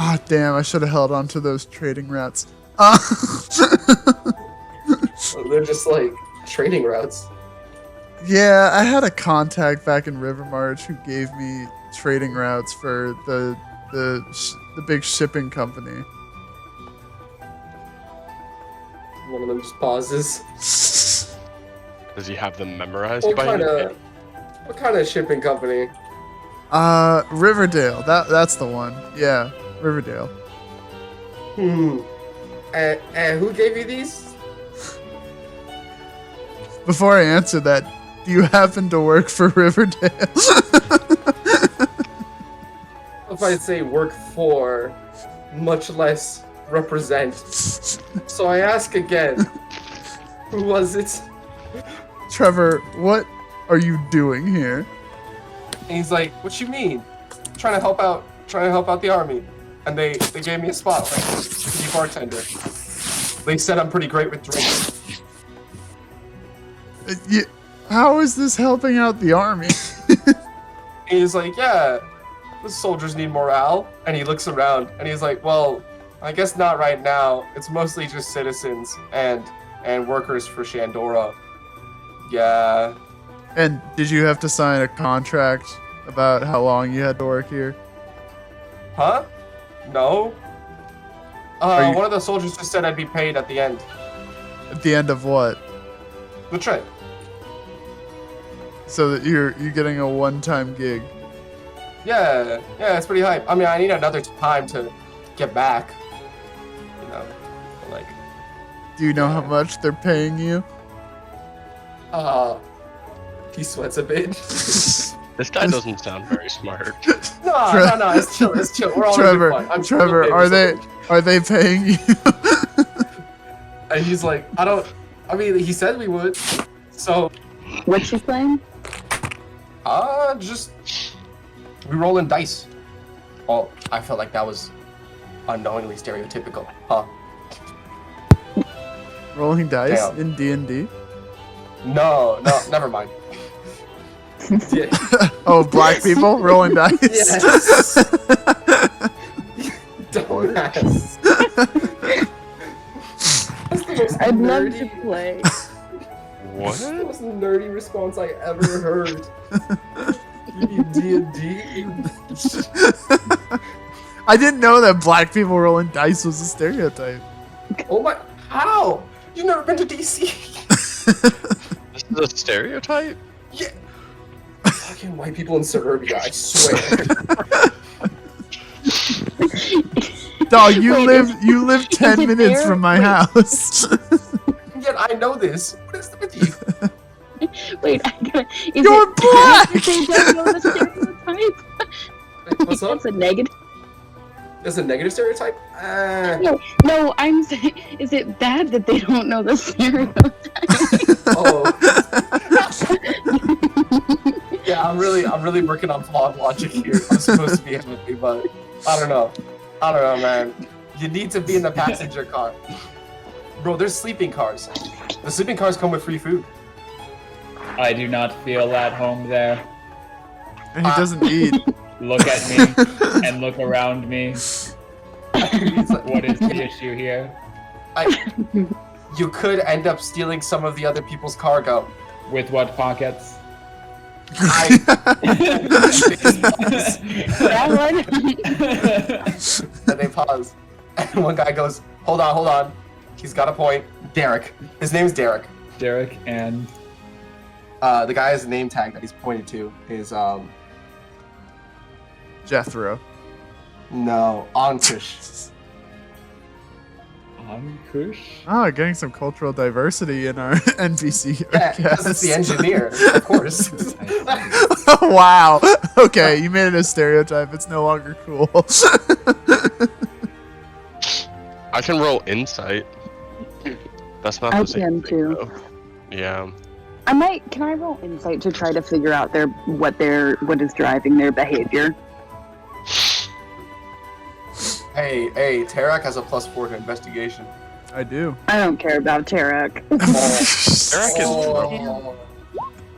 Ah, damn! I should have held on to those trading routes. They're just like trading routes. Yeah, I had a contact back in Rivermarch who gave me trading routes for the big shipping company. One of them just pauses. Does he have them memorized What by kind any of shipping company? Riverdale. That's the one. Yeah, Riverdale. And who gave you these? Before I answer that, do you happen to work for Riverdale? If I'd say work for, much less represent. So I ask again, who was it? Trevor, what are you doing here? And he's like, what you mean? Trying to help out the army. And they gave me a spot, like, to be bartender. They said I'm pretty great with drinks. How is this helping out the army? And he's like, yeah, the soldiers need morale. And he looks around and he's like, well, I guess not right now. It's mostly just citizens and workers for Shandora. Yeah. And did you have to sign a contract about how long you had to work here? Huh? No. You- One of the soldiers just said I'd be paid at the end. At the end of what? The trip. So that you're getting a one-time gig. Yeah, it's pretty hype. I mean, I need another time to get back. You know, like. Do you know how much they're paying you? He sweats a bit. This guy doesn't sound very smart. No, it's chill. We're all Trevor, having fun. Trevor, are they paying you? And he's like, I mean, he said we would. So. What's she playing? Just we rolling dice. Oh, I felt like that was unknowingly stereotypical, huh? Rolling dice Damn. in D&D? No, never mind. Yeah. Oh, black people rolling dice? Yes. Dumbass. That's the most I'd love nerdy, to play. What? the most nerdy response I ever heard. You need D&D? I didn't know that black people rolling dice was a stereotype. Oh my, how? You've never been to DC? This is a stereotype? Yeah. Fucking white people in suburbia, I swear. Dog, you Wait, live 10 it minutes fair? from my Wait. house. Yet I know this. What is with you? Wait, You're black! They don't know the stereotype. Wait, what's up? That's a negative. That's a negative stereotype? No, I'm saying, is it bad that they don't know the stereotype? Oh. Yeah, I'm really working on flawed logic here. I'm supposed to be happy, but I don't know, man. You need to be in the passenger car. Bro, there's sleeping cars. The sleeping cars come with free food. I do not feel at home there. And he doesn't eat. Look at me and look around me. It's like- What is the issue here? You could end up stealing some of the other people's cargo. With what pockets? That one? And they pause. And one guy goes, hold on. He's got a point. Derek. His name's Derek. Derek and The guy's name tag that he's pointed to is, Jethro. no, Ankush. Ankush? Oh, getting some cultural diversity in our NPC. Yeah, because it's the engineer, of course. Wow. Okay, you made it a stereotype. It's no longer cool. I can roll insight. That's not I the same can thing, too. though. Yeah. Can I roll insight to try to figure out what is driving their behavior? Hey, Terrac has a +4 to investigation. I do. I don't care about Terrac. Terrac is Oh.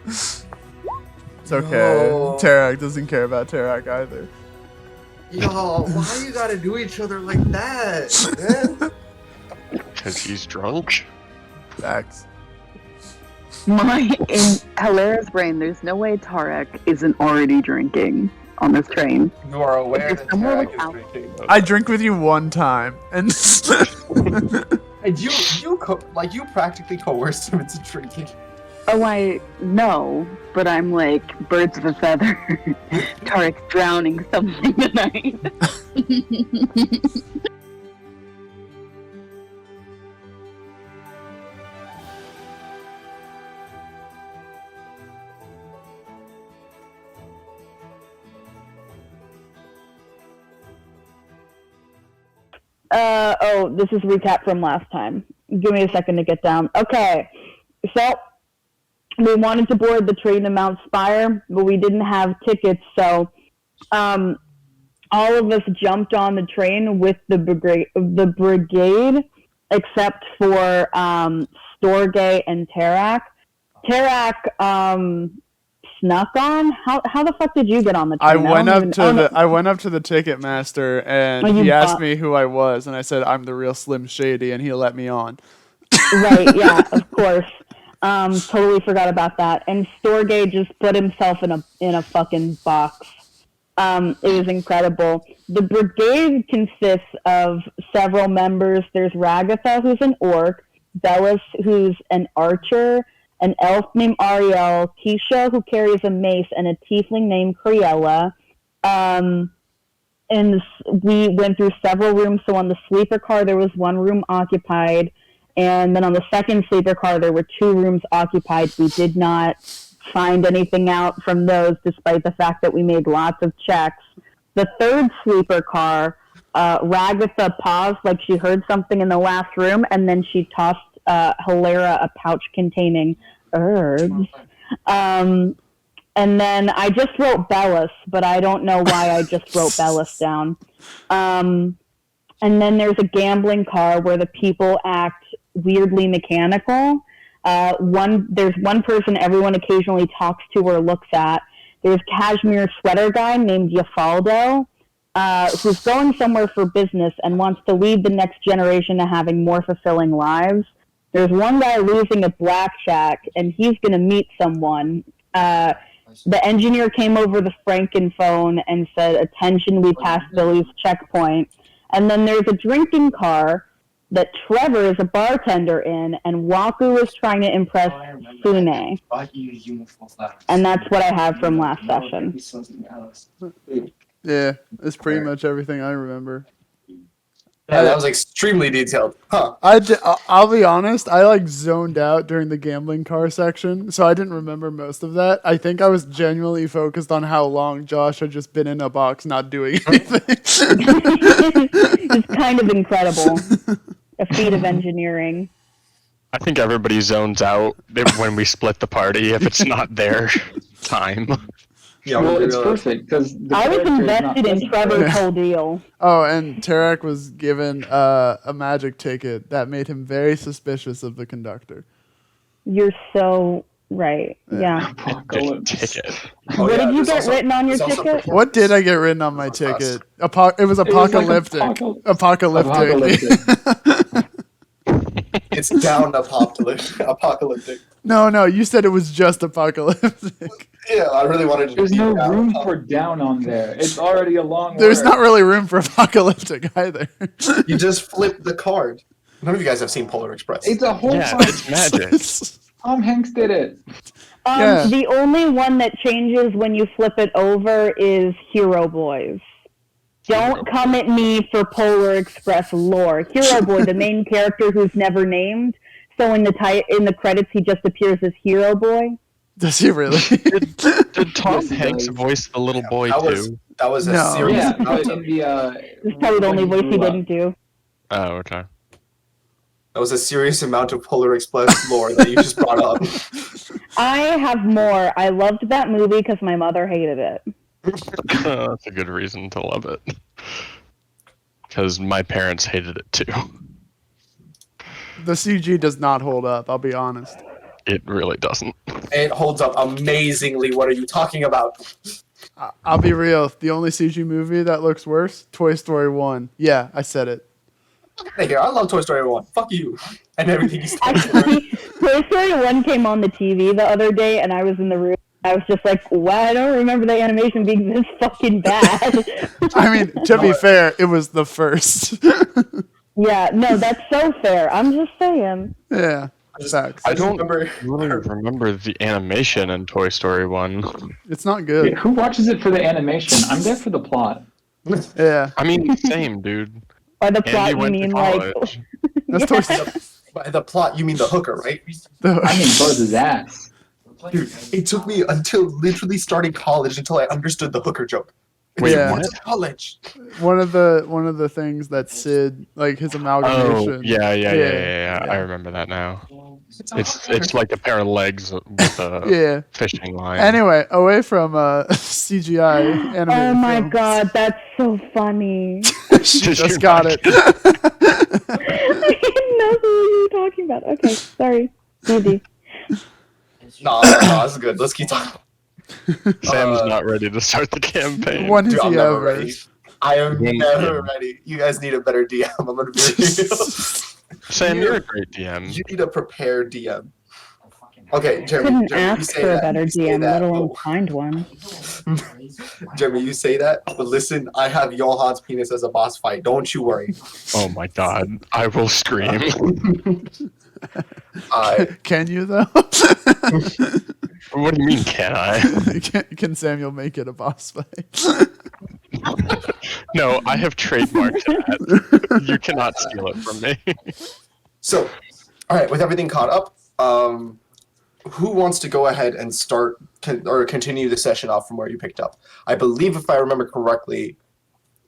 It's okay. No. Terrac doesn't care about Terrac either. Yo, why you gotta do each other like that, man? Because he's drunk. Facts. In Helera's brain, there's no way Terrac isn't already drinking on this train. You are aware If that someone Terrac without- is drinking. I drink with you one time, and And you practically coerced him into drinking. Oh, I know, but I'm like birds of a feather. Terrac's drowning something tonight. This is recap from last time. Give me a second to get down. Okay, so we wanted to board the train to Mount Spire, but we didn't have tickets, so all of us jumped on the train with the brigade except for Storgé and Terrac. Terrac snuck on. How the fuck did you get on the train? I went up to the ticket master and he asked me who I was, and I said I'm the real Slim Shady, and he let me on. Right, yeah, of course. Totally forgot about that. And Storgé just put himself in a fucking box. It was incredible. The brigade consists of several members. There's Ragatha, who's an orc, Bellis, who's an archer, an elf named Ariel, Keisha, who carries a mace, and a tiefling named Criella. And we went through several rooms. So on the sleeper car, there was one room occupied. And then on the second sleeper car, there were 2 rooms occupied. We did not find anything out from those, despite the fact that we made lots of checks. The third sleeper car, Ragatha paused like she heard something in the last room, and then she tossed Helera a pouch containing herbs. And then I just wrote Bellis, but I don't know why I just wrote Bellis down. And then there's a gambling car where the people act weirdly mechanical. There's one person everyone occasionally talks to or looks at. There's cashmere sweater guy named Yafaldo, who's going somewhere for business and wants to lead the next generation to having more fulfilling lives. There's one guy losing at blackjack, and he's going to meet someone. The engineer came over the frankenphone and said, "Attention, we passed Billy's checkpoint." And then there's a drinking car that Trevor is a bartender in, and Waku is trying to impress Sune. And that's what I have from last session. Yeah, that's pretty much everything I remember. Yeah, that was extremely detailed. Huh. I'll be honest, I zoned out during the gambling car section, so I didn't remember most of that. I think I was genuinely focused on how long Josh had just been in a box not doing anything. It's kind of incredible. A feat of engineering. I think everybody zones out when we split the party if it's not their time. Yeah, Well, it's perfect because I was invested in Trevor's whole deal. Oh, and Terrac was given a magic ticket that made him very suspicious of the conductor. You're so right. Yeah. Ticket. What did you get written on your ticket? What did I get written on my ticket? It was apocalyptic. Apocalyptic. It's down apocalyptic. No, you said it was just apocalyptic. Yeah, I really wanted to. There's no room for down on there. It's already a long There's word. not really room for apocalyptic either. You just flip the card. None of you guys have seen Polar Express. It's a whole Yeah, song. it's magic. Tom Hanks did it. Yeah. The only one that changes when you flip it over is Hero Boys. Don't come at me for Polar Express lore. Hero Boy, the main character who's never named, so in the credits he just appears as Hero Boy. Does he really? Did Tom Yes, he Hanks does. voice the little boy too? That was a No. serious Yeah, amount but of, in the It's probably the only when he voice he grew up. didn't do. Oh, okay. that was a serious amount of Polar Express lore that you just brought up. I have more. I loved that movie because my mother hated it. That's a good reason to love it. Because my parents hated it too. The CG does not hold up, I'll be honest. It really doesn't. It holds up amazingly. What are you talking about? I'll be real. The only CG movie that looks worse, Toy Story 1. Yeah, I said it. Hey, here, I love Toy Story 1. Fuck you. And everything you stand for. Actually, Toy Story 1 came on the TV the other day, and I was in the room. I was just like, wow, I don't remember the animation being this fucking bad. I mean, to be fair, it was the first. Yeah, no, that's so fair. I'm just saying. Yeah, facts. I don't remember. really remember the animation in Toy Story 1. It's not good. Who watches it for the animation? I'm there for the plot. Yeah, I mean, same, dude. By the plot, Andy you went to mean like. college. that's Toy Story. By the plot, you mean the hooker, right? I mean, both his ass. Dude, it took me until literally starting college until I understood the hooker joke. Wait, Yeah. what? College. One of the things that Sid, like his Oh, amalgamation. yeah. I remember that now. It's like a pair of legs with a Yeah. fishing line. Anyway, away from CGI animated Oh my films. god, that's so funny. She Did just you got like it. I didn't know who you were talking about. Okay, sorry. Easy. No, that's good. Let's keep talking. Sam's not ready to start the campaign. When is Dude, I'm he never ever? ready. I am When- never ready. You guys need a better DM. I'm gonna be real. Sam, you're a great DM. You need a prepared DM. Okay, Couldn't Jeremy, you ask say for a that. better You say DM, that. let alone Oh, find one. Jeremy, you say that, but listen, I have Johan's penis as a boss fight. Don't you worry. Oh my god, I will scream. Can you though? What do you mean, can I? can Samuel make it a boss fight? No, I have trademarked that. You cannot steal it from me. So, all right, with everything caught up, who wants to go ahead and start or continue the session off from where you picked up? I believe, if I remember correctly,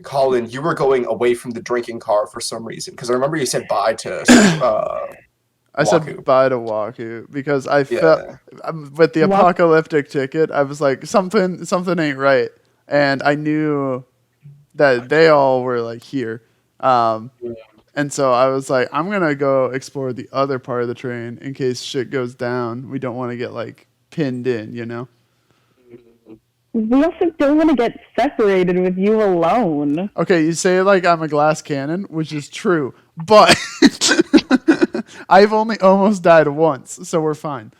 Colin, you were going away from the drinking car for some reason, because I remember you said bye to. I said Waku. bye to Waku because I Yeah. felt with the Wa- apocalyptic ticket, I was like something ain't right, and I knew that they all were like here, and so I was like, I'm gonna go explore the other part of the train in case shit goes down. We don't want to get like pinned in, you know. We also don't want to get separated with you alone. Okay, you say like I'm a glass cannon, which is true, but I've only almost died once, so we're fine.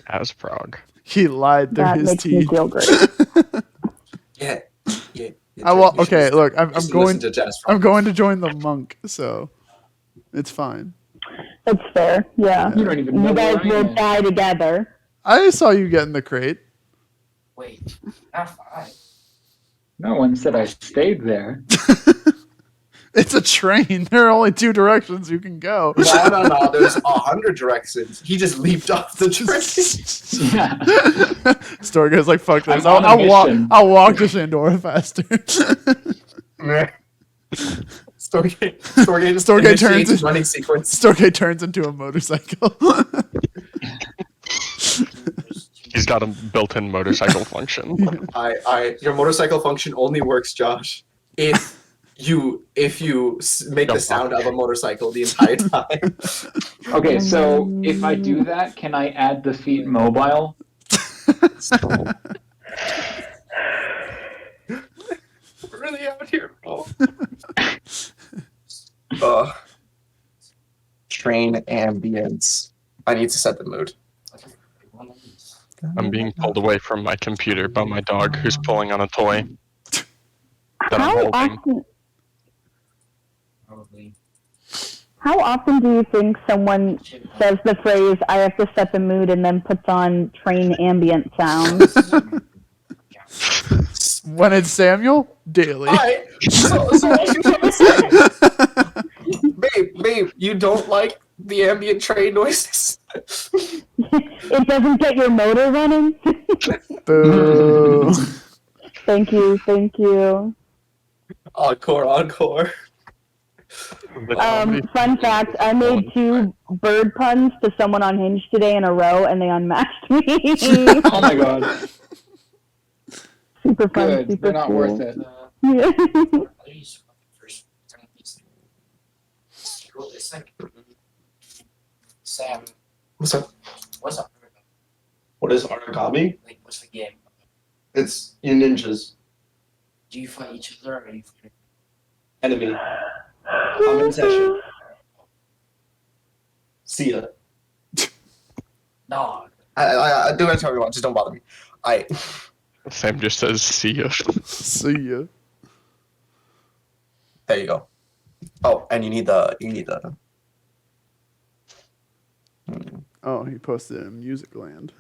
As Prague. He lied through That his makes me teeth. feel great. Yeah. I will, You should okay, listen- look, you should listen to Jazz I'm going to join the monk, so it's fine. That's fair. Yeah. You don't even know You guys where I will am. die together. I saw you get in the crate. Wait, not five. No one said I stayed there. It's a train. There are only two directions you can go. No. There's 100 directions. He just leaped off the train. Yeah. Storgé's like, fuck this. I'm on a mission. I'll walk to Shandora faster. Storgé just Storgé initiates turns his it- running sequence. Storgé turns into a motorcycle. He's got a built-in motorcycle function. Your motorcycle function only works, Josh, if you make the sound of a motorcycle the entire time. Okay, so if I do that, can I add the feet mobile? We're really out here, bro. Train ambience. I need to set the mood. I'm being pulled away from my computer by my dog who's pulling on a toy. That I'm How holding. often? Probably. How often do you think someone says the phrase "I have to set the mood" and then puts on train ambient sounds? When it's Samuel, daily. Alright, so what you trying to say? Babe, you don't like the ambient train noises? It doesn't get your motor running. Boo. Thank you. Encore. Fun fact: I made 2 bird puns to someone on Hinge today in a row, and they unmatched me. Oh my god. Super fun. Good. Super They're not cool. worth it. Yeah. Please, first turn these. It's like Sam. What's up? What's up? What is origami? Like, what's the game? It's you ninjas. Do you fight each other or you fight? Enemy. I'm in session. See ya. No. I do whatever you want. Just don't bother me. Sam just says, see ya. See ya. There you go. Oh, and you need the. Oh, he posted in Music Land.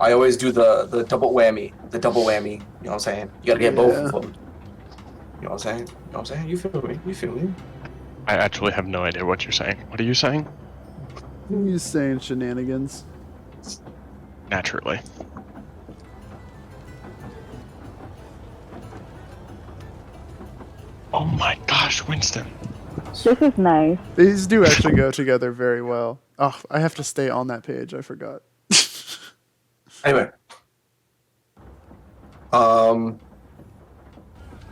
I always do the double whammy. The double whammy. You know what I'm saying? You gotta get both of them. You know what I'm saying? You know what I'm saying? You feel me? You feel me? I actually have no idea what you're saying. What are you saying? He's saying shenanigans. Naturally. Oh my gosh, Winston. This is nice. These do actually go together very well. Oh, I have to stay on that page. I forgot. Anyway.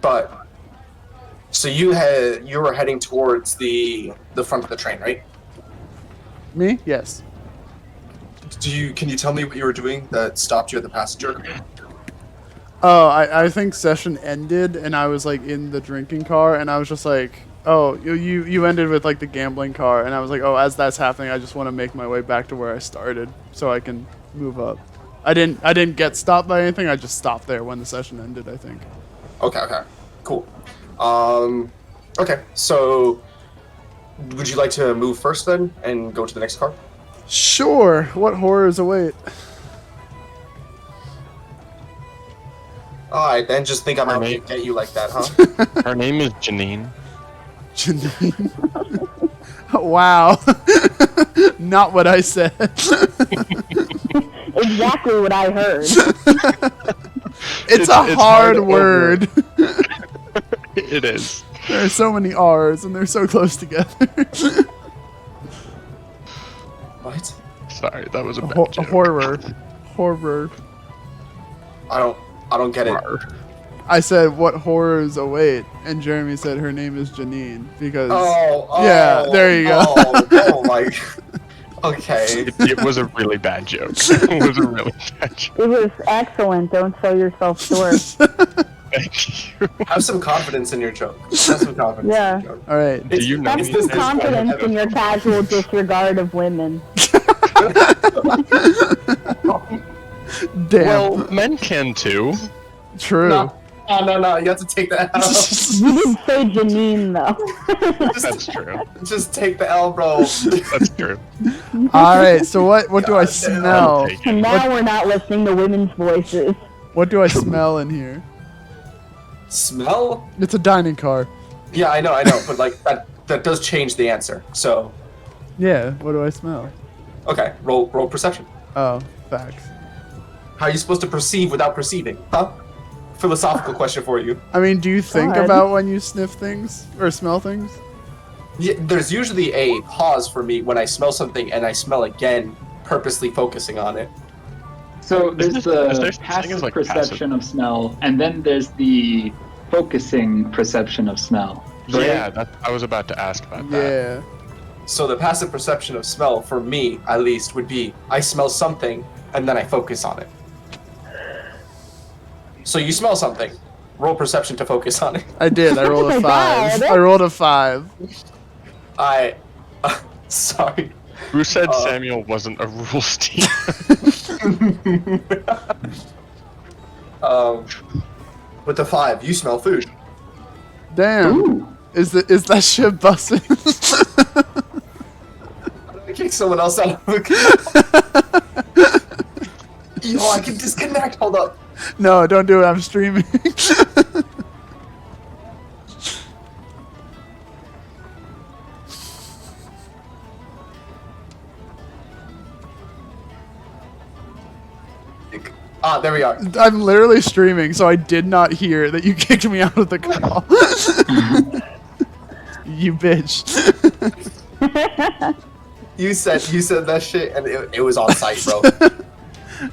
But so you were heading towards the front of the train, right? Me? Yes. Can you tell me what you were doing that stopped you at the passenger? Oh, I think session ended and I was like in the drinking car and I was just like, oh, you ended with like the gambling car and I was like, oh, as that's happening, I just want to make my way back to where I started so I can move up. I didn't get stopped by anything. I just stopped there when the session ended, I think. Okay, cool. Okay, so would you like to move first then and go to the next car? Sure. What horrors await? Alright, then just think I'm out to get you like that, huh? Her name is Janine. Janine. Wow. Not what I said. Exactly what I heard. It's a hard word. It is. There are so many R's and they're so close together. What? Sorry, that was a bad joke. Horror. Horror. I don't get it. I said, what horrors await? And Jeremy said her name is Janine because... Oh, yeah, there you go. Oh my... Okay. It was a really bad joke. It was a really bad joke. It was excellent. Don't sell yourself short. Thank you. Have some confidence in your joke. Have some confidence Yeah. in your joke. All right. Do you know Have me? some confidence in your casual disregard of women. Damn. Well, men can too. True. No, you have to take that L. You didn't say Janine, though. That's true. Just take the L, bro. That's true. All right. So what do I God damn. smell? I'll take it. And now we're not listening to women's voices. What do I smell in here? Smell? It's a dining car. Yeah, I know, but like that does change the answer. So, Yeah. What do I smell? okay, roll perception. Oh, facts. How are you supposed to perceive without perceiving? Huh? Philosophical question for you. I mean, do you think God. about when you sniff things or smell things? Yeah, there's usually a pause for me when I smell something and I smell again, purposely focusing on it. So there's Is there the such thing passive as, like, perception of smell, and then there's the focusing perception of smell. Right? Yeah, I was about to ask about that. Yeah. So the passive perception of smell, for me at least, would be I smell something and then I focus on it. So you smell something, roll perception to focus on it. I did. I rolled Oh a my 5. God. I rolled a 5. Sorry. Who said Samuel wasn't a rules team? With the 5, you smell food. Damn. Ooh. Is that shit busting? I kick someone else out. Yo, I can disconnect. Hold up. No, don't do it. I'm streaming. Ah, there we are. I'm literally streaming, so I did not hear that you kicked me out of the call. You bitch. You said that shit, and it was on site, bro.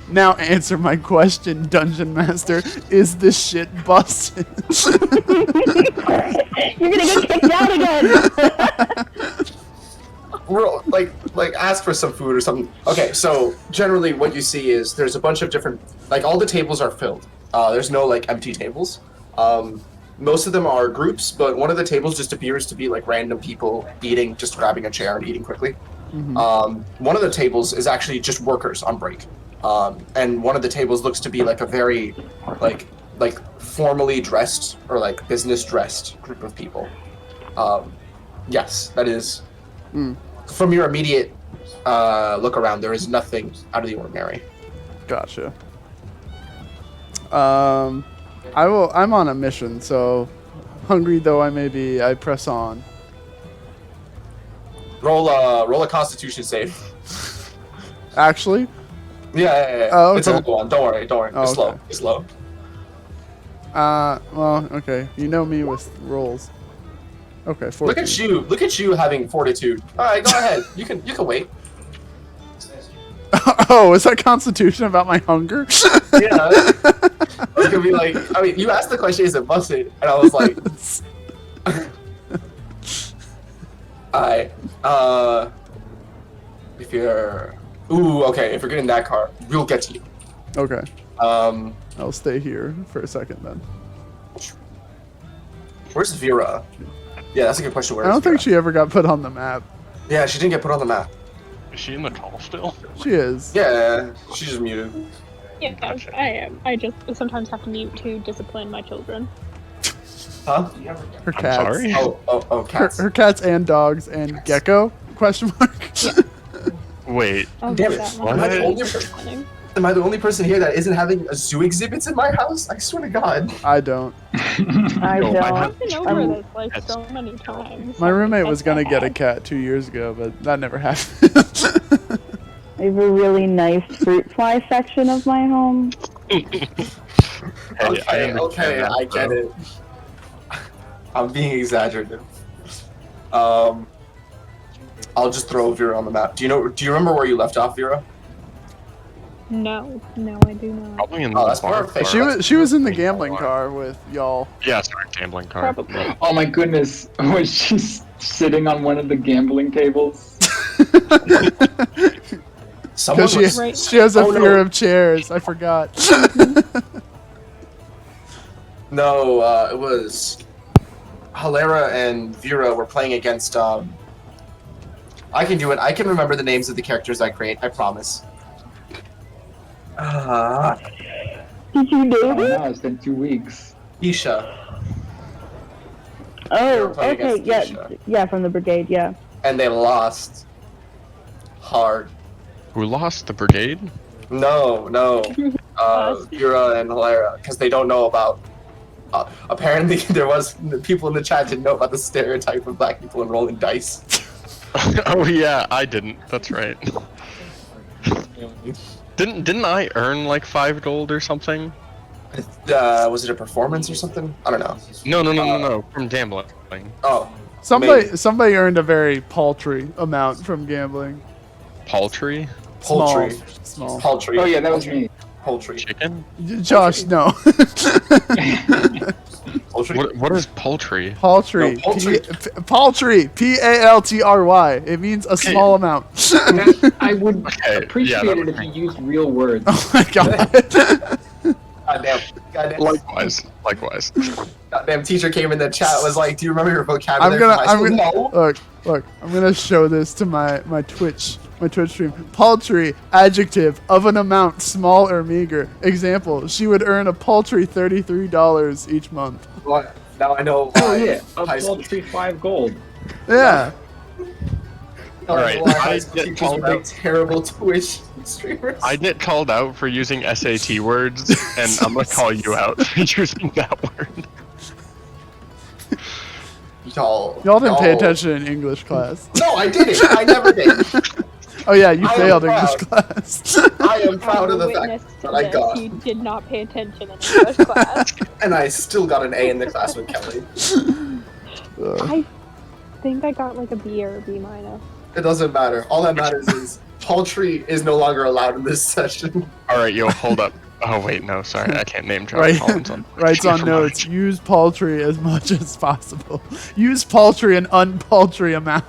Now answer my question, Dungeon Master. Is this shit busted? You're gonna get kicked out again. like ask for some food or something. Okay, so generally what you see is there's a bunch of different, like all the tables are filled. There's no like empty tables. Most of them are groups, but one of the tables just appears to be like random people eating, just grabbing a chair and eating quickly. One of the tables is actually just workers on break. And one of the tables looks to be like a very like formally dressed or like business dressed group of people. Yes, that is. From your immediate look around, there is nothing out of the ordinary. Gotcha. I'm on a mission, so hungry though I may be, I press on. Roll a Constitution save. Actually? Yeah. Oh, okay. It's a low one. Don't worry. Oh, It's slow. okay. It's slow. Well, okay. You know me with rolls. Okay, 14. Look at you having fortitude. All right, go ahead. You can wait. Oh, is that Constitution about my hunger? Yeah. You could be like, I mean, you asked the question, is it busted? And I was like, alright. If you're, okay. If you're getting that car, we'll get to you. Okay. I'll stay here for a second then. Where's Vera? Yeah, that's a good question. Where I don't is Vera? think she ever got put on the map. Yeah, she didn't get put on the map. Is she in the call still? She is. Yeah, she's just muted. Yeah, I am. I just sometimes have to mute to discipline my children. Huh? Her cats. sorry? Oh, cats. Her cats and dogs and gecko? Question mark. Wait. I'll Damn give it. that What? one. Am I the only person here that isn't having a zoo exhibits in my house? I swear to God. I don't. I No, don't. I've been over Um, this like so many times. My roommate was That's gonna get a bad. cat 2 years ago, but that never happened. I have a really nice fruit fly section of my home. Hey, Okay, I get it. I'm being exaggerative. I'll just throw Vera on the map. Do you remember where you left off, Vera? No, I do not. Probably in Oh, the that's bar. perfect. she was in the gambling car with y'all. Yeah, sorry, gambling car. Probably. Oh my goodness, was she sitting on one of the gambling tables? Someone Because was, Right. she has a Oh, no. fear of chairs. I forgot. No, it was Helera and Vera were playing against. I can do it. I can remember the names of the characters I create. I promise. Did you do Oh this? no, it's been 2 weeks. Isha, Oh, were playing okay, against yeah, Isha. yeah, from the brigade, yeah. and they lost. Hard. Who lost the brigade? No. Vera and Helera, because they don't know about. Apparently, the people in the chat didn't know about the stereotype of black people enrolling dice. Oh yeah, I didn't. That's right. Didn't I earn like 5 gold or something? Was it a performance or something? I don't know. No. From gambling. Oh, Somebody earned a very paltry amount from gambling. Paltry? poultry. Small. Poultry. Oh yeah, that was me. Poultry. Chicken? Josh, no. Poultry. What is poultry? Paltry. No, poultry. Paltry. Paltry. It means a small amount. I would Okay, appreciate yeah, that it would if be- you used real words. Oh my god. Goddamn. Likewise. Goddamn teacher came in the chat was like, "Do you remember your vocabulary?" I'm from high school?" gonna No. look. I'm gonna show this to my Twitch stream. Paltry, adjective of an amount small or meager. Example: she would earn a paltry $33 each month. Well, now I know Oh why. yeah, a high school- poultry 5 gold. Yeah. now I know Alright, why I high school get teachers called make out. terrible Twitch streamers. I get called out for using SAT words, and I'm gonna call you out for using that word. Y'all didn't pay attention in English class. No, I didn't. I never did. Oh yeah, you I am failed proud. English class. I am proud of the Witness fact to that I this, got, You did not pay attention in English class. and I still got an A in the class with Kelly. I think I got like a B or a B minus. It doesn't matter. All that matters is poultry is no longer allowed in this session. Alright, yo, hold up. Oh wait, no, sorry, I can't name drop Right. Colin's on. Writes on notes, use paltry as much as possible. Use paltry an unpaltry amount.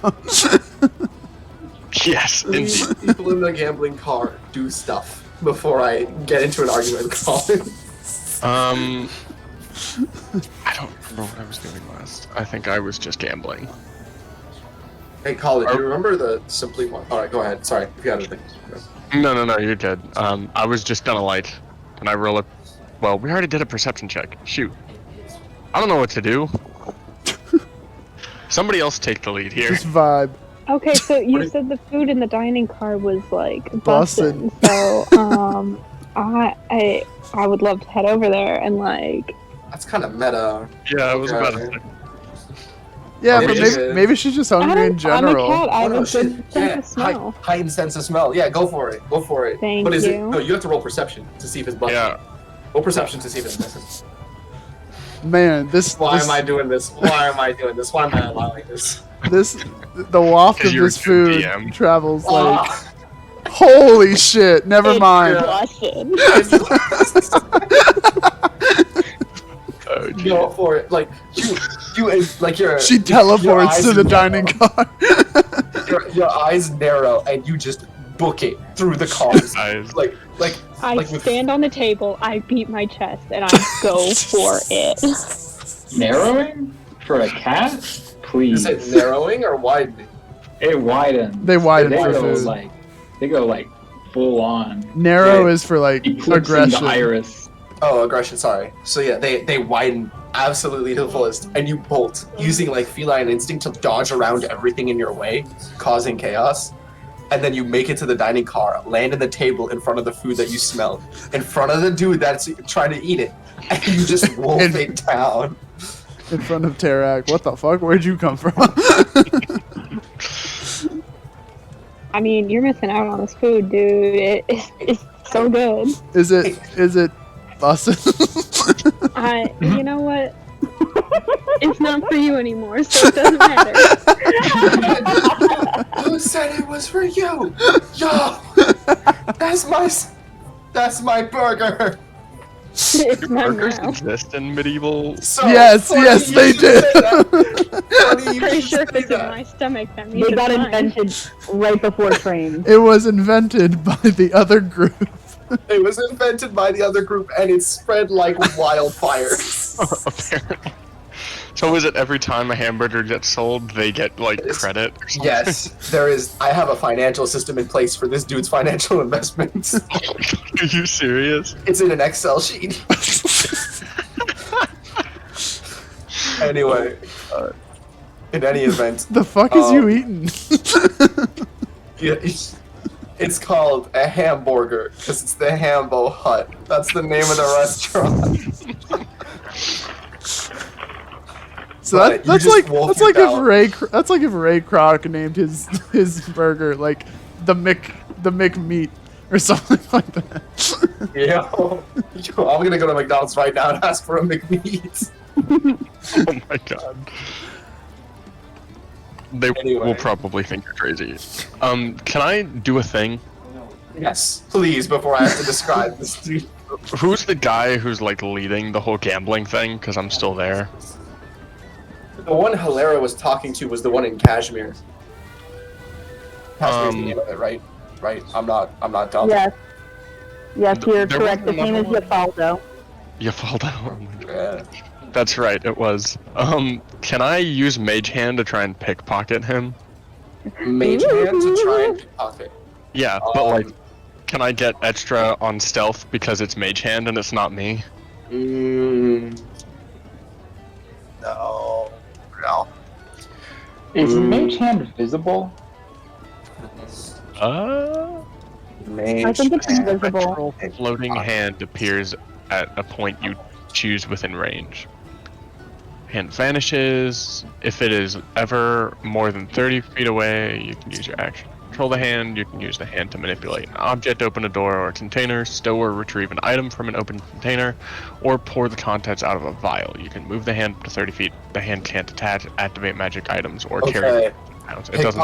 Yes, indeed. Please, people in the gambling car do stuff before I get into an argument with Colin. I don't remember what I was doing last. I think I was just gambling. Hey, Colin, do you remember the Simply one? Alright, go ahead. Sorry, if you had anything. No, you're good. I was just gonna light, and I roll up. Well, we already did a perception check. Shoot. I don't know what to do. Somebody else take the lead here. Just vibe. Okay, so you said the food in the dining car was like Bussin'. bussin'. So I would love to head over there and like. That's kind of meta. Yeah, I was about to say. Yeah, Oh, but maybe- maybe she's just hungry in I'm a general. cat. I have a shit. good sense of smell. Heightened sense of smell. Yeah, go for it. Go for it. Thank but is it? you. No, you have to roll perception to see if it's busted. Yeah. Roll perception to see if it's busted. Man, Why am I doing this? Why am I doing this? Why am I allowing this? The waft 'Cause of you're this a food DM. travels like, Ah, holy shit, never mind. Bussin'. Oh, gee. go for it. Like you like your. She your teleports eyes to the narrow. dining car. Your eyes narrow and you just book it through the cars. Eyes. like I like with- stand on the table, I beat my chest, and I go for it. Narrowing for a cat? Please. Is it narrowing or widening? It widens. They widen they for go food. like they go like full on. Narrow Yeah. is for like Eclipsing aggression. the iris. Oh, aggression. Sorry. So yeah, they widen absolutely to the fullest, and you bolt using like feline instinct to dodge around everything in your way, causing chaos. And then you make it to the dining car, land in the table in front of the food that you smelled, in front of the dude that's trying to eat it, and you just wolf And- it down. In front of Terrac. What the fuck? Where'd you come from? I mean, you're missing out on this food, dude. It's so good. Is it bussin'? You know what? It's not for you anymore, so it doesn't matter. Who said it was for you? Yo, that's my burger. It's my Burgers mouth. exist in medieval. So Yes, funny yes, you they should did. say that. Funny you Pretty should sure if say it's in that. my stomach, that means They it's got mine. invented right before trains. It was invented by the other group. It was invented by the other group, and it spread like wildfire. Apparently. So is it every time a hamburger gets sold, they get like credit or something? Yes, there is. I have a financial system in place for this dude's financial investments. Are you serious? It's in an Excel sheet. Anyway, in any event, The fuck is you eating? yeah, it's called a hamburger because it's the Hambo Hut. That's the name of the restaurant. So Right, you that's just like wolf that's it like down. if Ray Kroc named his burger like the Mick meat or something like that. Yo, I'm gonna go to McDonald's right now and ask for a McMeat. Oh my god. They Anyway. will probably think you're crazy. Can I do a thing? Yes, please, before I have to describe this. Who's the guy who's like leading the whole gambling thing? Because I'm still there. The one Helera was talking to was the one in Kashmir. Kashmir's the name of it, right? Right. I'm not dumb. Yes. Yes, you're There correct. The wasn't name is another Yafaldo. You fall down. Yeah. That's right, it was. Can I use Mage Hand to try and pickpocket him? Mage hand to try and pickpocket. Yeah, but like, can I get extra on stealth because it's Mage Hand and it's not me? No. Is Mage Hand visible? Mage I think it's hand. invisible. Floating hand appears at a point you choose within range. Hand vanishes. If it is ever more than 30 feet away, you can use your action to control the hand. You can use the hand to manipulate an object, open a door or a container, stow or retrieve an item from an open container, or pour the contents out of a vial. You can move the hand up to 30 feet. The hand can't attach, activate magic items, or carry Okay. items. It doesn't.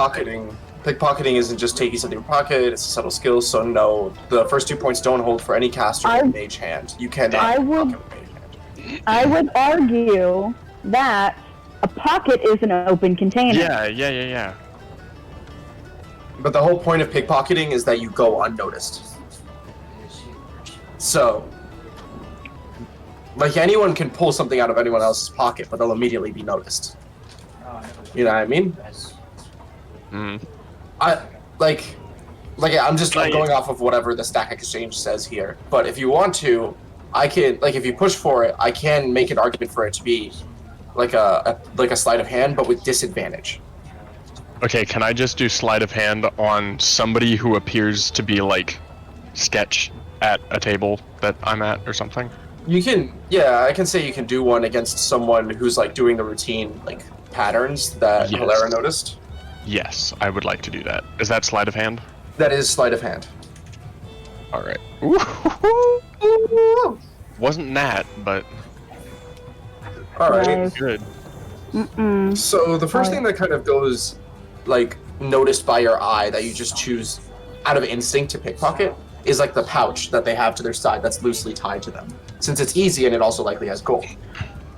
Pickpocketing isn't just taking something from your pocket, it's a subtle skill, so no. The first 2 points don't hold for any caster with Mage Hand. You cannot I would- pocket with Mage Hand. I would argue that a pocket is an open container. Yeah. But the whole point of pickpocketing is that you go unnoticed. So, like, anyone can pull something out of anyone else's pocket, but they'll immediately be noticed. You know what I mean? I'm going off of whatever the Stack Exchange says here. But if you want to, I can, like, if you push for it, I can make an argument for it to be like a sleight of hand, but with disadvantage. Okay, can I just do sleight of hand on somebody who appears to be like sketch at a table that I'm at or something? You can, yeah, I can say you can do one against someone who's like doing the routine like patterns that Yes. Helera noticed. Yes, I would like to do that. Is that sleight of hand? That is sleight of hand. All right. Wasn't that, but Alright. Nice. good. Mm-mm. So the first thing that kind of goes like noticed by your eye that you just choose out of instinct to pickpocket is like the pouch that they have to their side that's loosely tied to them. Since it's easy and it also likely has gold.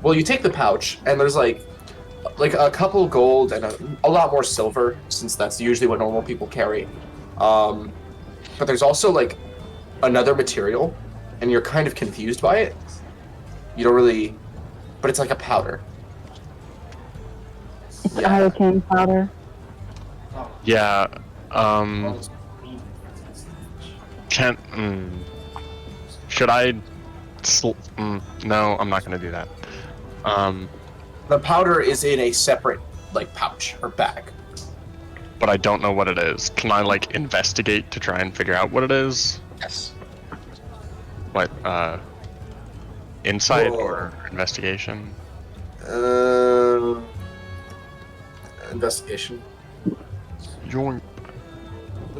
Well, you take the pouch and there's like a couple gold and a lot more silver, since that's usually what normal people carry. But there's also like another material and you're kind of confused by it. You don't really, but it's like a powder. It's hurricane powder. Yeah. Can't. Should I? No, I'm not gonna do that. The powder is in a separate like pouch or bag. But I don't know what it is. Can I like investigate to try and figure out what it is? Yes. What? Insight Whoa. or investigation? Investigation. Your.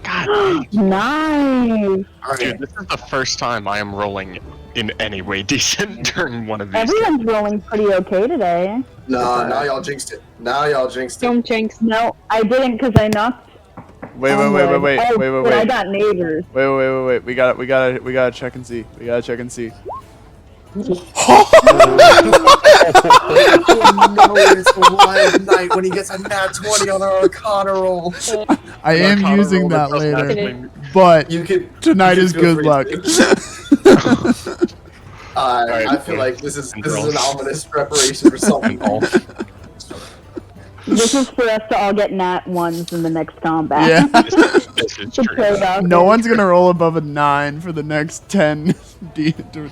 God dang. Nice. Dude, this is the first time I am rolling in any way decent during one of these. Everyone's rolling pretty okay today. Nah, now y'all jinxed it. Now y'all jinxed it. Don't jinx. No, I didn't because I knocked. Wait. Oh, but I Wait. got neighbors. Wait. We gotta check and see. We gotta check and see. Oh no, it's the live night when he gets a nat 20 on our Arcana roll. I am Arcana using roll that does later, nothing. but You can tonight you is can feel good free luck. to. Alright, I feel like this is roll. an ominous preparation for something. This is for us to all get nat ones in the next combat. Yeah. This is To true. put it out No there. one's gonna roll above a 9 for the next 10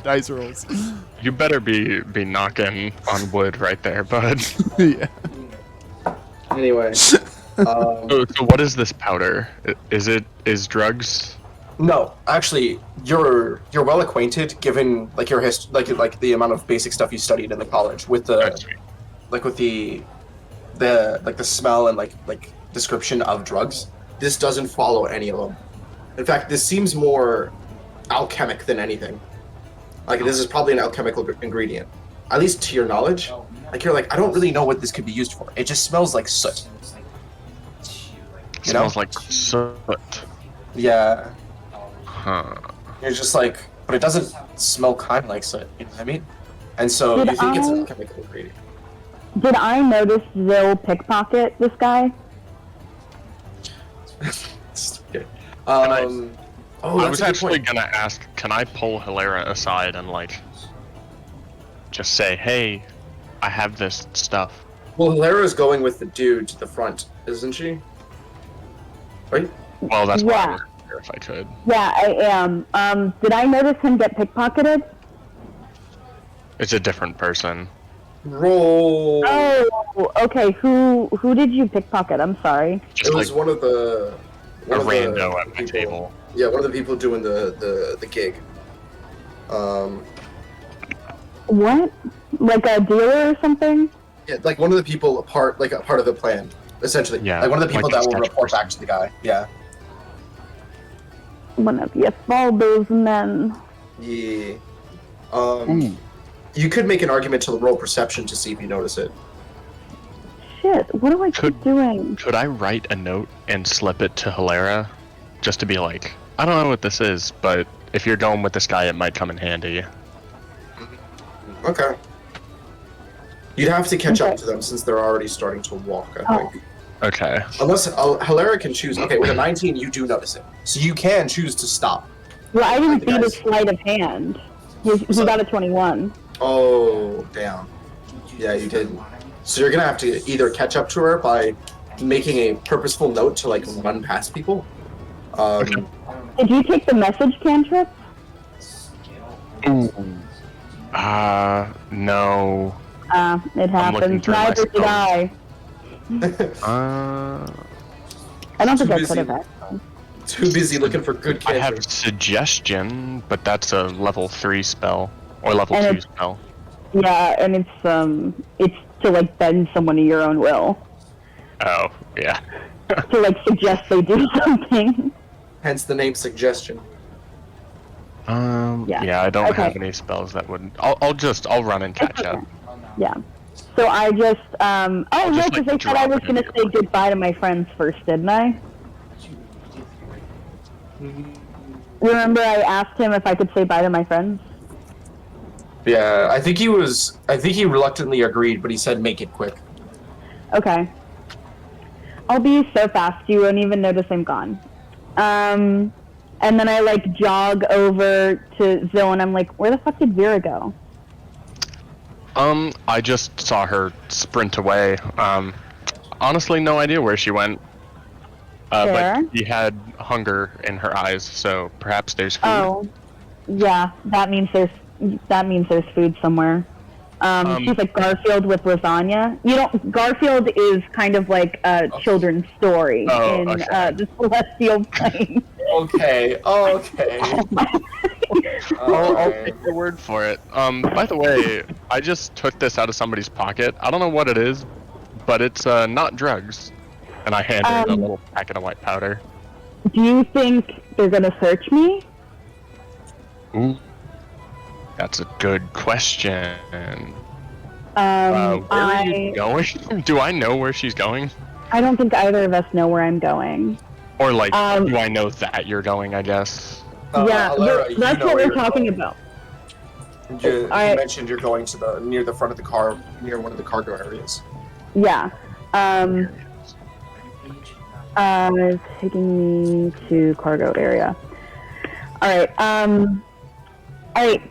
dice rolls. You better be knocking on wood right there, bud. Yeah. Anyway. So what is this powder? Is drugs? No, actually, you're well acquainted, given like your like the amount of basic stuff you studied in the college with the That's sweet. like with the like the smell and like description of drugs. This doesn't follow any of them. In fact, this seems more alchemic than anything. Like this is probably an alchemical ingredient, at least to your knowledge. Like you're like, I don't really know what this could be used for. It just smells like soot. You know? Smells like soot. Yeah. Huh. You're just like, but it doesn't smell kind of like soot. You know what I mean? And so Did you think it's an I- alchemical ingredient. Did I notice Zyll pickpocket this guy? Okay. I- Oh, I that's was a good actually point. gonna ask, can I pull Helera aside and like just say, hey, I have this stuff. Well, Helera's going with the dude to the front, isn't she? Right? Well, that's why I Yeah. was here if I could. Yeah, I am. Did I notice him get pickpocketed? It's a different person. Roll. Oh, okay. Who did you pickpocket? I'm sorry. Just It like was one of the a one of the rando at my people- table. Yeah, one of the people doing the gig. What? Like a dealer or something? Yeah, like one of the people a part of the plan, essentially. Yeah, Like one of the people like a that will sketch report person. back to the guy. Yeah. One of you follow those men. Yeah. You could make an argument to roll perception to see if you notice it. Shit, what do I keep doing? Could I write a note and slip it to Helera? Just to be like, I don't know what this is, but if you're going with this guy, it might come in handy. Okay. You'd have to catch Okay. up to them since they're already starting to walk, I Oh. think. Okay. Unless Helera can choose. Okay, with a 19, you do notice it, so you can choose to stop. Well, I didn't The see the guys- sleight of hand. He got a 21. Oh, damn. Yeah, you did. So you're gonna have to either catch up to her by making a purposeful note to like run past people. Did you take the message cantrip? Ooh. No. It looking happens. through my Neither did I. I don't think Too I could have busy. actually. Too busy looking for good I cancer. have suggestion, but that's a level 3 spell or level And 2 it's- spell. Yeah, and it's to like bend someone to your own will. Oh, yeah. To like suggest they do something. Hence the name suggestion. Yeah, I don't Okay. have any spells that would. I'll run and catch up. Yeah. So I just oh no, just, because like, I said I drop was it gonna into say your goodbye to my friends first, didn't I? Remember I asked him if I could say bye to my friends? Yeah, I think he reluctantly agreed, but he said make it quick. Okay. I'll be so fast you won't even notice I'm gone. And then I like jog over to Zyll and I'm like, where the fuck did Vera go? I just saw her sprint away. Honestly, no idea where she went. Fair. But she had hunger in her eyes, so perhaps there's food. Oh, yeah, that means there's food somewhere. She's like Garfield with lasagna. You know, Garfield is kind of like a children's story Oh, in okay. the Celestial Plane. Okay. I'll take your word for it. By the way, I just took this out of somebody's pocket. I don't know what it is, but it's not drugs. And I hand her a little packet of white powder. Do you think they're gonna search me? Ooh, that's a good question. Where are you going? Do I know where she's going? I don't think either of us know where I'm going. Or like, do I know that you're going? I guess. Yeah, Helera, you that's know what where we're you're talking going. about. You I- mentioned you're going to near the front of the car, near one of the cargo areas. Yeah. It's taking me to cargo area. Alright,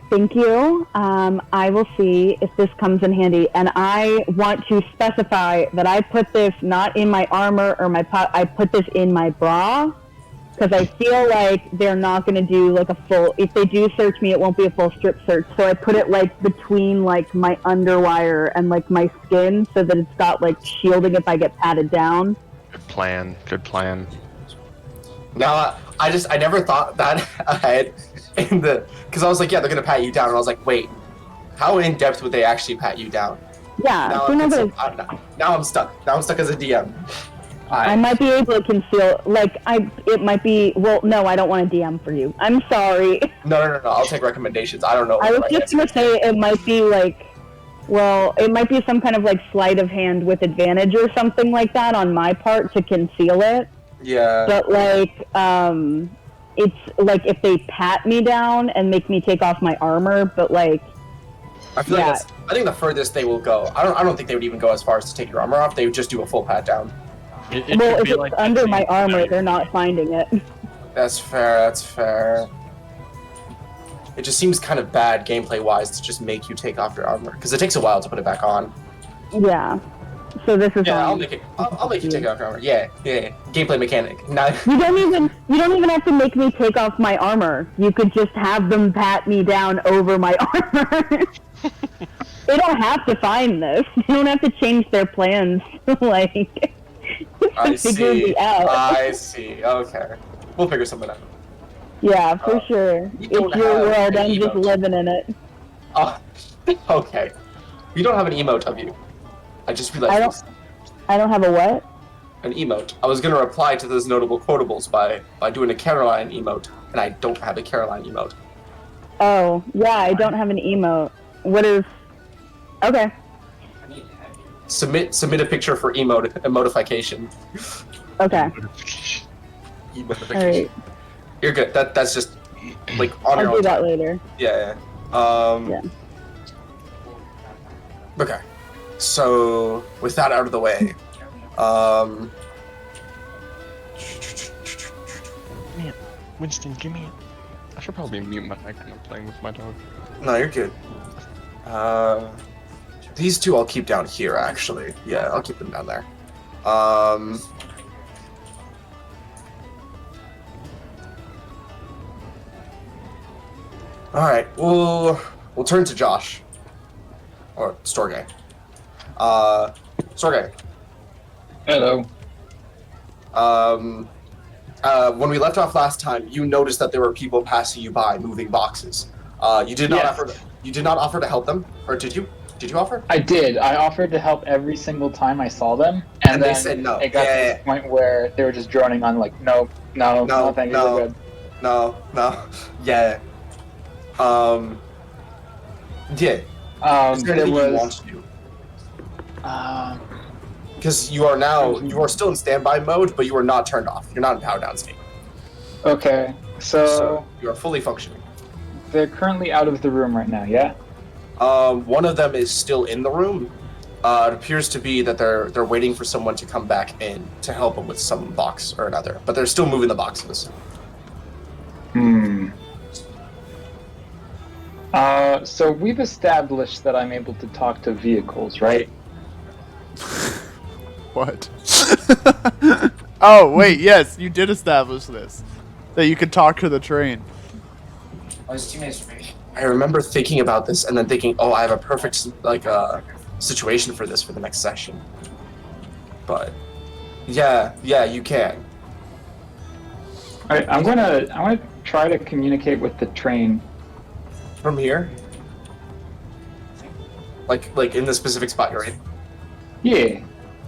thank you. I will see if this comes in handy. And I want to specify that I put this not in my armor or my I put this in my bra. Because I feel like they're not going to do like a full, if they do search me, it won't be a full strip search. So I put it like between like my underwire and like my skin so that it's got like shielding if I get patted down. Good plan. Good plan. Now, I never thought that ahead because I was like, yeah, they're gonna pat you down, and I was like, wait, how in depth would they actually pat you down? Yeah, Now, so now I'm stuck. Now I'm stuck as a DM. I might be able to conceal, it might be, well, no, I don't want a DM for you. I'm sorry. No. I'll take recommendations. I don't know. I was just going to say it might be like, well, it might be some kind of like sleight of hand with advantage or something like that on my part to conceal it. Yeah. But like, it's like if they pat me down and make me take off my armor, but like, I feel yeah. like I think the furthest they will go. I don't think they would even go as far as to take your armor off. They would just do a full pat down. It well, could if be it's like under that my thing, armor, they're not finding it. That's fair. It just seems kind of bad gameplay-wise to just make you take off your armor because it takes a while to put it back on. Yeah. So this is Yeah, on. I'll make you take off your armor. Yeah. Gameplay mechanic. Now, You don't even have to make me take off my armor. You could just have them pat me down over my armor. They don't have to find this. You don't have to change their plans. Like, I figure see. me out. I see. Okay, we'll figure something out. Yeah, for sure. you It's don't your have world. an I'm just emote. living in it. Oh, okay. You don't have an emote of you. I just realized I don't have a what? an emote. I was gonna reply to those notable quotables by doing a Caroline emote, and I don't have a Caroline emote. Oh, yeah, I don't have an emote. What is... Okay. Submit a picture for emotification. Okay. Emotification. Alright. You're good. That's just like on your I'll own. do that later. Yeah. Yeah. Okay. So with that out of the way, Winston, give me it. I should probably mute my mic when I'm playing with my dog. No, you're good. These two I'll keep down here, actually. Yeah, I'll keep them down there. Alright, we'll turn to Josh. Or Storgé. Storgé. Hello. When we left off last time, you noticed that there were people passing you by moving boxes. You did not offer to help them, or did you? Did you offer? I did. I offered to help every single time I saw them, And they said no. It got to this point where they were just droning on, like, no, thank you, we're good. No, yeah. Yeah. Is there anything you want to do? Because you are still in standby mode, but you are not turned off. You're not in power down state. Okay, so you are fully functioning. They're currently out of the room right now, yeah? One of them is still in the room. It appears to be that they're waiting for someone to come back in to help them with some box or another, but they're still moving the boxes. So we've established that I'm able to talk to vehicles, right? What? Oh, wait, yes, you did establish this. That you could talk to the train. Oh, his teammates are ready. I remember thinking about this and then thinking, oh, I have a perfect situation for this for the next session. But yeah, you can. Alright, I wanna try to communicate with the train. From here? Like in the specific spot you're in? Yeah.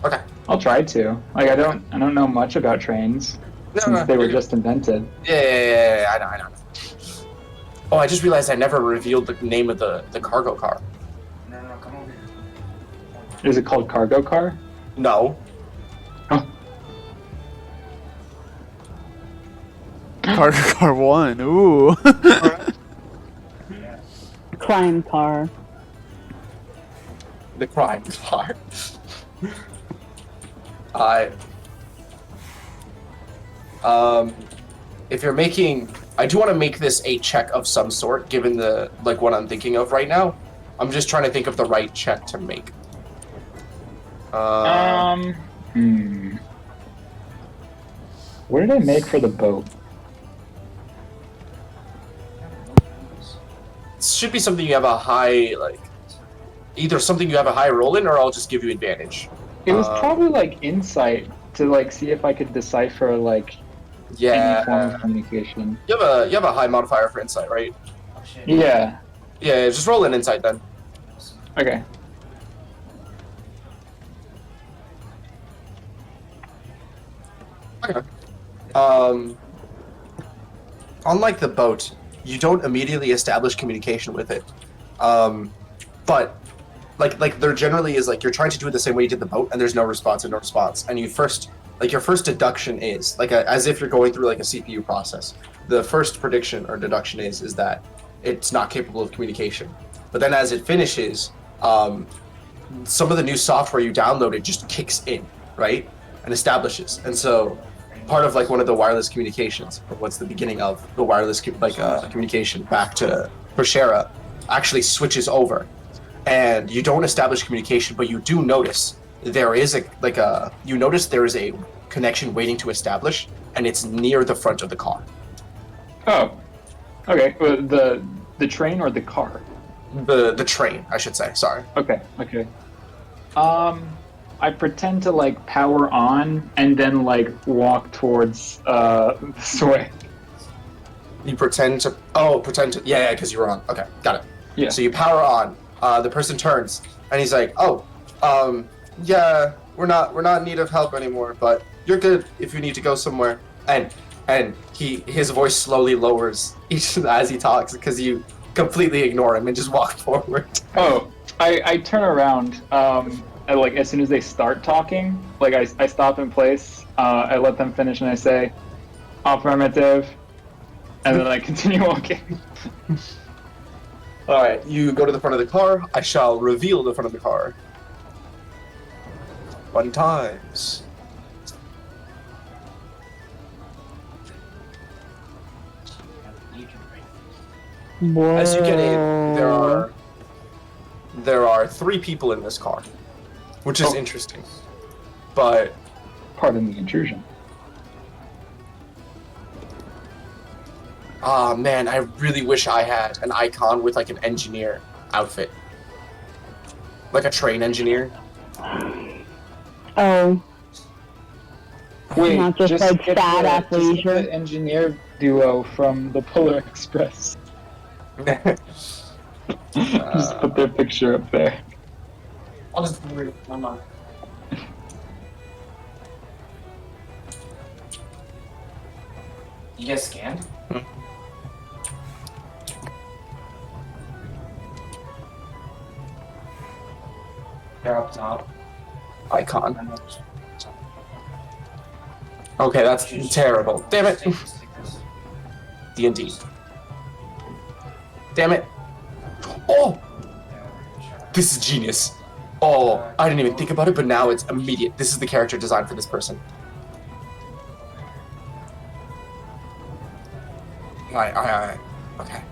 Okay. I'll try to. Like I don't know much about trains since they were just invented. Yeah, I know. Oh, I just realized I never revealed the name of the cargo car. No, come over here. Is it called cargo car? No. Oh. Car 1, ooh. Crime car. The crime car. If you're making, I do want to make this a check of some sort, given the what I'm thinking of right now. I'm just trying to think of the right check to make. What did I make for the boat? It should be something you have a high either something you have a high roll in, or I'll just give you advantage. It was probably insight to see if I could decipher any form of communication. You have a high modifier for insight, right? Oh, shit. Yeah. Yeah, just roll an insight then. Okay. Okay. Unlike the boat, you don't immediately establish communication with it. But there generally is you're trying to do it the same way you did the boat, and there's no response. And you first your first deduction is as if you're going through a CPU process. The first prediction or deduction is that it's not capable of communication. But then as it finishes, some of the new software you downloaded just kicks in, right, and establishes. And so part of one of the wireless communications, or what's the beginning of the wireless communication back to Helera, actually switches over. And you don't establish communication, but you do notice there is there is a connection waiting to establish, and it's near the front of the car. Oh, okay. The train or the car? The train, I should say. Sorry. Okay. I pretend to power on and then walk towards this way. You pretend to. Yeah, because you were on. Okay, got it. Yeah. So you power on. The person turns and he's like, yeah, we're not in need of help anymore, but you're good if you need to go somewhere. And his voice slowly lowers each as he talks because you completely ignore him and just walk forward. Oh, I turn around as soon as they start talking. I stop in place. I let them finish and I say, affirmative, and then I continue walking. Alright, you go to the front of the car. I shall reveal the front of the car. Fun times. Whoa. As you get in, there are 3 people in this car, which is interesting. But Pardon the intrusion. man, I really wish I had an icon with like an engineer outfit, like a train engineer. Oh, Wait, Not just like get sad just get athleisure. the engineer duo from the Polar Express. Just put their picture up there. I'll just read it. I'm not. You get scanned? They're up top. Icon. Okay, that's terrible. Damn it. D&D. Damn it. Oh! This is genius. Oh, I didn't even think about it, but now it's immediate. This is the character design for this person. Okay.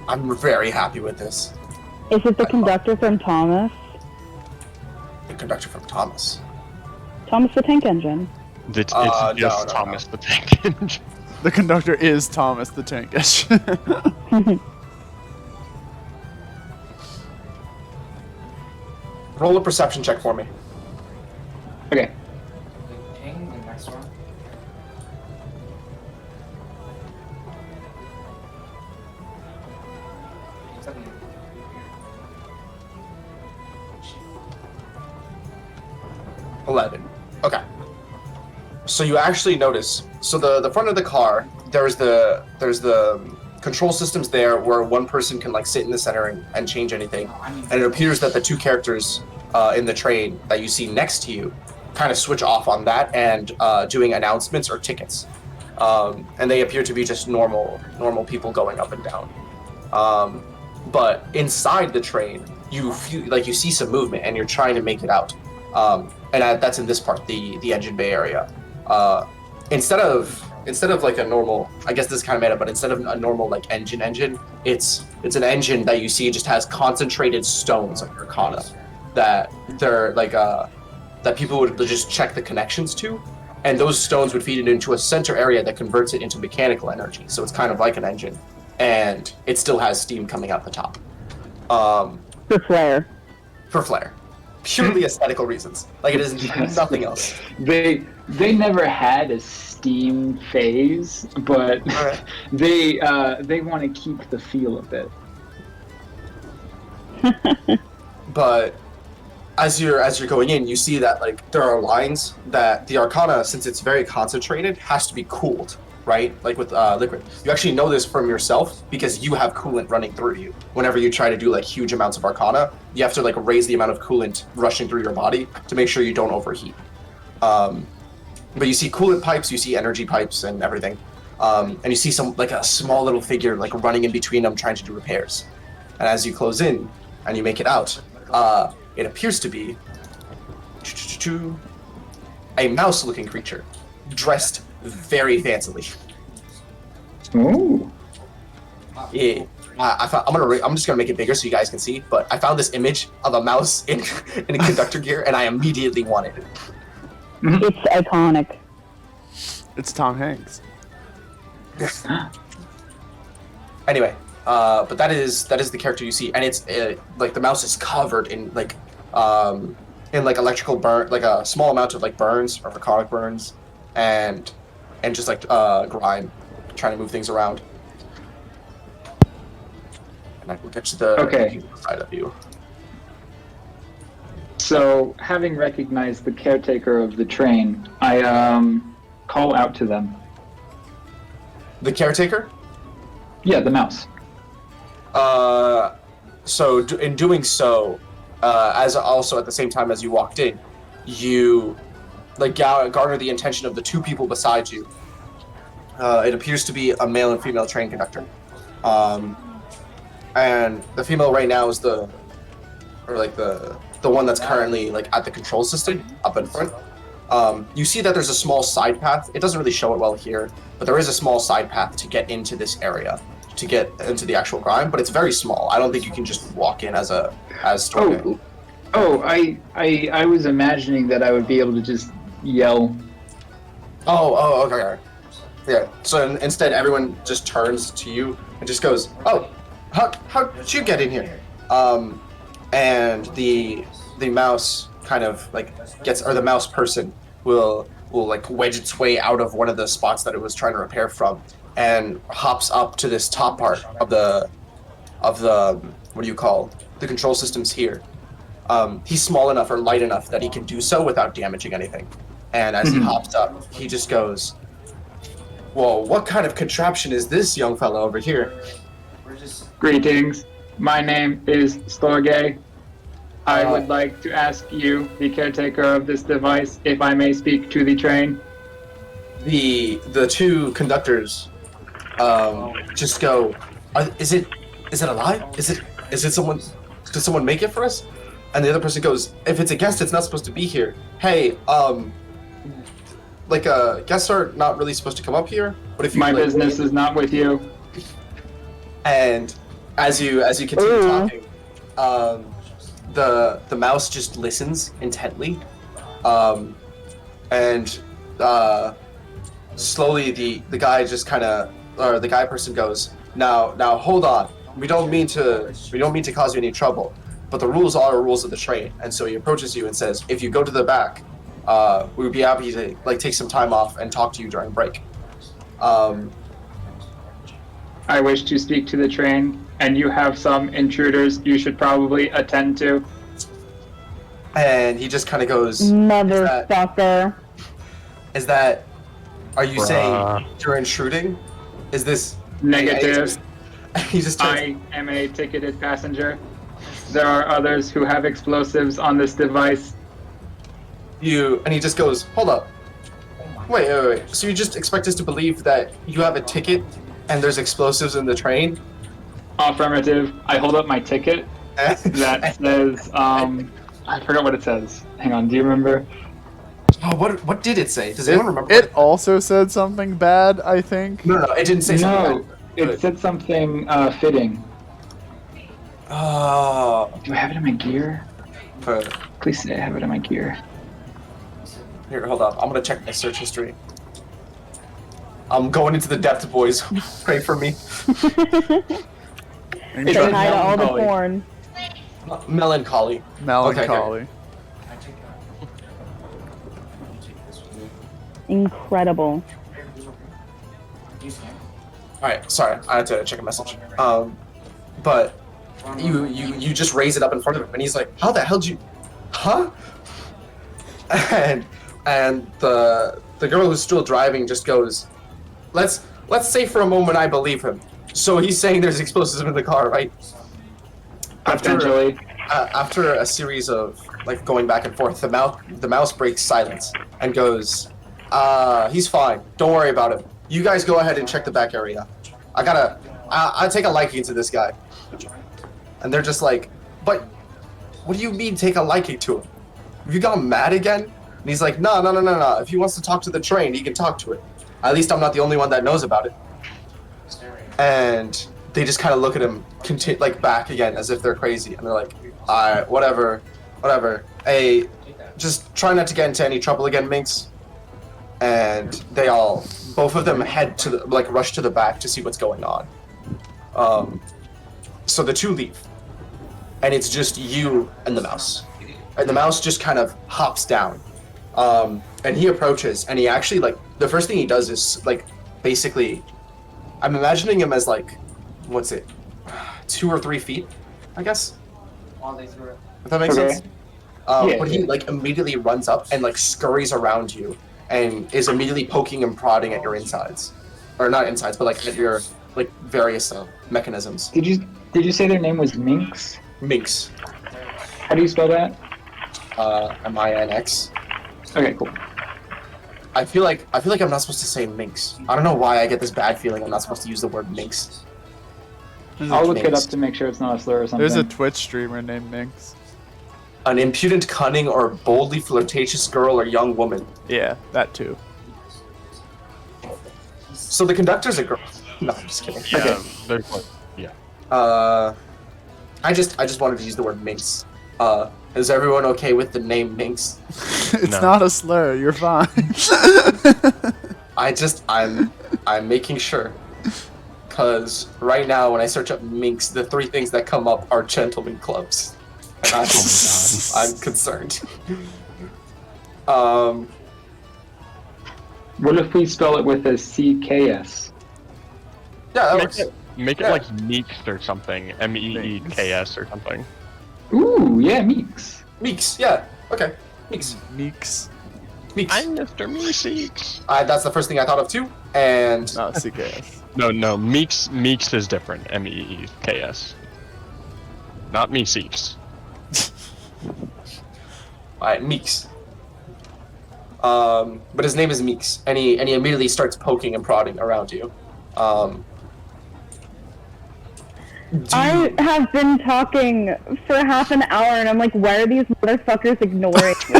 I'm very happy with this. Is it the conductor from Thomas? The conductor from Thomas. Thomas the Tank Engine. It's no, just no, Thomas the Tank Engine. The conductor is Thomas the Tank Engine. Roll a perception check for me. Okay. Ping the next one. – 11. Okay. So you actually notice. So the front of the car, there's the control systems there where one person can like sit in the center and change anything. And it appears that the 2 characters in the train that you see next to you kind of switch off on that and doing announcements or tickets. And they appear to be just normal people going up and down. But inside the train, you feel like you see some movement and you're trying to make it out. And that's in this part, the engine bay area. Instead of like a normal, I guess this is kind of made up, but instead of a normal like engine, it's an engine that you see just has concentrated stones like Arcana that they're like that people would just check the connections to, and those stones would feed it into a center area that converts it into mechanical energy. So it's kind of like an engine, and it still has steam coming out the top. For flare. For flare. Purely aesthetical reasons. Like it is nothing else. They never had a Steam phase, but they want to keep the feel of it. But as you're going in, you see that like there are lines that the Arcana, since it's very concentrated, has to be cooled, right? Like with liquid. You actually know this from yourself because you have coolant running through you. Whenever you try to do like huge amounts of Arcana, you have to like raise the amount of coolant rushing through your body to make sure you don't overheat. But you see coolant pipes, you see energy pipes and everything. And you see some like a small little figure like running in between them trying to do repairs. And as you close in and you make it out, it appears to be a mouse-looking creature dressed very fancily. Ooh. Yeah. I'm just gonna make it bigger so you guys can see. But I found this image of a mouse in a conductor gear, and I immediately wanted it. It's iconic. It's Tom Hanks. Anyway, but that is the character you see, and it's like the mouse is covered in like electrical burn, like a small amount of like burns or iconic burns, and just like grime, trying to move things around. And I will get to the side of you. So, having recognized the caretaker of the train, I call out to them. The caretaker? Yeah, the mouse. So in doing so, as also at the same time as you walked in, you like garner the attention of the 2 people beside you. It appears to be a male and female train conductor. And the female right now is the the one that's currently like at the control system up in front. You see that there's a small side path. It doesn't really show it well here, but there is a small side path to get into this area, to get into the actual grind. But it's very small. I don't think you can just walk in as Storgé. I was imagining that I would be able to just yell. Okay. Yeah. So instead, everyone just turns to you and just goes, "Oh, how did you get in here?" And the mouse kind of like gets, or the mouse person will like wedge its way out of one of the spots that it was trying to repair from, and hops up to this top part of the what do you call the control systems here. He's small enough or light enough that he can do so without damaging anything. And as he hops up, he just goes, "Whoa, what kind of contraption is this, young fellow over here?" Greetings. My name is Storgé. I would like to ask you, the caretaker of this device, if I may speak to the train. The two conductors just go, is it alive? Is it someone? Did someone make it for us? And the other person goes, "If it's a guest, it's not supposed to be here. Hey, like guests are not really supposed to come up here. But if you my business is not with you." And as you continue talking, the mouse just listens intently, and slowly the guy just kind of, or the guy person goes, now hold on, we don't mean to cause you any trouble, but the rules are rules of the train. And so he approaches you and says, "If you go to the back, we would be happy to like take some time off and talk to you during break." I wish to speak to the train, and you have some intruders you should probably attend to. And he just kind of goes, Motherfucker. Are you saying you're intruding? Is this Negative. He just turns, I am a ticketed passenger. There are others who have explosives on this device. and he just goes, "Hold up. Wait. So you just expect us to believe that you have a ticket and there's explosives in the train?" Affirmative. I hold up my ticket that says, I forgot what it says. Hang on, do you remember? Oh, what did it say? Does anyone remember? It also said something bad, I think. No, it didn't say something. It said something fitting. Oh. Do I have it in my gear? Please say I have it in my gear. Here, hold up. I'm gonna check my search history. I'm going into the depths, boys. Pray for me. Say hi to all the porn. Melancholy. Melancholy. Incredible. Alright, sorry, I had to check a message. But you just raise it up in front of him, and he's like, "How the hell did you, huh?" And the girl who's still driving just goes, Let's say for a moment I believe him. So he's saying there's explosives in the car, right? After a series of like going back and forth, the mouse breaks silence and goes, "He's fine. Don't worry about him. You guys go ahead and check the back area. I take a liking to this guy." And they're just like, "But what do you mean take a liking to him? Have you gone mad again?" And he's like, No. If he wants to talk to the train, he can talk to it. At least I'm not the only one that knows about it." And they just kind of look at him, like back again, as if they're crazy, and they're like, "Alright, whatever. Hey, just try not to get into any trouble again, Minx." And they all, both of them, rush to the back to see what's going on. So the two leave, and it's just you and the mouse. And the mouse just kind of hops down. And he approaches, and he actually, like, the first thing he does is, like, basically, I'm imagining him as, like, 2 or 3 feet, I guess? If that makes sense? But he, like, immediately runs up and, like, scurries around you and is immediately poking and prodding at your insides. Or not insides, but, like, at your, like, various mechanisms. Did you say their name was Minx? Minx. How do you spell that? M-I-N-X. Okay, cool. I feel like I'm not supposed to say minx. I don't know why I get this bad feeling I'm not supposed to use the word minx. I'll look it up to make sure it's not a slur or something. There's a Twitch streamer named Minx. an impudent, cunning, or boldly flirtatious girl or young woman. Yeah, that too. So the conductor's a girl. No, I'm just kidding. Yeah, Okay. there's like, yeah. I just wanted to use the word minx. Is everyone okay with the name minx? It's No. not a slur. You're fine. I'm making sure. Cause right now when I search up minx, the 3 things that come up are gentlemen clubs. And I'm concerned. What if we spell it with a CKS? Yeah, that Make works. Make it Yeah. like Meeks or something. MEEKS or something. Ooh, yeah, Meeks. Meeks, yeah. Okay. Meeks. Meeks. Meeks. I'm Mr. Meeseeks. That's the first thing I thought of too. And No, CKS. No, Meeks is different. MEEKS. Not Meeseeks. alright, Meeks. But his name is Meeks, and he immediately starts poking and prodding around you. I have been talking for half an hour, and I'm like, why are these motherfuckers ignoring me?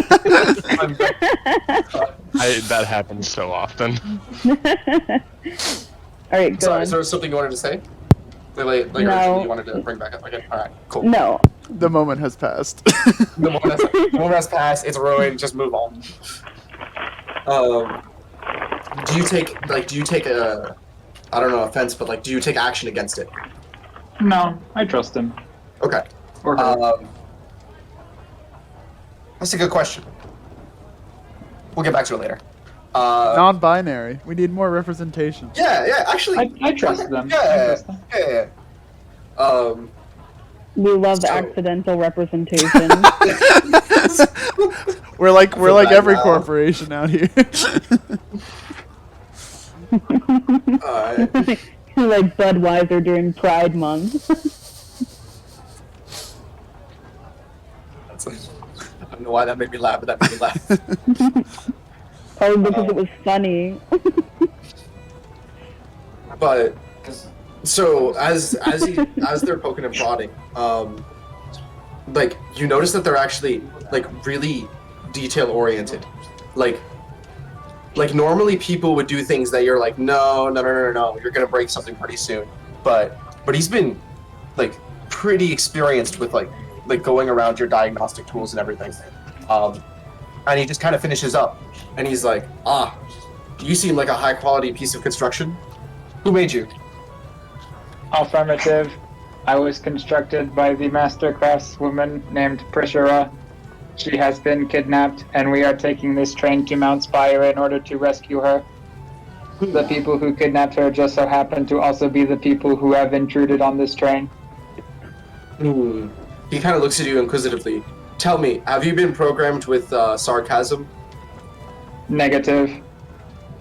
That happens so often. Alright, go Sorry, on. is there something you wanted to say? Like No. originally you wanted to bring back up? Okay, alright, cool. No. The moment has passed. The moment has passed, it's ruined, just move on. Do you take a, I don't know, offense, but like, do you take action against it? No, I trust him. Okay. Or her. That's a good question. We'll get back to it later. Non-binary. We need more representation. Yeah, actually. I trust them. I Yeah, trust them. yeah. We love So- accidental representation. We're like bad every now. corporation out here. Like Budweiser during Pride Month. I don't know why that made me laugh, but that made me laugh. Probably because it was funny. But so as they're poking and prodding, like you notice that they're actually like really detail oriented. Like normally people would do things that you're like, no, you're gonna break something pretty soon. But he's been like pretty experienced with like going around your diagnostic tools and everything. And he just kind of finishes up, and he's like, you seem like a high quality piece of construction. Who made you? Affirmative. I was constructed by the master craftswoman named Prishara. She has been kidnapped, and we are taking this train to Mount Spire in order to rescue her. The people who kidnapped her just so happen to also be the people who have intruded on this train. He kind of looks at you inquisitively. Tell me, have you been programmed with sarcasm? Negative.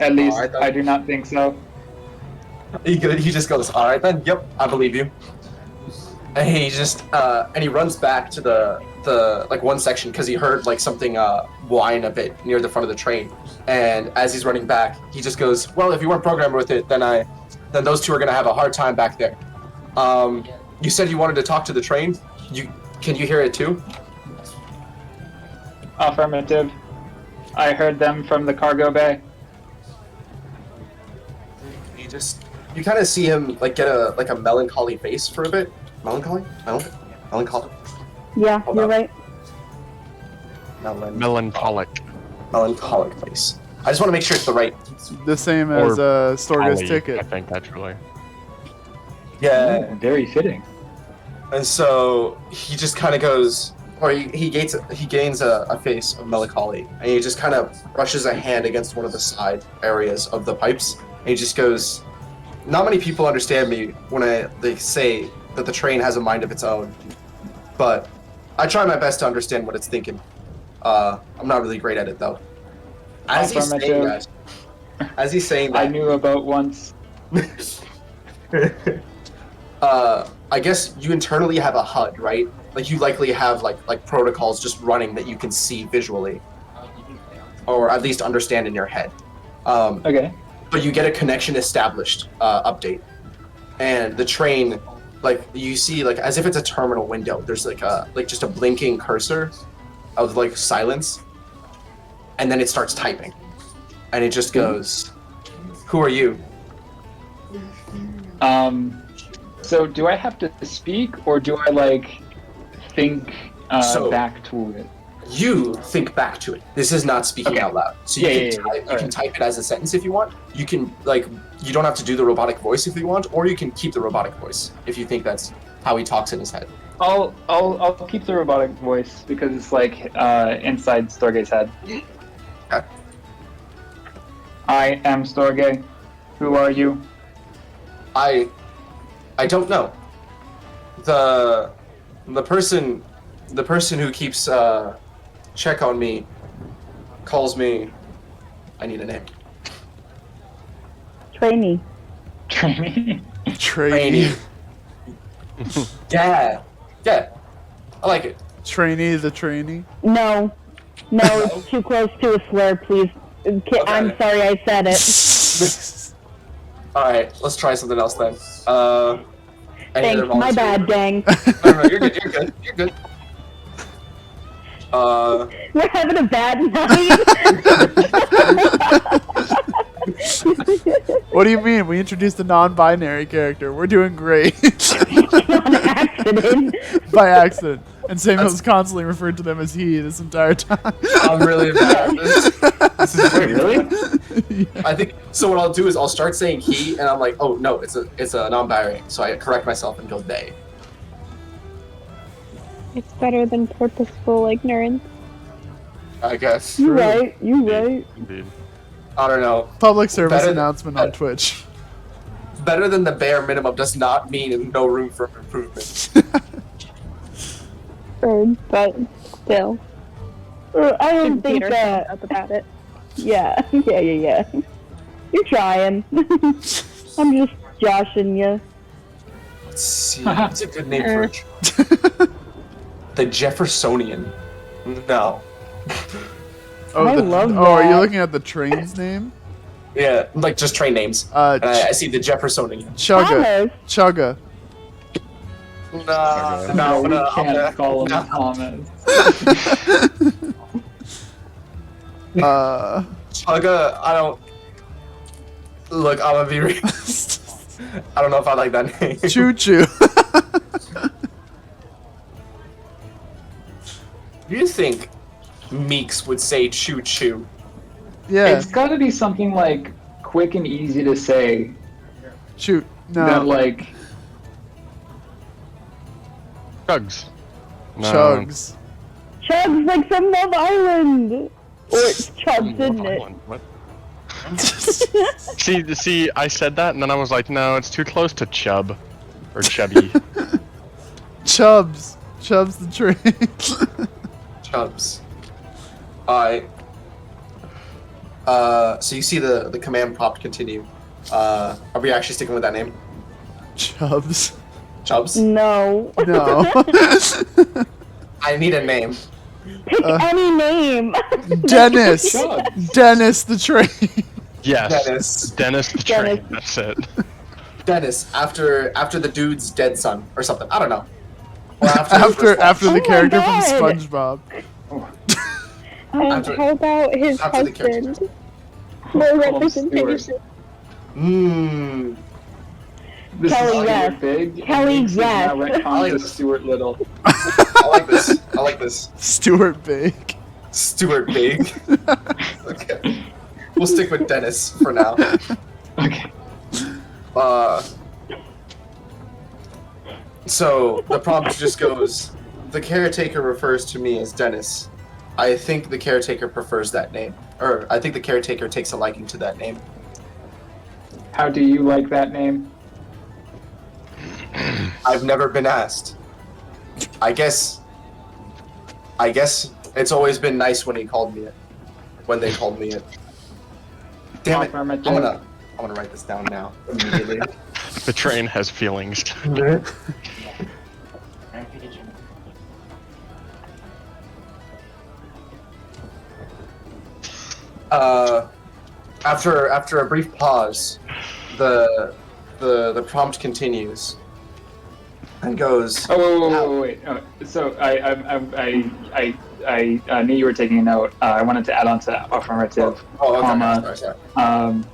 At least, Alright, then. I do not think so. He just goes, all right then, yep, I believe you. And he just and he runs back to the like one section because he heard like something whine a bit near the front of the train. And as he's running back, he just goes, well, if you weren't programmed with it, then those two are gonna have a hard time back there. You said you wanted to talk to the train. Can you hear it too? Affirmative. I heard them from the cargo bay. You kind of see him like get a melancholy face for a bit. Melancholy? Melancholy? Yeah, you're right. Melancholic. Melancholic face. I just want to make sure it's the right. The same as Storgé's Ollie, ticket. I think actually. Yeah. Ooh, very fitting. And so he just kind of goes, or he gains a face of melancholy, and he just kind of brushes a hand against one of the side areas of the pipes, and he just goes, not many people understand me when they say that the train has a mind of its own, but I try my best to understand what it's thinking. I'm not really great at it though. As he's saying that, I knew about once. I guess you internally have a HUD, right? Like you likely have like protocols just running that you can see visually, or at least understand in your head. Okay. But you get a connection established update, and the train like you see like as if it's a terminal window. There's like just a blinking cursor of like silence, and then it starts typing, and it just goes, "Who are you?" So do I have to speak, or do I like think back to it? You think back to it. This is not speaking Okay. out loud. So you can type it as a sentence if you want. You can you don't have to do the robotic voice if you want, or you can keep the robotic voice if you think that's how he talks in his head. I'll keep the robotic voice because it's like inside Storgé's head. Okay. I am Storgé. Who are you? I don't know. The person who keeps check on me calls me. I need a name. Trainee. Trainee. Trainee. Yeah. I like it. Trainee the trainee. No, it's too close to a slur. Please, I'm sorry I said it. All right, let's try something else then. Any other Thanks. My volunteers? bad, gang. No, you're good. We're having a bad night. What do you mean? We introduced a non-binary character. We're doing great. On accident. By accident. And Samuel's constantly referred to them as he this entire time. I'm really embarrassed. This is Wait, really? Yeah. I think so. What I'll do is I'll start saying he, and I'm like, oh no, it's a non-binary. So I correct myself and go they. It's better than purposeful ignorance. I guess. You right. Indeed. I don't know. Public service Better- announcement on Twitch. Better than the bare minimum does not mean no room for improvement. Bird, but still. I don't think Peter that. found out about it. Yeah. You're trying. I'm just joshing you. Let's see. What's a good name for it? The Jeffersonian. No. Oh, I love Oh, are you that. looking at the train's name? Yeah, like just train names. And I Ch- see the Jeffersonian. Chugga. Thomas. Chugga. No, we I'm can't gonna- call him no. Thomas. Chugga, I don't. Look, I'm gonna be real. I don't know if I like that name. Choo choo. Do you think Meeks would say choo choo? Yeah. It's got to be something like quick and easy to say. Shoot. No. That like Chugs. No. Chugs. Chugs like from Love Island. Or it's Chugs, isn't it? What? See, I said that, and then I was like, no, it's too close to chub. Or chubby. Chubs. Chubs the train. Chubs. Alright. So you see the command prompt continue. Are we actually sticking with that name? Chubs. Chubs? No. No. I need a name. Pick any name. Dennis. Chugs. Dennis the train. Yes. Dennis the train. Dennis. That's it. Dennis, after the dude's dead son or something. I don't know. Or after After Oh the my character from God. SpongeBob. After- How about his after the character. husband? More Call him representation. Mmm. This Kelly, is yes. Stuart Big. and Kelly, Meeks is now yes. retconned to Stuart Little. I like this. I like this. Stuart Big. Stuart Big. Okay. We'll stick with Dennis for now. Okay. So the prompt just goes, the caretaker refers to me as Dennis. I think the caretaker prefers that name. Or I think the caretaker takes a liking to that name. How do you like that name? I've never been asked. I guess it's always been nice when he called me it. When they called me it. Damn it. I'm Affirmative. gonna write this down now immediately. The train has feelings. After a brief pause, the prompt continues. and goes, Oh, wait. Oh, so I knew you were taking a note. I wanted to add on to affirmative, oh, okay, comma. sorry.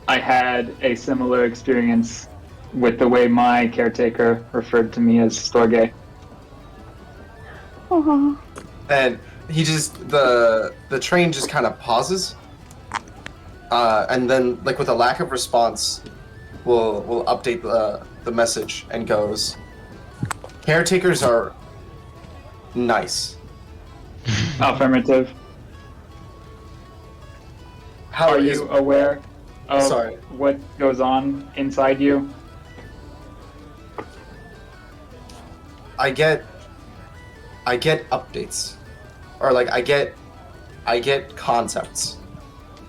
I had a similar experience with the way my caretaker referred to me as Storgé. Aw. And he just, the train just kind of pauses. And then, like, with a lack of response, we'll update the message and goes, caretakers are nice. Affirmative. How Are is- you aware of Sorry. what goes on inside you? I get updates, or like I get concepts.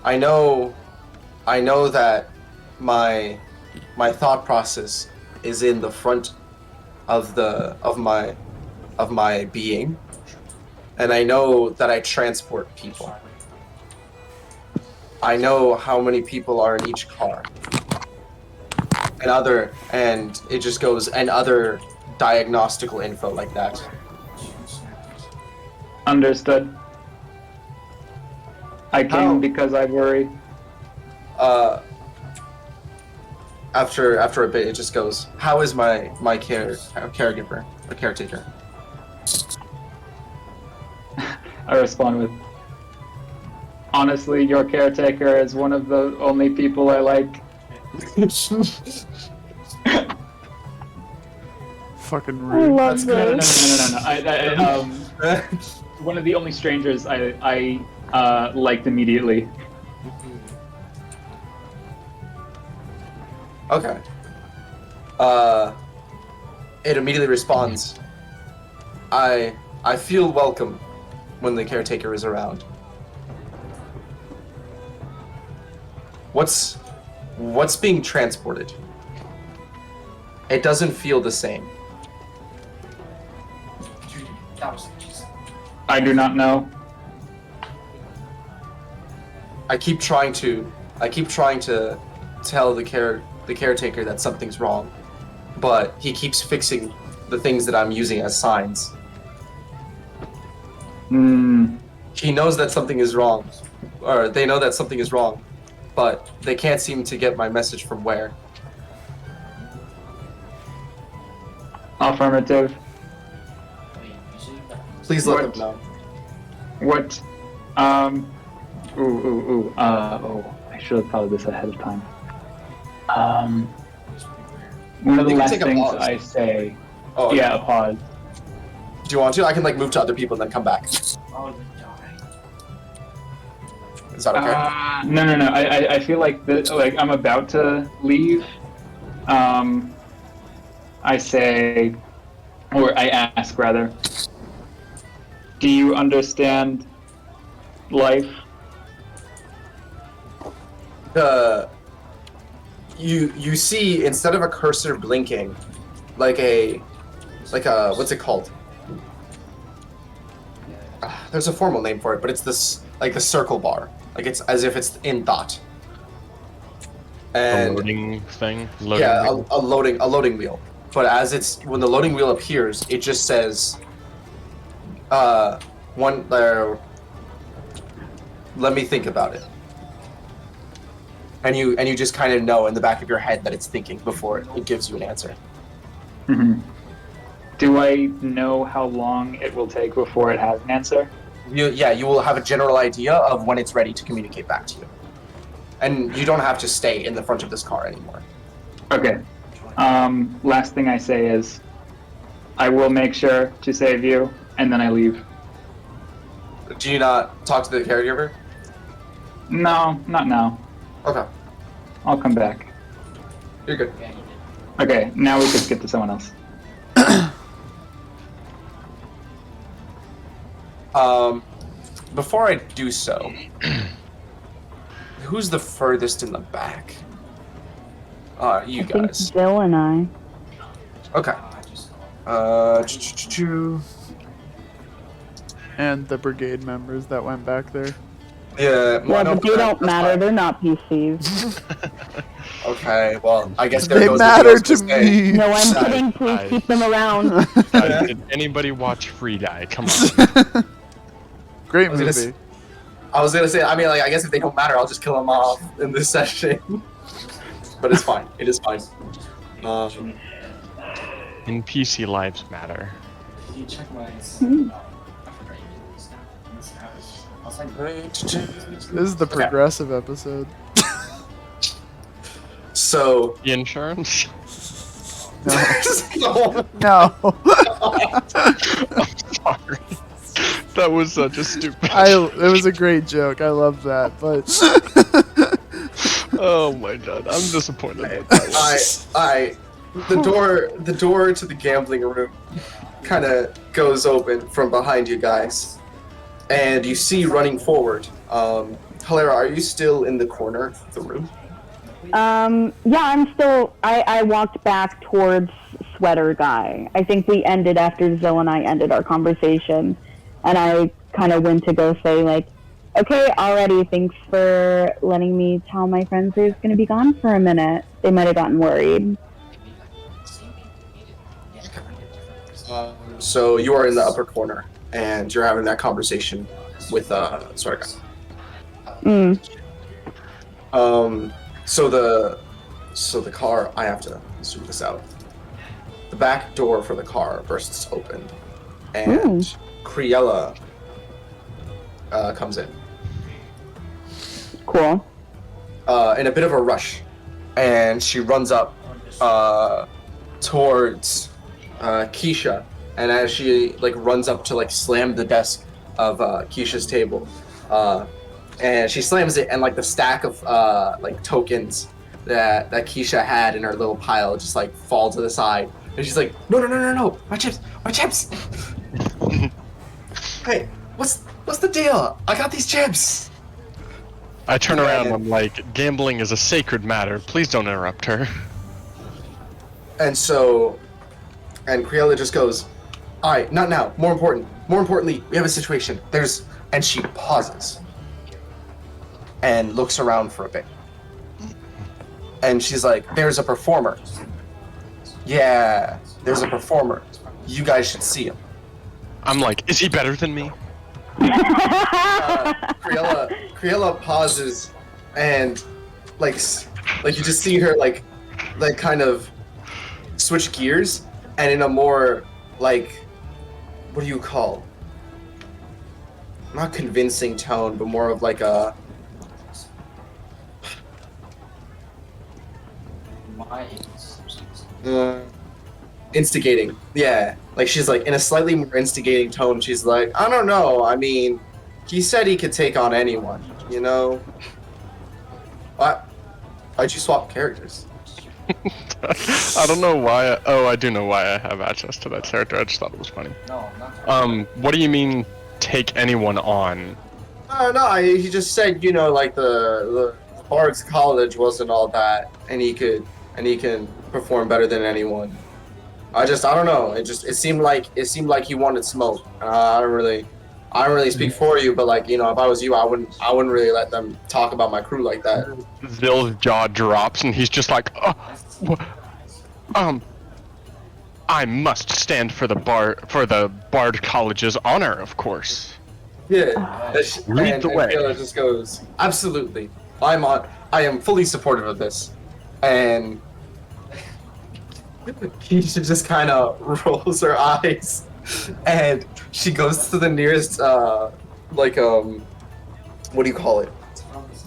I know that my thought process is in the front of my being, and I know that I transport people. I know how many people are in each car, and it just goes, and other diagnostical info like that. Understood. I came How- because I worry. After a bit, it just goes, how is my caregiver, or caretaker? I respond with, honestly, your caretaker is one of the only people I like. Fucking I rude. love No. this. One of the only strangers I liked immediately. Okay. It immediately responds, I feel welcome when the caretaker is around. What's being transported? It doesn't feel the same. That was just. I do not know. I keep trying to tell the caretaker that something's wrong, but he keeps fixing the things that I'm using as signs. He knows that something is wrong, or they know that something is wrong, but they can't seem to get my message from where. Affirmative. Wait, you said that. Please let What? them know. What? I should have thought of this ahead of time. One of the You can last take a things pause. I say. Oh, okay. Yeah, a pause. Do you want to? I can move to other people and then come back. Oh, you died. Is that okay? No. I feel like I'm about to leave. I say, or I ask rather. Do you understand life? You see, instead of a cursor blinking, like a what's it called? There's a formal name for it, but it's this like the circle bar, like it's as if it's in thought. A And loading thing? yeah, a loading wheel. But as it's when the loading wheel appears, it just says, one there. Let me think about it. And you just kind of know in the back of your head that it's thinking before it gives you an answer. Mm-hmm. Do I know how long it will take before it has an answer? You will have a general idea of when it's ready to communicate back to you. And you don't have to stay in the front of this car anymore. Okay. Last thing I say is, I will make sure to save you, and then I leave. Do you not talk to the caregiver? No, not now. Okay, I'll come back. you're good. Yeah, you did. Okay, now we can skip to someone else. Before I do so, who's the furthest in the back? You I think guys. Zyll and I. Okay. I just. And the brigade members that went back there. Yeah, Yeah, no, but they don't that's matter. fine. They're not PCs. Okay, well, I guess there They goes what matter was to gonna say. me. No, I'm Guys, kidding. Please guys. keep them around. Did anybody watch Free Guy? Come on. Great I was gonna movie. I was gonna say, I mean, like, I guess if they don't matter, I'll just kill them off in this session. But it's fine. It is fine. NPC lives matter. Did you check my? Hmm. I forgot you did this now. I was like, This is the progressive episode. So. The insurance? No. No. No. I'm sorry. That was such a stupid. It was a great joke. I love that, but Oh my god, I'm disappointed. With that one. I, the door to the gambling room kind of goes open from behind you guys, and you see running forward. Helera, are you still in the corner of the room? Yeah, I'm still. I walked back towards Sweater Guy. I think we ended after Zyll and I ended our conversation, and I kind of went to go say like, "Okay, already. Thanks for letting me tell my friends I was going to be gone for a minute. They might have gotten worried." So you are in the upper corner, and you're having that conversation with sorry. Mm. So the car. I have to zoom this out. The back door for the car bursts open, and Criella comes in. Cool. In a bit of a rush, and she runs up towards Keisha, and as she like runs up to like slam the desk of Keisha's table, and she slams it, and like the stack of like tokens that Keisha had in her little pile just like fall to the side, and she's like, no, my chips. Hey, what's the deal? I got these chips. I turn around and I'm like, gambling is a sacred matter. Please don't interrupt her. And Criella just goes, all right, not now. More importantly, we have a situation. And she pauses and looks around for a bit. And she's like, there's a performer. Yeah, there's a performer. You guys should see him. I'm like, is he better than me? Criella pauses, and like you just see her like kind of switch gears, and in a more like, what do you call? Not convincing tone, but more of like a instigating. Yeah, like she's like in a slightly more instigating tone. She's like, I don't know. I mean, he said he could take on anyone. You know. What? Why'd you swap characters? I don't know why. I do know why I have access to that character. I just thought it was funny. no, not What do you mean, take anyone on? No. He just said, you know, like the Bard's College wasn't all that, and he can perform better than anyone. I don't know. It seemed like he wanted smoke. I don't really speak for you, but like, you know, if I was you, I wouldn't really let them talk about my crew like that. Zill's jaw drops and he's just like, I must stand for the Bard College's honor, of course. Yeah. Lead the way. Taylor just goes, absolutely. I am fully supportive of this, and Keisha just kind of rolls her eyes, and she goes to the nearest, what do you call it?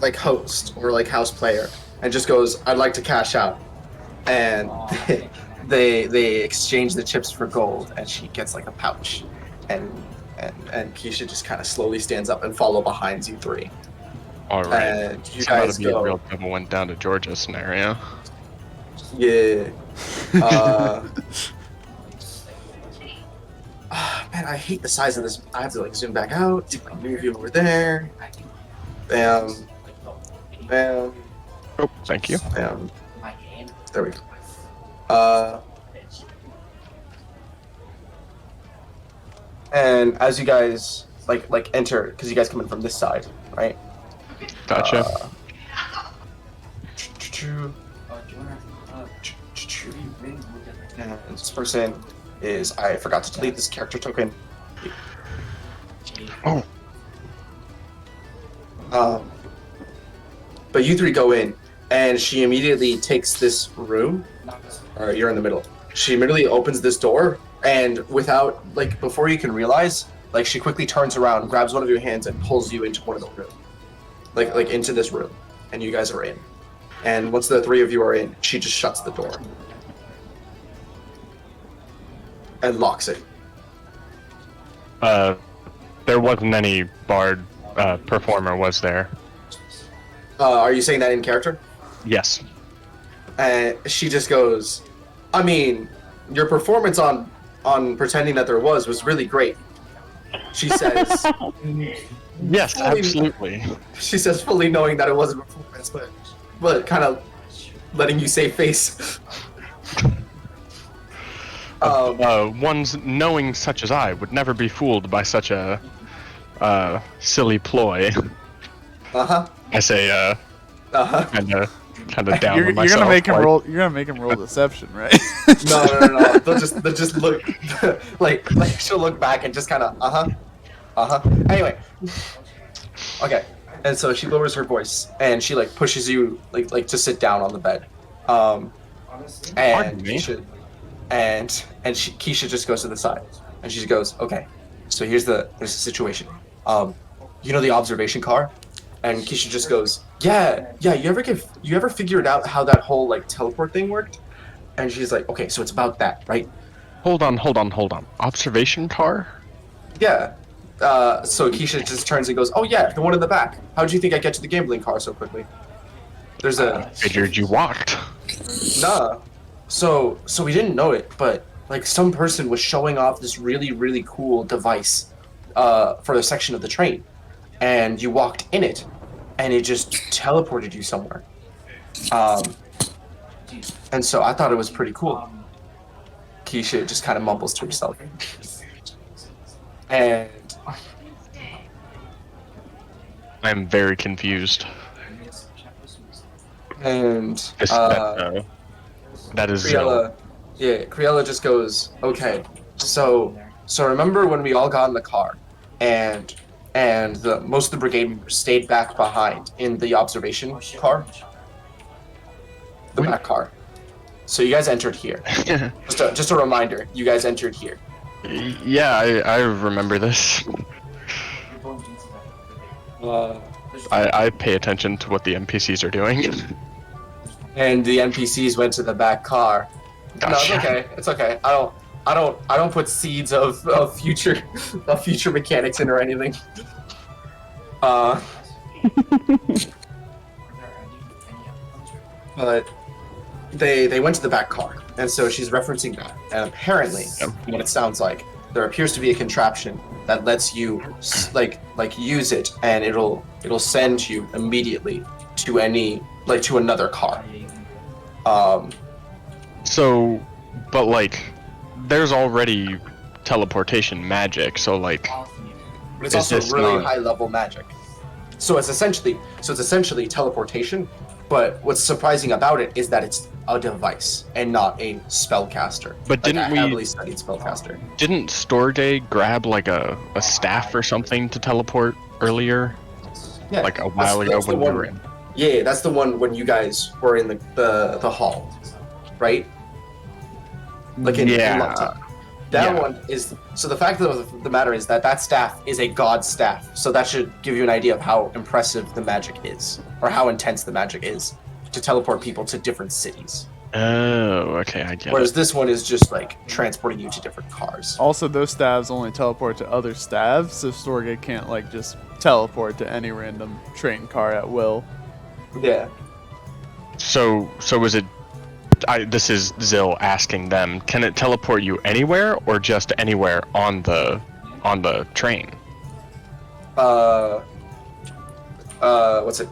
Like host or like house player, and just goes, I'd like to cash out. And they exchange the chips for gold, and she gets like a pouch, and Keisha just kind of slowly stands up and follow behind you three. All right. And you It's about guys to be a go. real devil went down to Georgia scenario. Yeah. Man, I hate the size of this. I have to like zoom back out, do my movie over there. Bam. Bam. Oh, thank you. Bam. my hand. There we go. And as you guys like enter, because you guys come in from this side, right? Gotcha. And this person is, I forgot to delete this character token. Oh. But you three go in, and she immediately takes this room, or you're in the middle. She immediately opens this door, and without, like, before you can realize, like, she quickly turns around, grabs one of your hands, and pulls you into one of the rooms. Like into this room, and you guys are in. And once the three of you are in, she just shuts the door. And locks it. There wasn't any bard performer, was there? Are you saying that in character? Yes. And she just goes, I mean, your performance on pretending that there was really great. She says, Yes, absolutely. she says, fully knowing that it wasn't a performance, but kind of letting you save face. One's knowing such as I would never be fooled by such a silly ploy. Uh-huh. I say, Uh-huh. kind of down You're with myself. gonna make him like- roll. You're gonna make him roll deception, right? No. They'll just look like she'll look back and just kind of Anyway, okay. And so she lowers her voice and she like pushes you like to sit down on the bed. Pardon And me? Keisha just goes to the side and she goes, okay. So here's the situation. You know the observation car? And Keisha just goes, yeah. You ever figured out how that whole like teleport thing worked? And she's like, okay, so it's about that, right? Hold on. Observation car? Yeah. So Keisha just turns and goes, oh yeah, the one in the back. How'd you think I get to the gambling car so quickly? There's a Figured you walked. nah. So we didn't know it, but like some person was showing off this really cool device for the section of the train, and you walked in it, and it just teleported you somewhere. And so I thought it was pretty cool. Keisha just kind of mumbles to herself, and I'm very confused. That is Zyll. Criella just goes, okay, so remember when we all got in the car, and most of the brigade members stayed back behind in the observation car? The back car. So you guys entered here. Just a reminder, you guys entered here. Yeah, I remember this. I pay attention to what the NPCs are doing. And the NPCs went to the back car. No, it's Gotcha. okay. It's okay. I don't put seeds of future mechanics in or anything. But they went to the back car, and so she's referencing that. And apparently, what it sounds like, there appears to be a contraption that lets you like use it, and it'll send you immediately to to another car. So, but like, there's already teleportation magic, so like, But it's Is also this really not- high level magic. So it's essentially teleportation, but what's surprising about it is that it's a device and not a spellcaster. But didn't like a we- heavily studied spellcaster? didn't Storgé grab like a staff or something to teleport earlier? Yeah, Like a while ago that's the when we one- were in. Yeah, that's the one when you guys were in the hall, right? Like in Lockdown. That yeah. one is so. The fact of the matter is that staff is a god staff. So that should give you an idea of how impressive the magic is, or how intense the magic is, to teleport people to different cities. Oh, okay, I get Whereas it. this one is just like transporting you to different cars. Also, those staves only teleport to other staves, so Storgé can't like just teleport to any random train car at will. Yeah. So is it? This is Zyll asking them. Can it teleport you anywhere, or just anywhere on the train? What's it?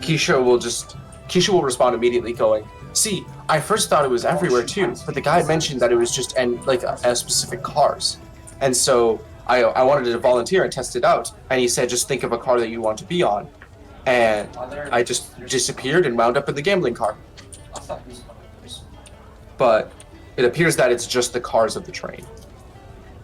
Keisha will respond immediately, going, "See, I first thought it was everywhere too, but the guy mentioned that it was just a specific cars, and so I wanted to volunteer and test it out, and he said just think of a car that you want to be on, and I just disappeared and wound up in the gambling car." but it appears that it's just the cars of the train.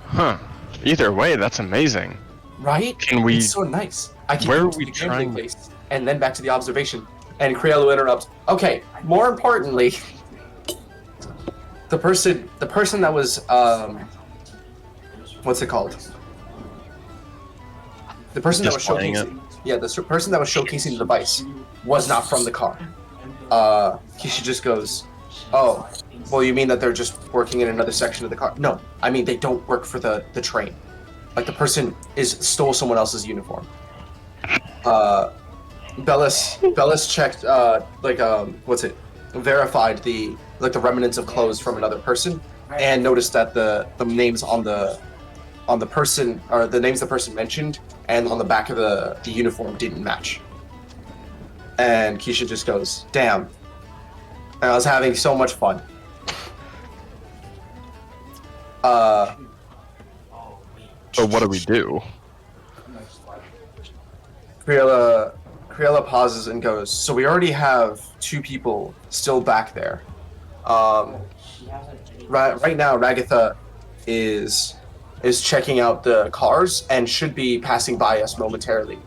Huh. Either way, that's amazing. Right? Can we? It's so nice. I can Where go are to we the gambling trying? place and then back to the observation. And Criello interrupts. Okay, more importantly, the person that was what's it called? The person that was Displaying it. showcasing. Yeah, the person that was showcasing the device was not from the car. Keisha just goes, "Oh, well, you mean that they're just working in another section of the car?" No, I mean they don't work for the train. Like the person stole someone else's uniform. Bellis checked verified the remnants of clothes from another person and noticed that the names on the person, or the names the person mentioned, and on the back of the uniform didn't match. And Keisha just goes, "Damn." And I was having so much fun. So what do we do? Criella pauses and goes, "So we already have 2 people still back there. Right now, Ragatha is checking out the cars and should be passing by us momentarily.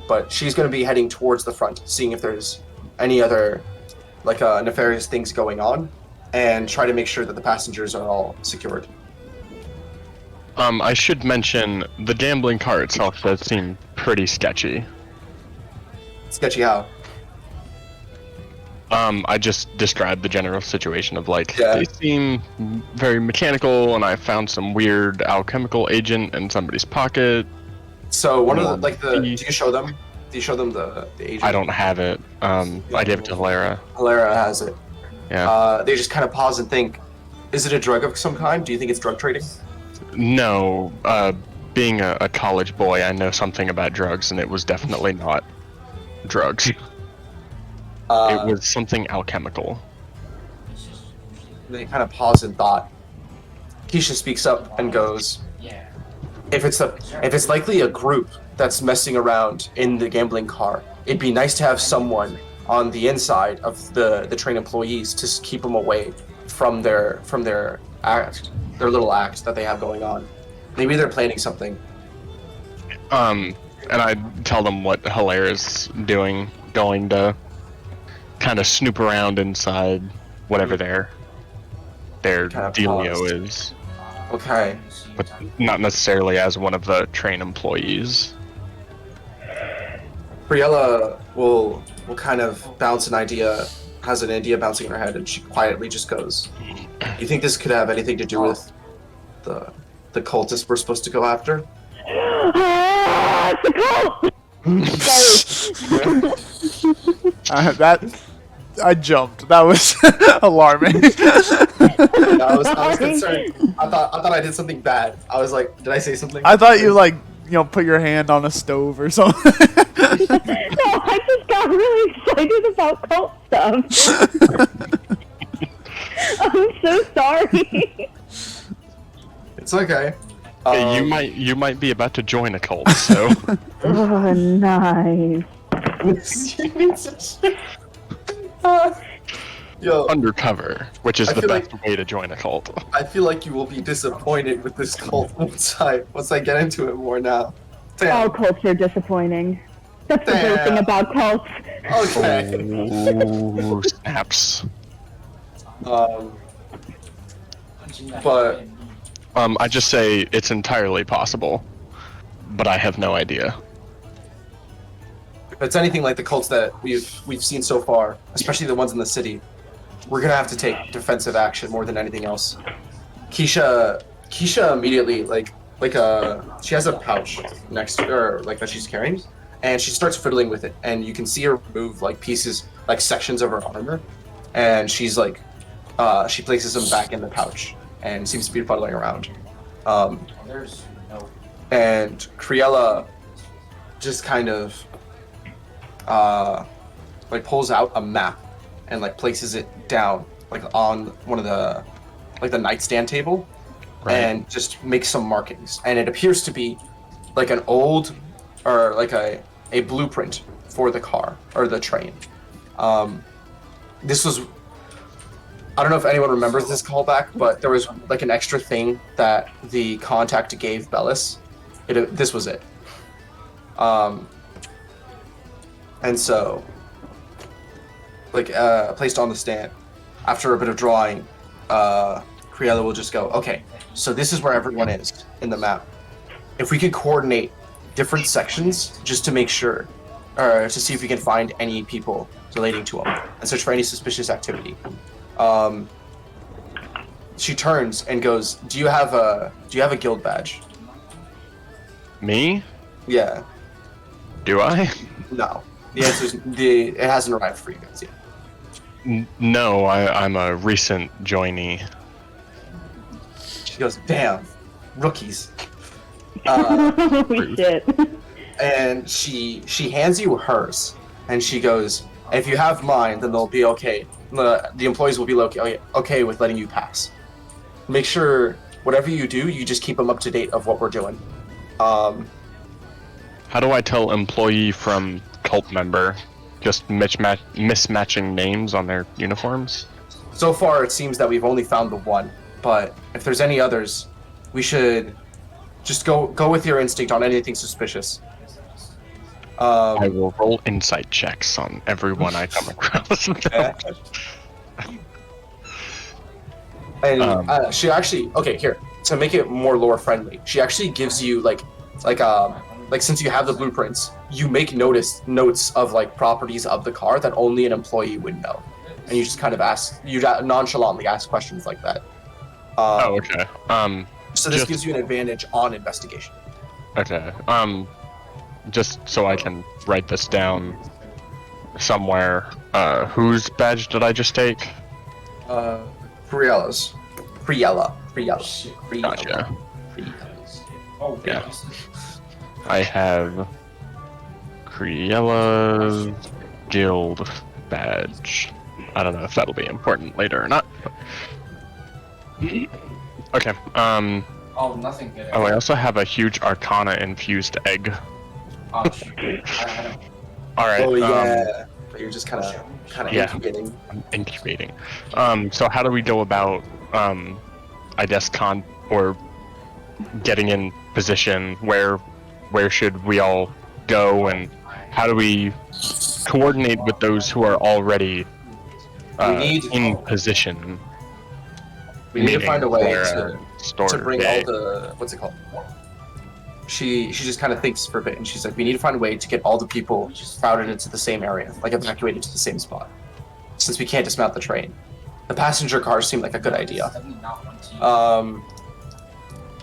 But she's going to be heading towards the front, seeing if there's any other nefarious things going on, and try to make sure that the passengers are all secured." I should mention the gambling car itself does seem pretty sketchy. Sketchy how? I just described the general situation of Yeah. they seem very mechanical, and I found some weird alchemical agent in somebody's pocket. So one of the the- do you show them? Do you show them the agent? I don't have it. I gave it to Helera. Helera has it. Yeah. They just kind of pause and think, is it a drug of some kind? Do you think it's drug trading? No, being a college boy, I know something about drugs, and it was definitely not drugs. It was something alchemical. They kind of pause in thought. Keisha speaks up and goes, if it's likely a group that's messing around in the gambling car, it'd be nice to have someone on the inside of the train employees to keep them away from their little act that they have going on. Maybe they're planning something. And I tell them what Helera's doing, going to kind of snoop around inside whatever their Kind of dealio paused. is, Okay. but not necessarily as one of the train employees. Briella will kind of bounce has an idea bouncing in her head, and she quietly just goes, "You think this could have anything to do with the cultists we're supposed to go after?" The cult! Sorry. I jumped. That was alarming. I was concerned. I thought I did something bad. I was like, did I say something? I thought you put your hand on a stove or something. No, I just got really excited about cult stuff. I'm so sorry. It's okay. Hey, you might be about to join a cult, so Oh, nice. Yo, undercover, which is I the feel best way to join a cult. I feel like you will be disappointed with this cult once I get into it more now. All Damn. cults are disappointing. That's the Damn. great thing about cults. Okay. Ooh, snaps. But I just say it's entirely possible, but I have no idea. if it's anything like the cults that we've seen so far, especially the ones in the city, we're gonna have to take defensive action more than anything else. Keisha immediately she has a pouch next to her, that she's carrying, and she starts fiddling with it, and you can see her remove pieces, sections of her armor, and she's she places them back in the pouch and seems to be fuddling around. And Criella just kind of pulls out a map and places it down on one of the nightstand table, Right. and just makes some markings, and it appears to be an old or a blueprint for the car or the train. This was I don't know if anyone remembers this callback, but there was like an extra thing that the contact gave Bellis. This was it. And so, like, placed on the stand, after a bit of drawing, Criella will just go, okay, so this is where everyone is in the map. If we could coordinate different sections just to make sure, or to see if we can find any people relating to them and search for any suspicious activity. She turns and goes, do you have a guild badge? Me? Yeah. Do I? No. The answer is it hasn't arrived for you guys yet. No, I'm a recent joinee. She goes, damn, rookies. Holy shit. And she hands you hers, and she goes, if you have mine, then they'll be okay. The employees will be okay with letting you pass. Make sure whatever you do, you just keep them up to date of what we're doing. How do I tell employee from cult member? Just mismatching names on their uniforms? So far, it seems that we've only found the one, but if there's any others, we should just go with your instinct on anything suspicious. I will roll insight checks on everyone I come across. And she actually, okay, here, to make it more lore friendly, she actually gives you like since you have the blueprints, you make notes of like properties of the car that only an employee would know, and you just kind of nonchalantly ask questions like that. Oh, okay. So this gives you an advantage on investigation. Okay. Just so I can write this down somewhere. Whose badge did I just take? Priella's. Priella. Gotcha. Oh, Yeah. I have Criella's guild badge. I don't know if that'll be important later or not. Okay. Oh, nothing good. Oh, I also have a huge Arcana infused egg. Oh, shoot. All right. Oh yeah. But you're just kind of yeah. incubating. I'm incubating. So how do we go about, I guess, or getting in position? Where should we all go, and how do we coordinate with those who are already in position? We need to find a way Storgé. to bring all the, what's it called? She just kind of thinks for a bit, and she's like, we need to find a way to get all the people crowded into the same area, like evacuated to the same spot, since we can't dismount the train. The passenger cars seem like a good idea.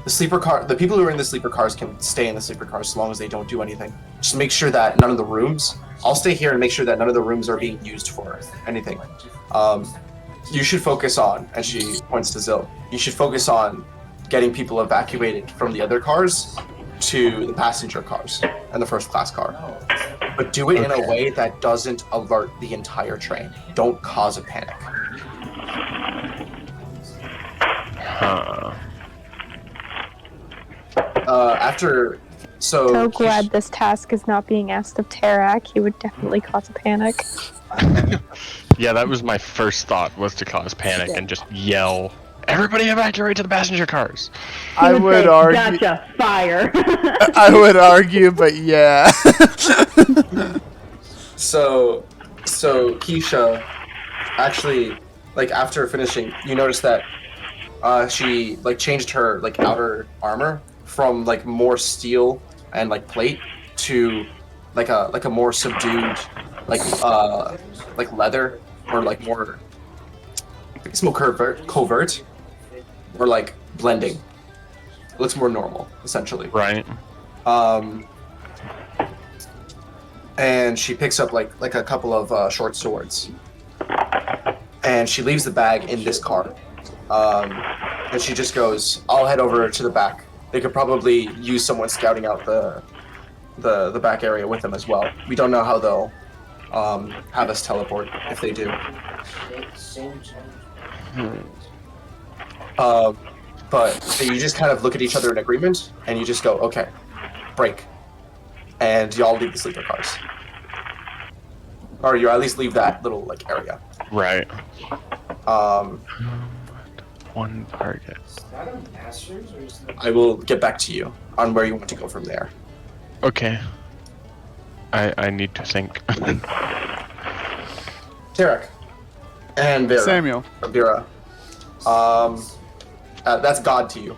The sleeper car, the people who are in the sleeper cars can stay in the sleeper cars so long as they don't do anything. Just make sure that none of the rooms, I'll stay here and make sure that none of the rooms are being used for anything. You should focus on, and she points to Zyll, you should focus on getting people evacuated from the other cars to the passenger cars and the first class car. But do it in a way that doesn't alert the entire train. Don't cause a panic. So glad this task is not being asked of Terrac. He would definitely cause a panic. Yeah, that was my first thought, was to cause panic and just yell, everybody evacuate to the passenger cars. I would argue. Gotcha, fire. I would argue, but yeah. So Keisha, actually, like after finishing, you notice that she like changed her like outer armor from like more steel and like plate to like a more subdued like leather, or like more, I guess, more covert or like blending. It looks more normal, essentially. Right. And she picks up like a couple of short swords, and she leaves the bag in this car. And she just goes, I'll head over to the back. They could probably use someone scouting out the back area with them as well. We don't know how they'll have us teleport if they do. But you just kind of look at each other in agreement, and you just go, okay, break. And y'all leave the sleeper cars. Or you at least leave that little like area. Right. One target. Is that a master's or is that I will get back to you on where you want to go from there. Okay. I need to think. Terrac and Vera. Samuel. Vera. That's God to you.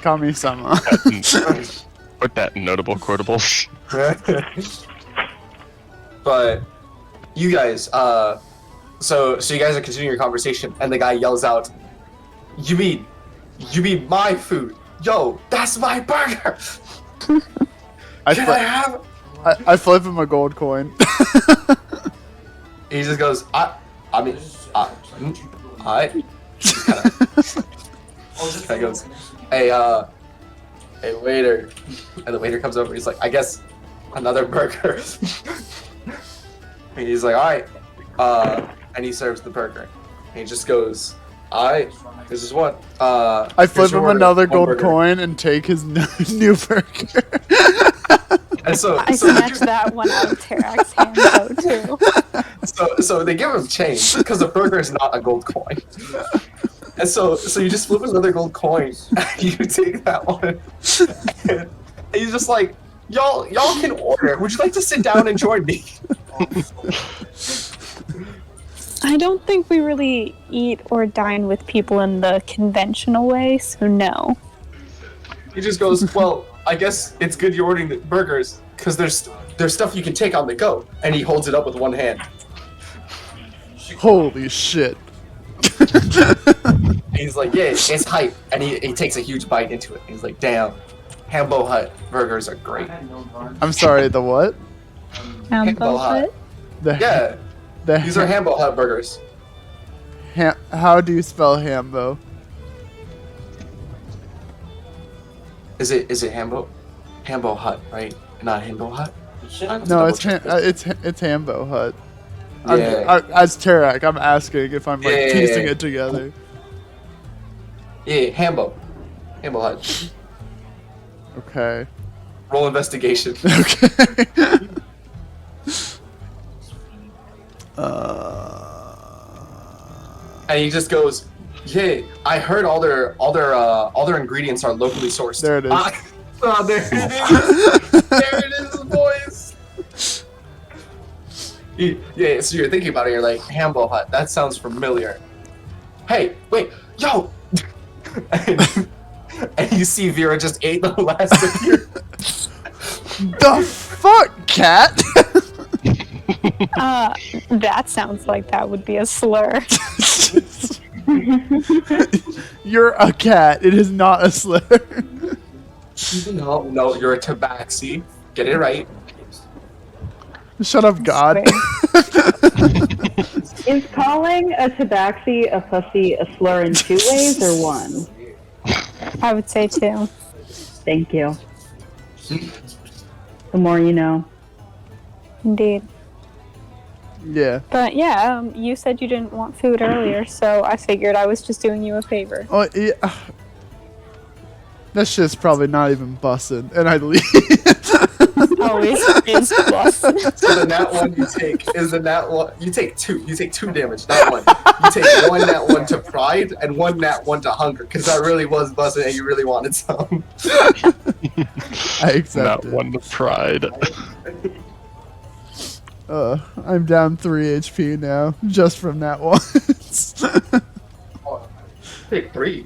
Kami-sama. Put that in notable quotables. But you guys, so you guys are continuing your conversation, and the guy yells out, "You mean my food? Yo, that's my burger! I, Can fli- I have?" I flip him a gold coin. He just goes, I mean, Guy goes, hey waiter, and the waiter comes over. He's like, I guess another burger. And he's like, all right, and he serves the burger. And he just goes, all right, this is one. I here's flip your him order, another one gold burger." coin and take his new burger. And so, I so, snatched that one out of Terrac's hand though too. so they give him change because the burger is not a gold coin. And so you just flip another gold coin, and you take that one, and he's just like, y'all can order. Would you like to sit down and join me? I don't think we really eat or dine with people in the conventional way, so no. He just goes, well, I guess it's good you're ordering the burgers because there's stuff you can take on the go. And he holds it up with one hand. Holy shit. And he's like, yeah, it's hype. And he takes a huge bite into it. He's like, damn, Hambo Hut burgers are great. I'm sorry, the what? Hambo Hut. The Yeah, the these are Hambo Hut burgers. how do you spell Hambo? Is it Hambo Hut, right? Not Hambo Hut? No, it's Hambo Hut. Yeah. As Terrac, I'm asking if I'm like Yeah. piecing it together. Yeah, Hambo Hut. Okay. Roll investigation. Okay. And he just goes, yeah, I heard all their ingredients are locally sourced. There it is. Oh, there it is. There it is, boys. Yeah, so you're thinking about it, you're like, Hambo Hut, that sounds familiar. Hey, wait, yo! And you see Vera just ate the last of your... The fuck, cat? That sounds like that would be a slur. You're a cat. It is not a slur. No, you're a tabaxi. Get it right. Shut up, God. Is calling a tabaxi a pussy a slur in 2 ways or 1? I would say too. Thank you. The more you know. Indeed. Yeah. But yeah, you said you didn't want food earlier, so I figured I was just doing you a favor. Oh, yeah. That shit's probably not even bussin', and I leave. Always is plus. So the nat one you take is the nat one. You take 2. You take 2 damage, not 1. You take 1 nat 1 to pride and 1 nat 1 to hunger, because that really was busting and you really wanted some. I accept Not it. one to pride. I'm down 3 HP now, just from that once. Take 3.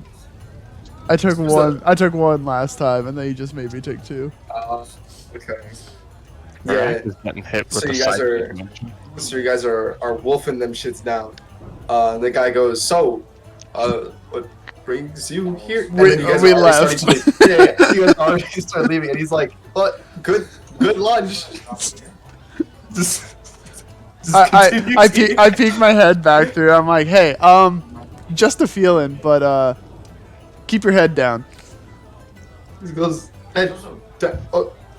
I took one. I took 1 last time, and then you just made me take 2. Okay. Terrac Yeah. is getting hit with So the you guys side are- dimension. So you guys are wolfing them shits down. And the guy goes, so, what brings you here? And We- then you guys we are already left. starting to leave. Yeah, you guys already start leaving, and he's like, "What? Good lunch." Just continue eating. I peek my head back through. I'm like, hey, just a feeling, but keep your head down. He goes,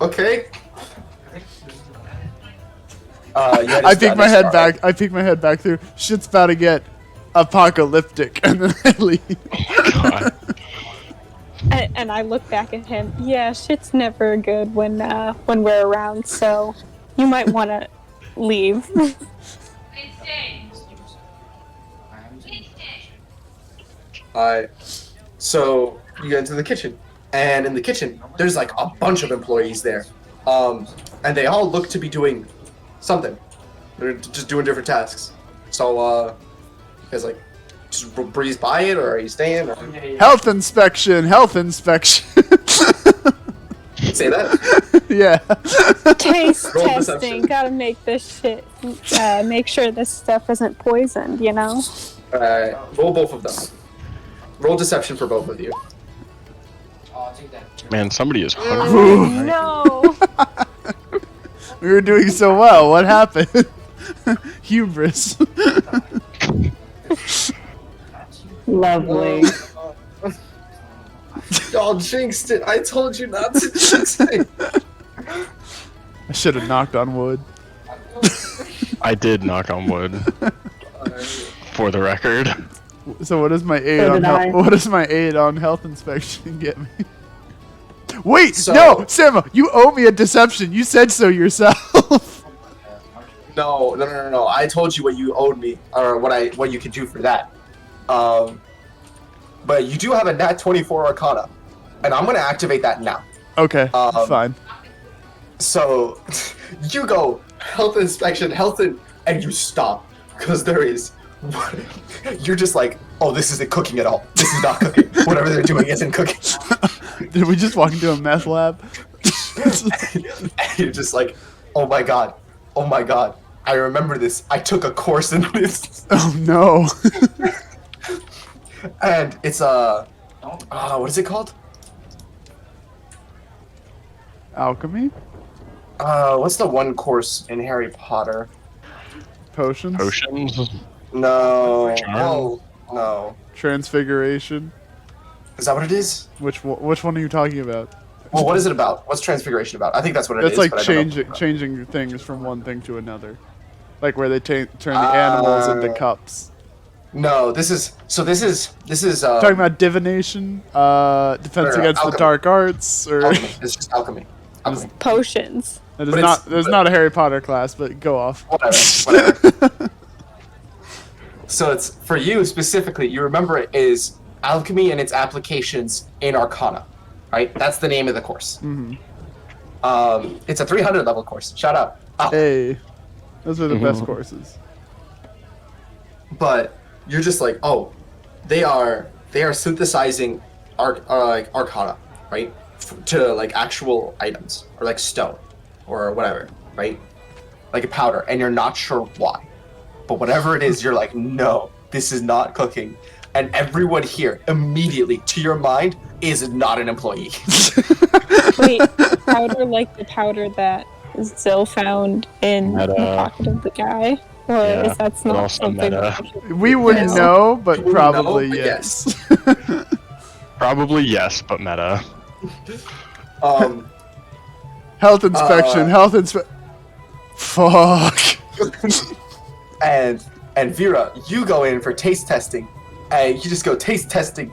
okay. I peek my head back. I peek my head back through. Shit's about to get apocalyptic, and then I leave. God. And I look back at him. Yeah, shit's never good when we're around, so you might want to leave. So you get into the kitchen, and in the kitchen, there's like a bunch of employees there, and they all look to be doing something. They're just doing different tasks. So, you guys like just breeze by it, or are you staying? Or... Health inspection. Say that. Yeah. Taste Roll testing. deception. Gotta make this shit. Make sure this stuff isn't poisoned. You know. Roll both of them. Roll deception for both of you. Oh, I'll take that. Man, somebody is hungry. No. We were doing so well. What happened? Hubris. Lovely. Y'all jinxed it. I told you not to jinx it. I should have knocked on wood. I did knock on wood, for the record. So what does my aid So on did I. what does my aid on health inspection get me? Wait, So- no, Sammo, you owe me a deception. You said so yourself. No. I told you what you owed me, or what you could do for that. But you do have a nat 24 Arcana, and I'm gonna activate that now. Okay, fine. So you go health inspection, and you stop because there is. You're just like, oh, this isn't cooking at all. This is not cooking. Whatever they're doing isn't cooking. Did we just walk into a meth lab? And you're just like, oh my god, I remember this. I took a course in this, Oh no. and it's what is it called? Alchemy? What's the one course in Harry Potter? Potions? Potions? No. Charm? No. Transfiguration? Is that what it is? Which one are you talking about? Well, what is it about? What's Transfiguration about? I think that's what it is. It's like but I don't know. changing things from one thing to another. Like where they turn the animals into cups. No, this is Talking about divination, defense against the alchemy. dark arts, or alchemy. It's just alchemy. Alchemy. Potions. that is But not. it's- There's not a Harry Potter class, but go off. Whatever. So it's for you specifically. You remember it is alchemy and its applications in Arcana, right? That's the name of the course. Mhm. It's a 300 level course. Shout out. Hey, those are the best courses. But you're just like, oh, they are synthesizing Arcana, right? To like actual items or like stone or whatever, right? Like a powder, and you're not sure why. But whatever it is, you're like, no, this is not cooking. And everyone here, immediately, to your mind, is not an employee. Wait, powder like the powder that Zyll found in the Meta. pocket of the guy? Or Yeah, is that but not also something meta. We wouldn't Yes. know, but We wouldn't know, probably but yes. Probably yes, but meta. Health inspection. Health inspection. Fuck. and Vera, you go in for taste testing, and you just go taste testing,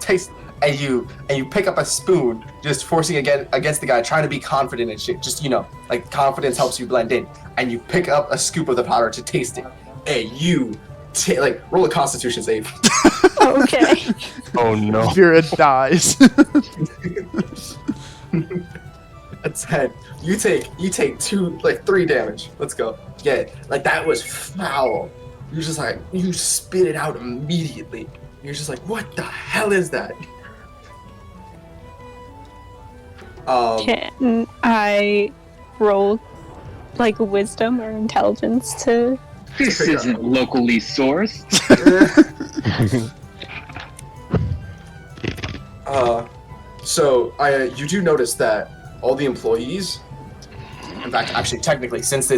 and you pick up a spoon, just forcing against the guy, trying to be confident and shit. Just like confidence helps you blend in, and you pick up a scoop of the powder to taste it, and you roll a Constitution save. Okay. Oh no. Vera dies. A 10. You take 3 damage. Let's go. Yeah, like that was foul. You're just like, you spit it out immediately. You're just like, what the hell is that? Can I roll like wisdom or intelligence to... This isn't locally sourced. So you do notice that all the employees, in fact, actually, technically, since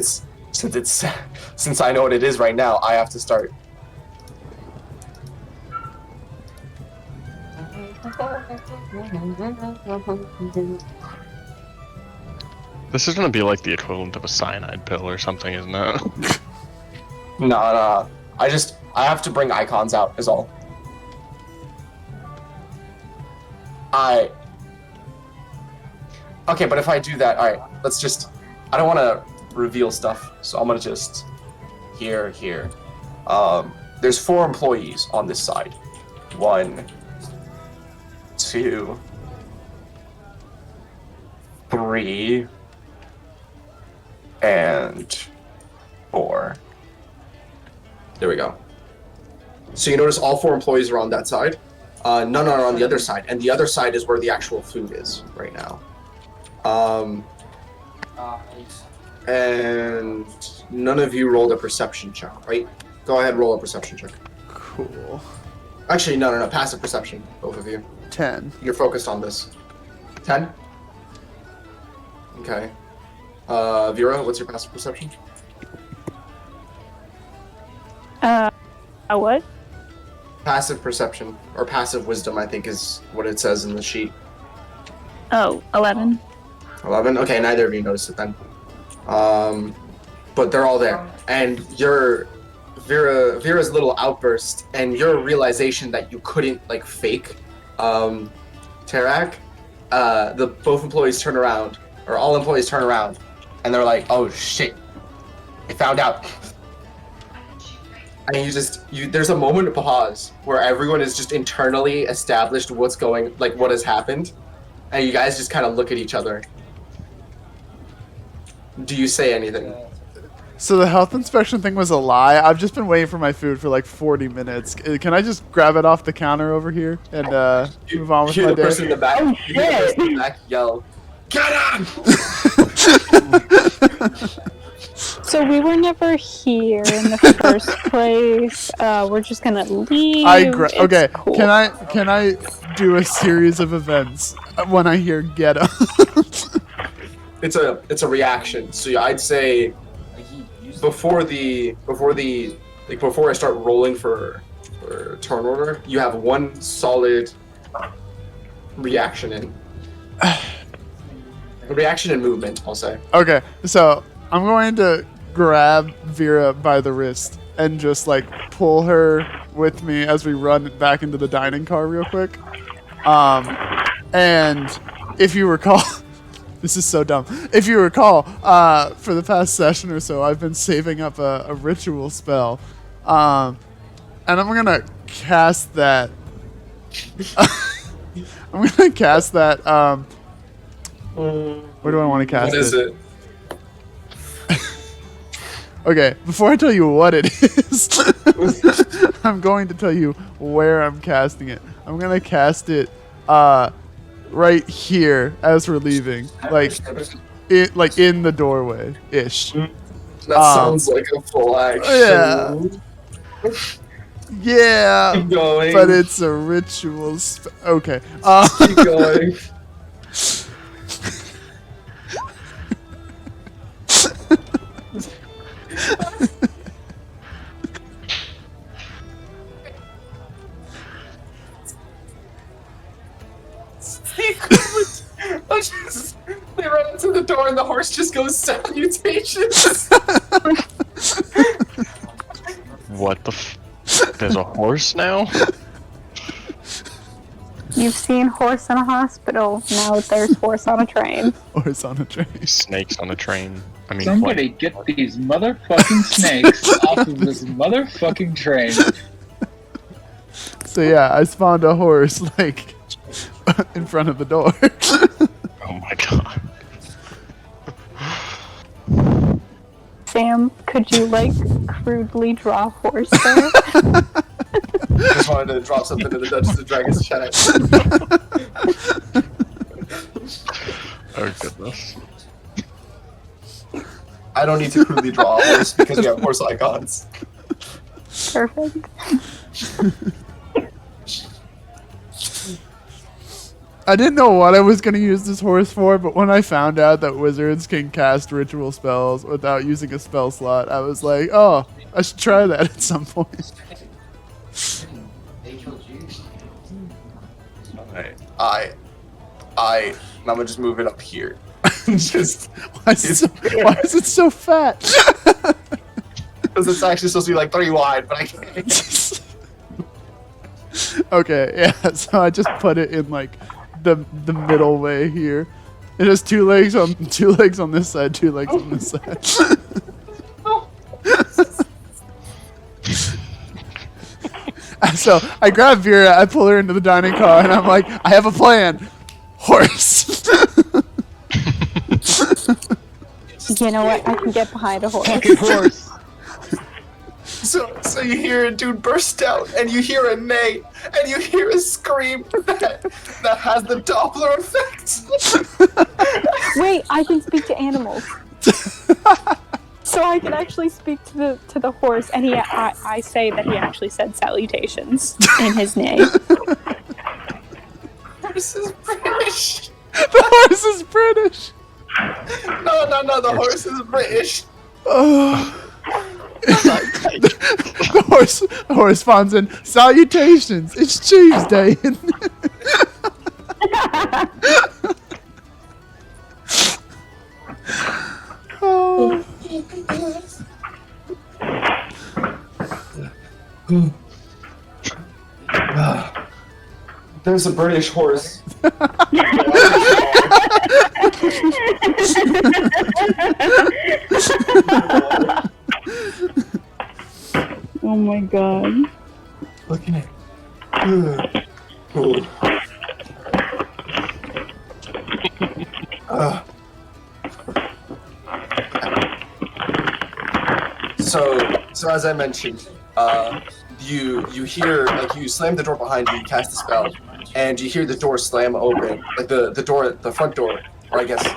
I know what it is right now, I have to start. This is gonna be like the equivalent of a cyanide pill or something, isn't it? Nah. I have to bring icons out, is all. Okay, but if I do that, alright, I don't want to reveal stuff, so I'm gonna just, here. There's 4 employees on this side. 1, 2, 3, and 4. There we go. So you notice all 4 employees are on that side. None are on the other side, and the other side is where the actual food is right now. And none of you rolled a perception check, right? Go ahead, roll a perception check. Cool. Actually, no, passive perception, both of you. 10. You're focused on this. 10? Okay. Vera, what's your passive perception? What? Passive perception, or passive wisdom, I think is what it says in the sheet. Oh, 11. 11? Okay, neither of you noticed it then. But they're all there. And Vera's little outburst and your realization that you couldn't, like, fake Terrac, both employees turn around, or all employees turn around, and they're like, oh shit, they found out. And there's a moment of pause where everyone is just internally established what has happened, and you guys just kind of look at each other. Do you say anything? So the health inspection thing was a lie. I've just been waiting for my food for like 40 minits. Can I just grab it off the counter over here and move on with You my hear the day? person in the back, Oh, you hear the person in the back yell, "Get him!" So we were never here in the first place. We're just gonna leave. Okay. It's cool. Can I do a series of events when I hear "get 'em"? It's a reaction. So I'd say before I start rolling for turn order, you have one solid reaction in. Reaction and movement, I'll say. Okay, so I'm going to grab Vera by the wrist and just like pull her with me as we run back into the dining car real quick. And if you recall, this is so dumb. If you recall, for the past session or so, I've been saving up a ritual spell, and I'm gonna cast that. I'm gonna cast that. Where do I want to cast it? What is it? Okay, before I tell you what it is, I'm going to tell you where I'm casting it. I'm gonna cast it right here as we're leaving, like in the doorway ish. That sounds like a full action. Yeah, Keep going. but it's a ritual. Okay. Keep going. They run into the door and the horse just goes salutations. What the There's a horse now? You've seen horse in a hospital. Now there's horse on a train. Horse on a train. Snakes on a train. I mean, Somebody get these motherfucking snakes off of this motherfucking train. So yeah, I spawned a horse like in front of the door. Oh my god. Sam, could you crudely draw a horse there? Just wanted to drop something in the Dungeons and Dragons chat. Oh goodness. I don't need to crudely draw a horse because we have horse icons. Perfect. I didn't know what I was going to use this horse for, but when I found out that wizards can cast ritual spells without using a spell slot, I was like, oh, I should try that at some point. They killed you. And I'm gonna just move it up here. Just Why is it so fat? because it's actually supposed to be like 3 wide, but I can't. Okay, yeah, so I just put it in like the middle way here. It has 2 legs on this side, 2 legs on this side. So I grab Vera, I pull her into the dining car, and I'm like, I have a plan. Horse. You know what? I can get behind a horse. Fucking horse. So you hear a dude burst out, and you hear a neigh, and you hear a scream that has the Doppler effect. Wait, I can speak to animals. So I can actually speak to the horse, and I say that he actually said salutations in his neigh. Horse is British. The horse is British. No, the horse is British. Oh. the horse spawns in. Salutations. It's Tuesday. Oh. There's a British horse. Oh my god. Look at it. So as I mentioned, you hear, like, you slam the door behind you, you cast a spell, and you hear the door slam open, like the front door, or I guess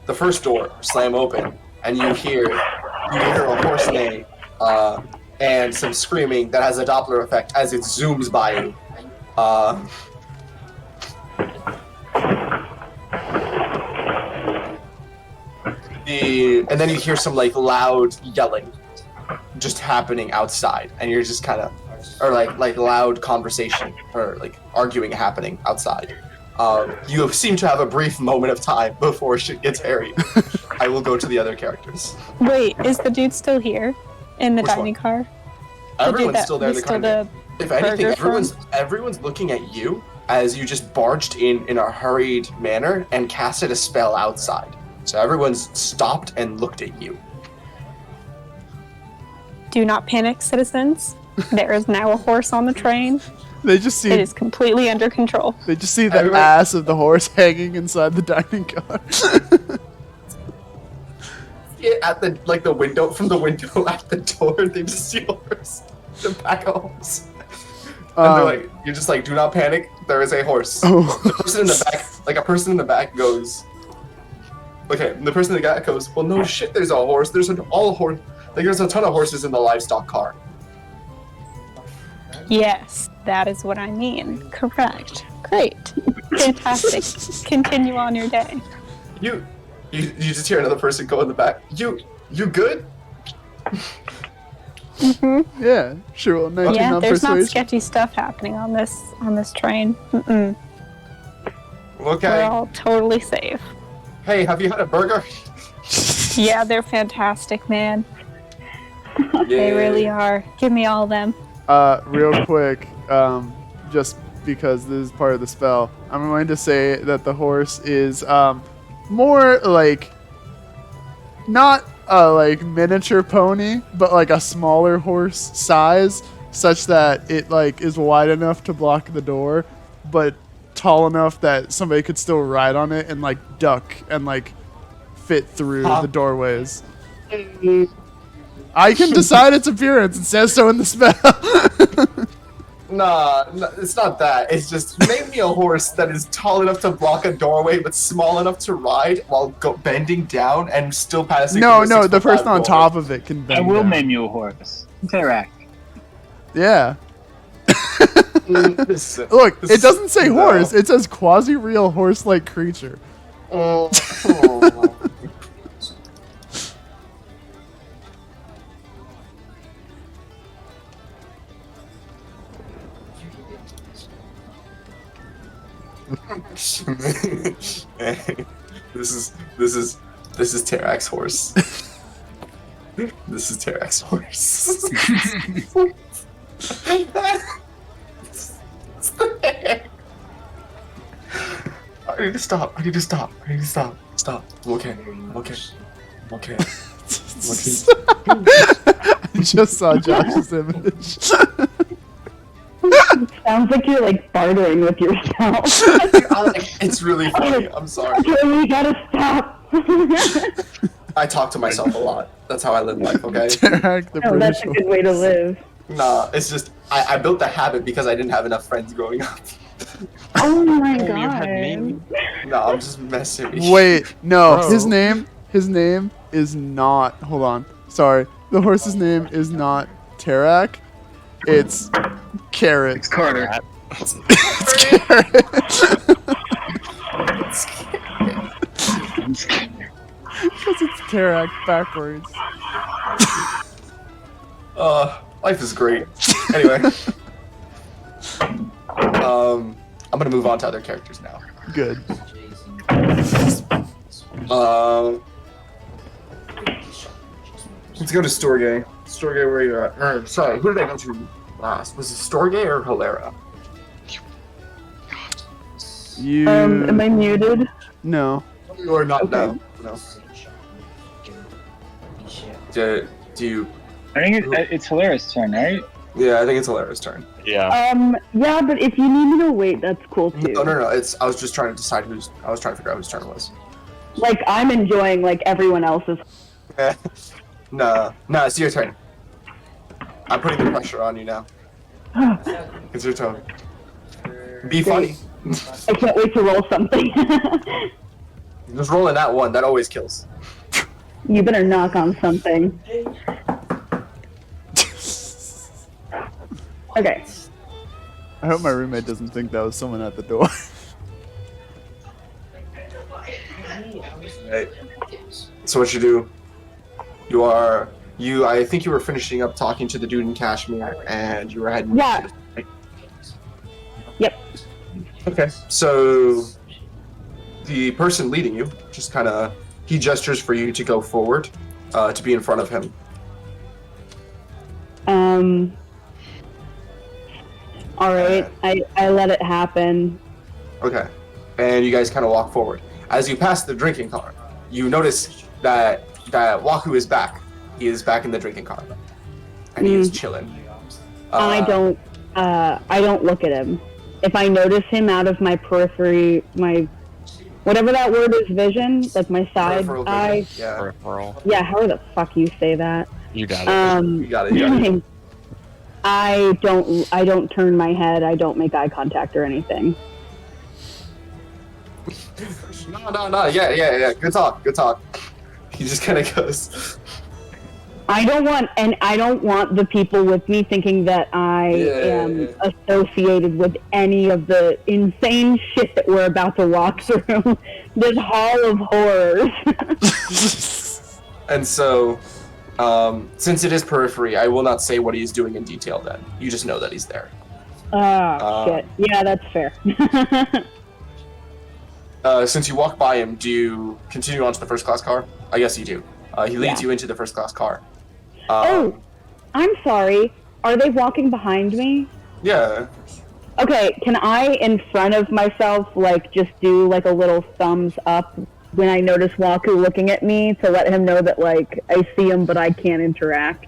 the first door slam open, and you hear a horse neigh, and some screaming that has a Doppler effect as it zooms by you. And then you hear some like loud yelling just happening outside, and you're just kind of, or like loud conversation or like arguing happening outside. You seem to have a brief moment of time before shit gets hairy. I will go to the other characters. Wait, is the dude still here in the Which dining one? car? Everyone's still there in the Still car. the If anything, burger everyone's looking at you as you just barged in a hurried manner and casted a spell outside. So everyone's stopped and looked at you. Do not panic, citizens. There is now a horse on the train. They just see. It is completely under control. They just see the Everybody- ass of the horse hanging inside the dining car. At the window, from the window at the door, they just see a horse. The back of a horse. And they're like, you're just like, do not panic. There is a horse. Oh. The person in the back, like a person in the back goes. Okay, and the person in the back goes, well, no shit. There's a horse. There's there's a ton of horses in the livestock car. Yes, that is what I mean. Correct. Great. Fantastic. Continue on your day. You just hear another person go in the back. You good? Yeah, sure. Well, 19 Yeah, on there's not persuasion. sketchy stuff happening on this train. Mm-mm. Okay. We're all totally safe. Hey, have you had a burger? Yeah, they're fantastic, man. They really are. Give me all of them. Real quick, just because this is part of the spell, I'm going to say that the horse is more like not a like miniature pony, but like a smaller horse size, such that it like is wide enough to block the door, but tall enough that somebody could still ride on it and like duck and like fit through the doorways. I can decide its appearance. It says so in the spell. Nah, it's not that. It's just make me a horse that is tall enough to block a doorway, but small enough to ride while bending down and still passing. No, the person on top of it can bend I will down. name you a horse. Terrac. Yeah. Look, This it doesn't say no. horse. It says quasi-real horse-like creature. Oh. This is Terrac's horse. This is Terrac's horse. I need to stop. Stop. I'm okay. I just saw Josh's image. sounds like you're like bartering with yourself. It's really funny. I'm sorry. Okay, we gotta stop. I talk to myself a lot. That's how I live life, okay? Terrac, the No, British that's a good way to live. Nah, it's just, I built the habit because I didn't have enough friends growing up. Oh my Oh, god. you had me. No, I'm just messing with you. Wait, no, Bro. his name is not, hold on, sorry. The horse's name is not Terrac, it's Carrot. It's Carter. It's Carrot. Because it's Terrac backwards. Life is great. Anyway. I'm gonna move on to other characters now. Good. Let's go to Storgé. Storgé, where are you at? Sorry, who did I go to last? Was it Storgé or Helera? You. Am I muted? No. You are not. Okay. No. Do you? I think it's Helera's turn, right? Yeah, I think it's Helera's turn. Yeah. Yeah, but if you need me to wait, that's cool too. No. I was just trying to decide who's. I was trying to figure out whose turn it was. Like, I'm enjoying, like, everyone else's. No, it's your turn. I'm putting the pressure on you now. It's your turn. Be funny. I can't wait to roll something. Just rolling that one. That always kills. You better knock on something. Okay. I hope my roommate doesn't think that was someone at the door. Right. So what you do? I think you were finishing up talking to the dude in Kashmir, and you were heading. Yeah. Right? Yep. Okay. So the person leading you just kind of he gestures for you to go forward, to be in front of him. All right. I let it happen. Okay. And you guys kind of walk forward. As you pass the drinking car, you notice that Waku is back. He is back in the drinking car, and he is chilling. I don't look at him. If I notice him out of my periphery, my whatever that word is, vision, like my side Peripheral eye. vision, yeah. Peripheral. Yeah, how the fuck you say that? You got it. You got it. I don't turn my head. I don't make eye contact or anything. No. Yeah. Good talk. He just kind of goes. I don't want the people with me thinking that I am associated with any of the insane shit that we're about to walk through. This hall of horrors. And so, since it is periphery, I will not say what he's doing in detail then. You just know that he's there. Shit. Yeah, that's fair. Since you walk by him, do you continue on to the first class car? I guess you do. He leads you into the first class car. I'm sorry. Are they walking behind me? Yeah. Okay, can I, in front of myself, like, just do, like, a little thumbs up when I notice Waku looking at me to let him know that, like, I see him but I can't interact?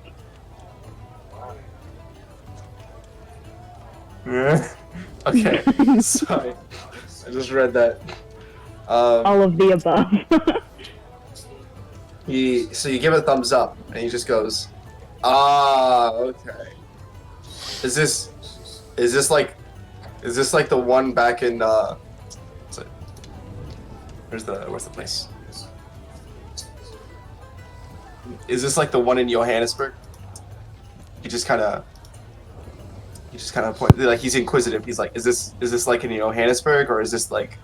Okay. Sorry. I just read that. All of the above. So you give it a thumbs up, and he just goes, okay. Is this like the one back in what's it? Where's the place? Is this like the one in Johannesburg? He just kind of point, like he's inquisitive. He's like, is this like in Johannesburg, or is this like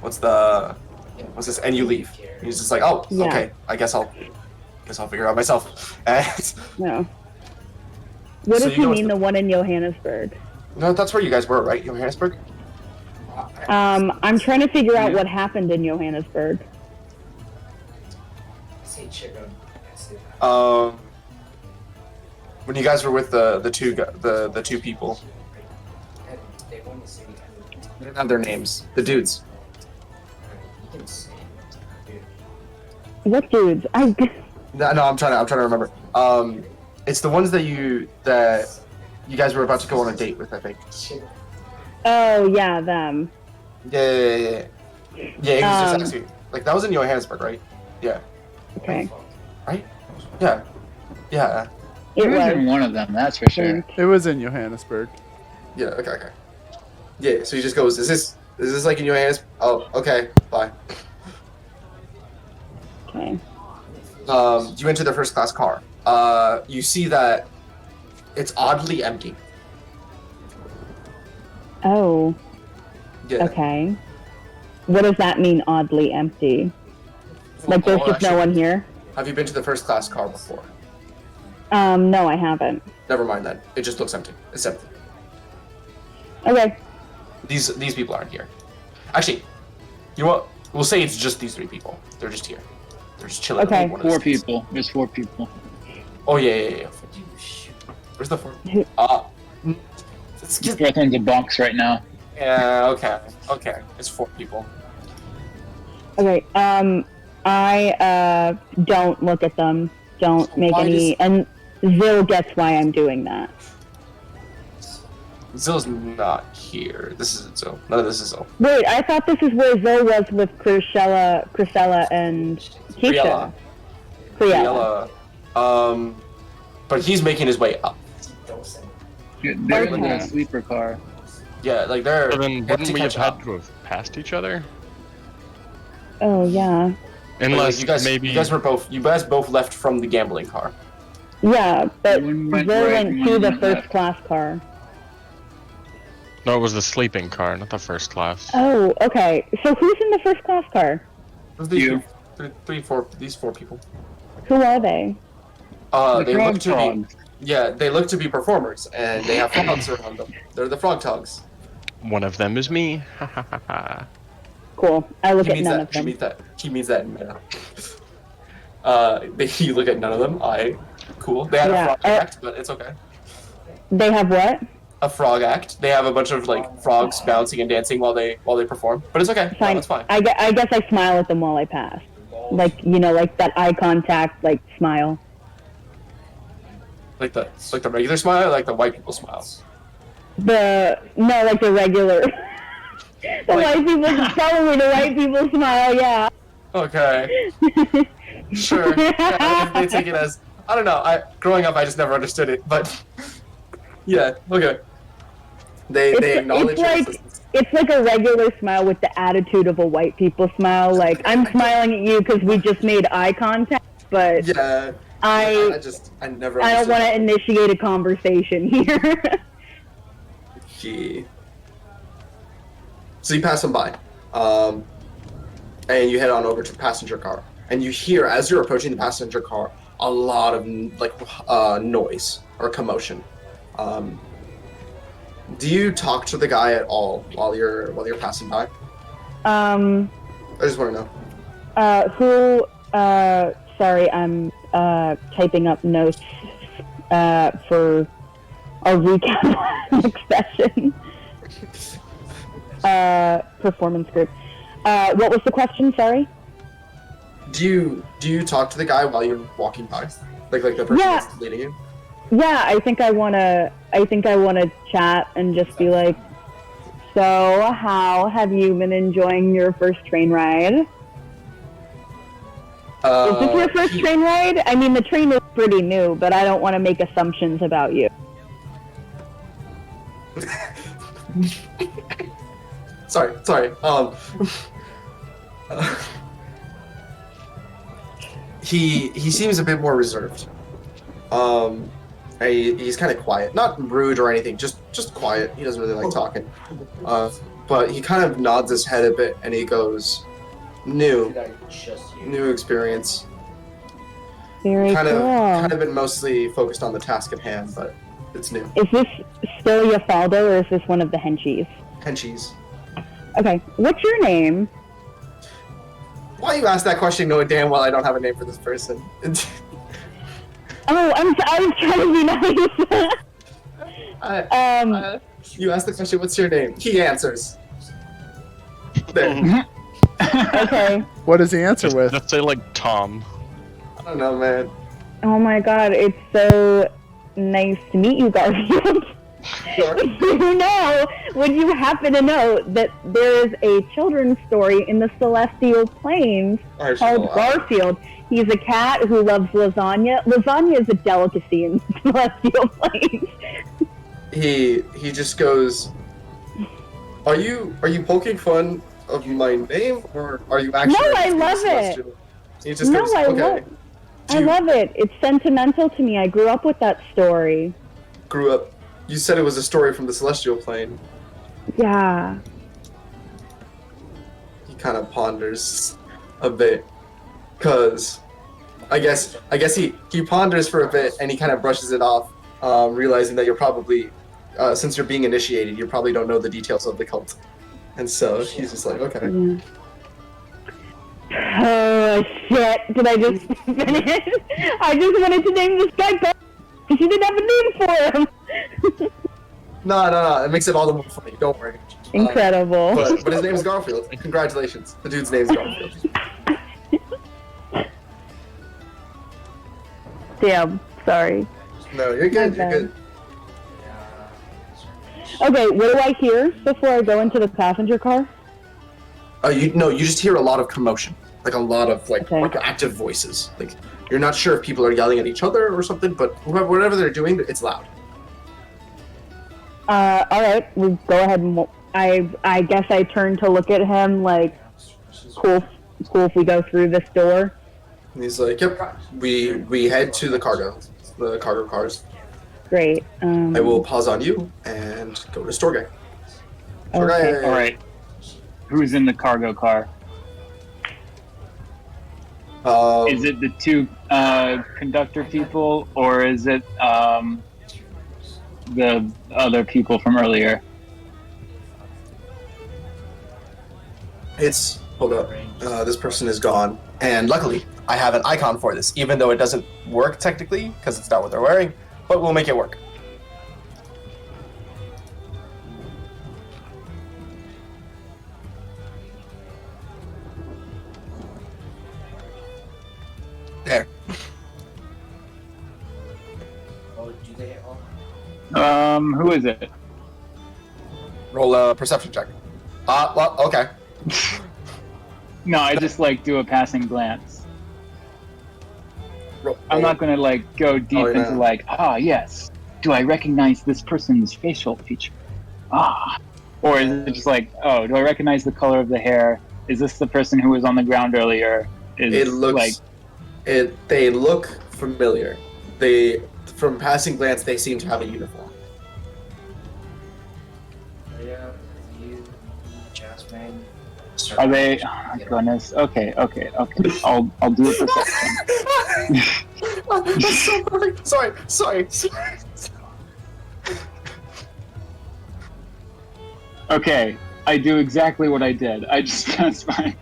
what's this? And you leave. And he's just like, oh, Yeah. okay. I guess I'll figure it out myself. And No. What So does you he know mean, it's the one in Johannesburg? no, that's where you guys were, right? Johannesburg. I'm trying to figure out what happened in Johannesburg. When you guys were with the two people, they didn't have their names. The dudes. What dudes? No, I'm trying to remember. It's the ones that you guys were about to go on a date with, I think. Oh yeah, them. Yeah, he was just asking. Like, that was in Johannesburg, right? Yeah. Okay. Right? Yeah. Yeah. It It was in was. one of them, that's for sure. It was in Johannesburg. Yeah, okay. Yeah, so he just goes, is this like in Johannesburg? Oh, okay, bye. Okay. You enter the first class car. You see that it's oddly empty. Oh. Yeah. Okay. What does that mean? Oddly empty. Like there's just no one here. Have you been to the first class car before? No, I haven't. Never mind then. It just looks empty. It's empty. Okay. These people aren't here. Actually, you know what? We'll say it's just these 3 people. They're just here. They're just chilling. Okay. One of those 4 things. people. There's 4 people. Oh yeah. Where's the 4? Let's The get. 4th one's a box right now. Yeah. Okay. It's 4 people. Okay. I don't look at them. Don't So make why any. And Zyll gets why I'm doing that. Zill's not here. This isn't Zyll. None of this is Zyll. Wait, I thought this is where Zyll was with Crisella, and Keisha. Criella. But he's making his way up. They're in Okay. a sleeper car. Yeah, like they're. So then, they have wouldn't to we have catch up. had to have passed each other? Oh yeah. Unless you guys, maybe you guys both left from the gambling car. Yeah, but One went Zyll right, went one to the went first left. class car. no, it was the sleeping car, not the first class. Oh, okay. So who's in the first class car? These You. these 4 people. Who are they? The They frog look to be. frogs. Yeah, they look to be performers, and they have frogs around them. They're the frog togs. One of them is me. Ha ha ha ha. Cool. I look He at means none that. of them. He means that in meta. You look at none of them. Cool. They had Yeah, a frog act, but it's okay. They have what? A frog act. They have a bunch of like frogs bouncing and dancing while they perform, but it's okay. No, Fine. it's fine. I guess I smile at them while I pass. Like, like that eye contact, like smile. Like the regular smile, or like the white people smile. Like the regular. The white people, probably the white people smile, yeah. Okay. Sure. Yeah, they take it as I don't know. Growing up, I just never understood it, but yeah. Okay. They acknowledge your existence. It's like a regular smile with the attitude of a white people smile. Like, I'm smiling at you because we just made eye contact, but Yeah. I never. don't understood want to that. initiate a conversation here. Gee. So you pass them by, and you head on over to the passenger car, and you hear as you're approaching the passenger car a lot of noise or commotion. Do you talk to the guy at all while you're passing by? I just want to know. Sorry, I'm typing up notes for a recap next session. Performance group. What was the question? Sorry. Do you talk to the guy while you're walking by, like the person Yeah. that's leading you? Yeah, I think I wanna chat and just be like, so how have you been enjoying your first train ride? Is this your first train ride? I mean, the train is pretty new, but I don't want to make assumptions about you. Sorry. He seems a bit more reserved. He's kind of quiet, not rude or anything, just quiet. He doesn't really like talking. But he kind of nods his head a bit and he goes, "New experience. Very Kind cool. of been mostly focused on the task at hand, but it's new. Is this still Yafaldo, or is this one of the henchies? Henchies. Okay, what's your name? Why you ask that question knowing damn well I don't have a name for this person? Oh, I was trying to be nice. You ask the question, what's your name? He answers. There. Okay. What does he answer with? Let's say like Tom. I don't know, man. Oh my god, it's so nice to meet you, Garfield. Would you happen to know that there is a children's story in the Celestial Plains called Garfield? He's a cat who loves lasagna. Lasagna is a delicacy in Celestial Plains. He just goes, Are you poking fun of my name, or are you actually? No, I love it. He just goes, okay. I love it. It's sentimental to me. I grew up with that story. Grew up. You said it was a story from the Celestial Plane. Yeah. He kind of ponders a bit, cause I guess he ponders for a bit and he kind of brushes it off, realizing that you're probably, since you're being initiated, you probably don't know the details of the cult, and so he's just like, okay. Yeah. Oh shit! Did I just finish? I just wanted to name this guy because you didn't have a name for him. No. It makes it all the more funny. Don't worry. Incredible. But his name is Garfield. Congratulations. The dude's name is Garfield. Damn. Sorry. No, you're good. You're good. Okay, what do I hear before I go into the passenger car? You just hear a lot of commotion, like a lot of like active voices. Like you're not sure if people are yelling at each other or something, but whatever they're doing, it's loud. All right, we go ahead and I guess I turn to look at him like, cool if we go through this door. And he's like, yep, we head to the cargo cars. Great. I will pause on you and go to Storgé. Okay. All right. Who's in the cargo car? Is it the two conductor people, or is it the other people from earlier? Hold up. This person is gone, and luckily I have an icon for this, even though it doesn't work technically because it's not what they're wearing, but we'll make it work. There. Oh, do they all? Who is it? Roll a perception check. Well, okay. No, I just like do a passing glance. I'm not gonna like go deep into like, yes, do I recognize this person's facial feature? Or is it just like, do I recognize the color of the hair? Is this the person who was on the ground earlier? It looks they look familiar. From passing glance, they seem to have a uniform. Yeah, you, Jasmine. Are they? Oh, goodness. Okay. I'll do a perception. That's so perfect. Sorry. Okay, I do exactly what I did. I just passed by.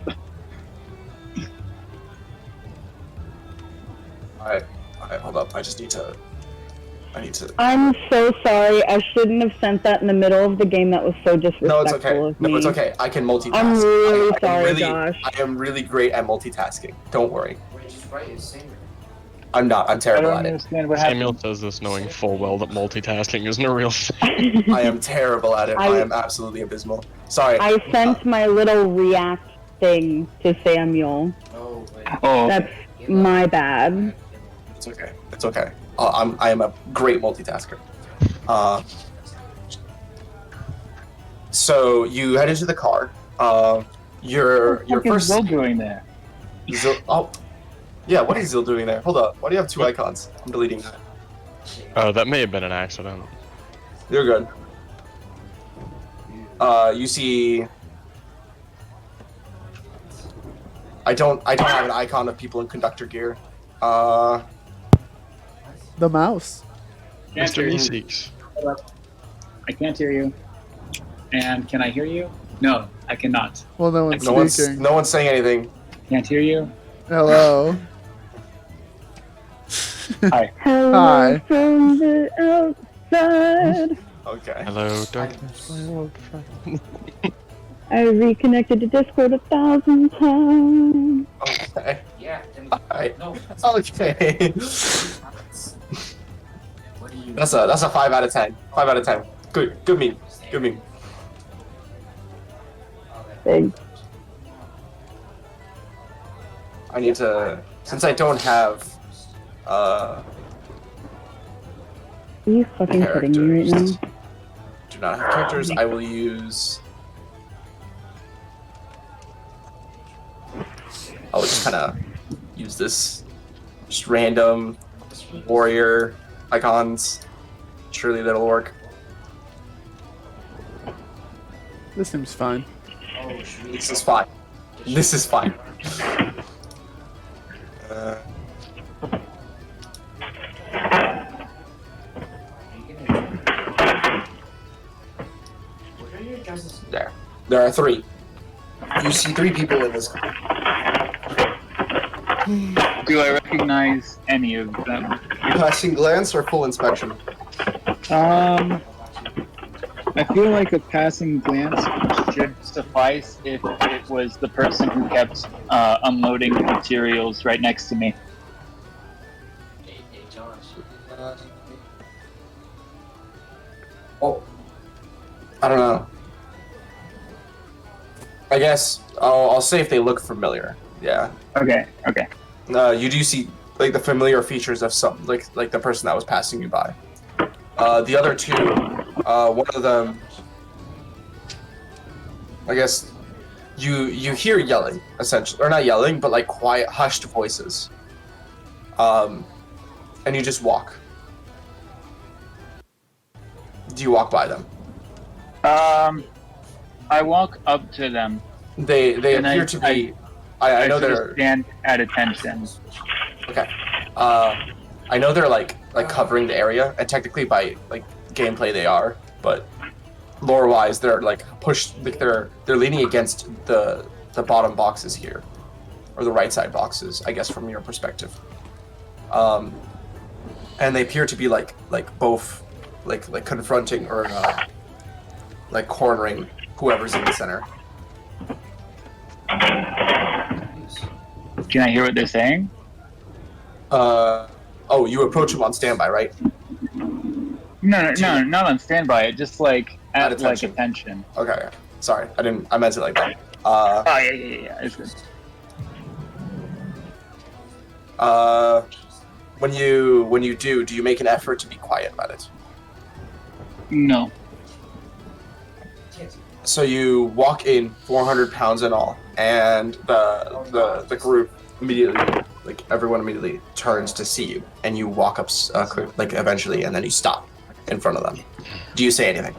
Alright, hold up. I need to. I'm so sorry. I shouldn't have sent that in the middle of the game. That was so disrespectful of me. No, it's okay. I can multitask. I'm really sorry, Josh. I am really great at multitasking. Don't worry. Wait, just write his singer. I'm not. I'm terrible I at don't it. understand what Samuel happened. says this knowing full well that multitasking isn't a real thing. I am terrible at it. I am absolutely abysmal. Sorry. I sent my little react thing to Samuel. Oh, wait. Oh, That's my bad. It's okay. It's okay. I am a great multitasker. So you head into the car. Your what is first. Zyll doing there? Zyll, yeah. What is Zyll doing there? Hold up. Why do you have two icons? I'm deleting that. Oh, that may have been an accident. You're good. You see. I don't have an icon of people in conductor gear. The mouse. Can't hear Mr. you. Meeseeks. I can't hear you. And can I hear you? No, I cannot. Well, no one's No speaking. one's saying anything. Can't hear you. Hello. Hi. Hello Hi. from the outside. Okay. Hello, darkness, my old friend. I reconnected to Discord 1,000 times. Okay. Yeah. Then, Alright. no. Okay. That's a 5 out of 10. 5 out of 10. Good meme. Good meme. Big. I need to, since I don't have Are you fucking kidding me right now? do not have characters, I will use. I'll just kind of use this, just random warrior icons. Surely that'll work. This seems fine. This is fine. This is fine. There. There are 3. You see 3 people in this. Do I recognize any of them? Passing glance or full inspection? I feel like a passing glance should suffice if it was the person who kept unloading materials right next to me. Oh, I don't know. I guess I'll say if they look familiar. Yeah. Okay. You do see like the familiar features of some like the person that was passing you by. The other 2, one of them, I guess, you hear yelling essentially, or not yelling, but like quiet, hushed voices. And you just walk. Do you walk by them? I walk up to them. They appear to be. I know they're stand at attention. okay. I know they're like covering the area, and technically by like gameplay they are, but lore-wise they're like pushed. Like they're leaning against the bottom boxes here, or the right side boxes, I guess from your perspective. And they appear to be like both like confronting or like cornering whoever's in the center. Can I hear what they're saying? Oh, you approach them on standby, right? No, not on standby. Just like at attention. like attention. Okay. Sorry, I meant it like that. Oh yeah. It's good. When you do you make an effort to be quiet about it? No. So you walk in, 400 pounds in all, and the group immediately, like everyone immediately turns to see you, and you walk up quick, like eventually, and then you stop in front of them. Do you say anything?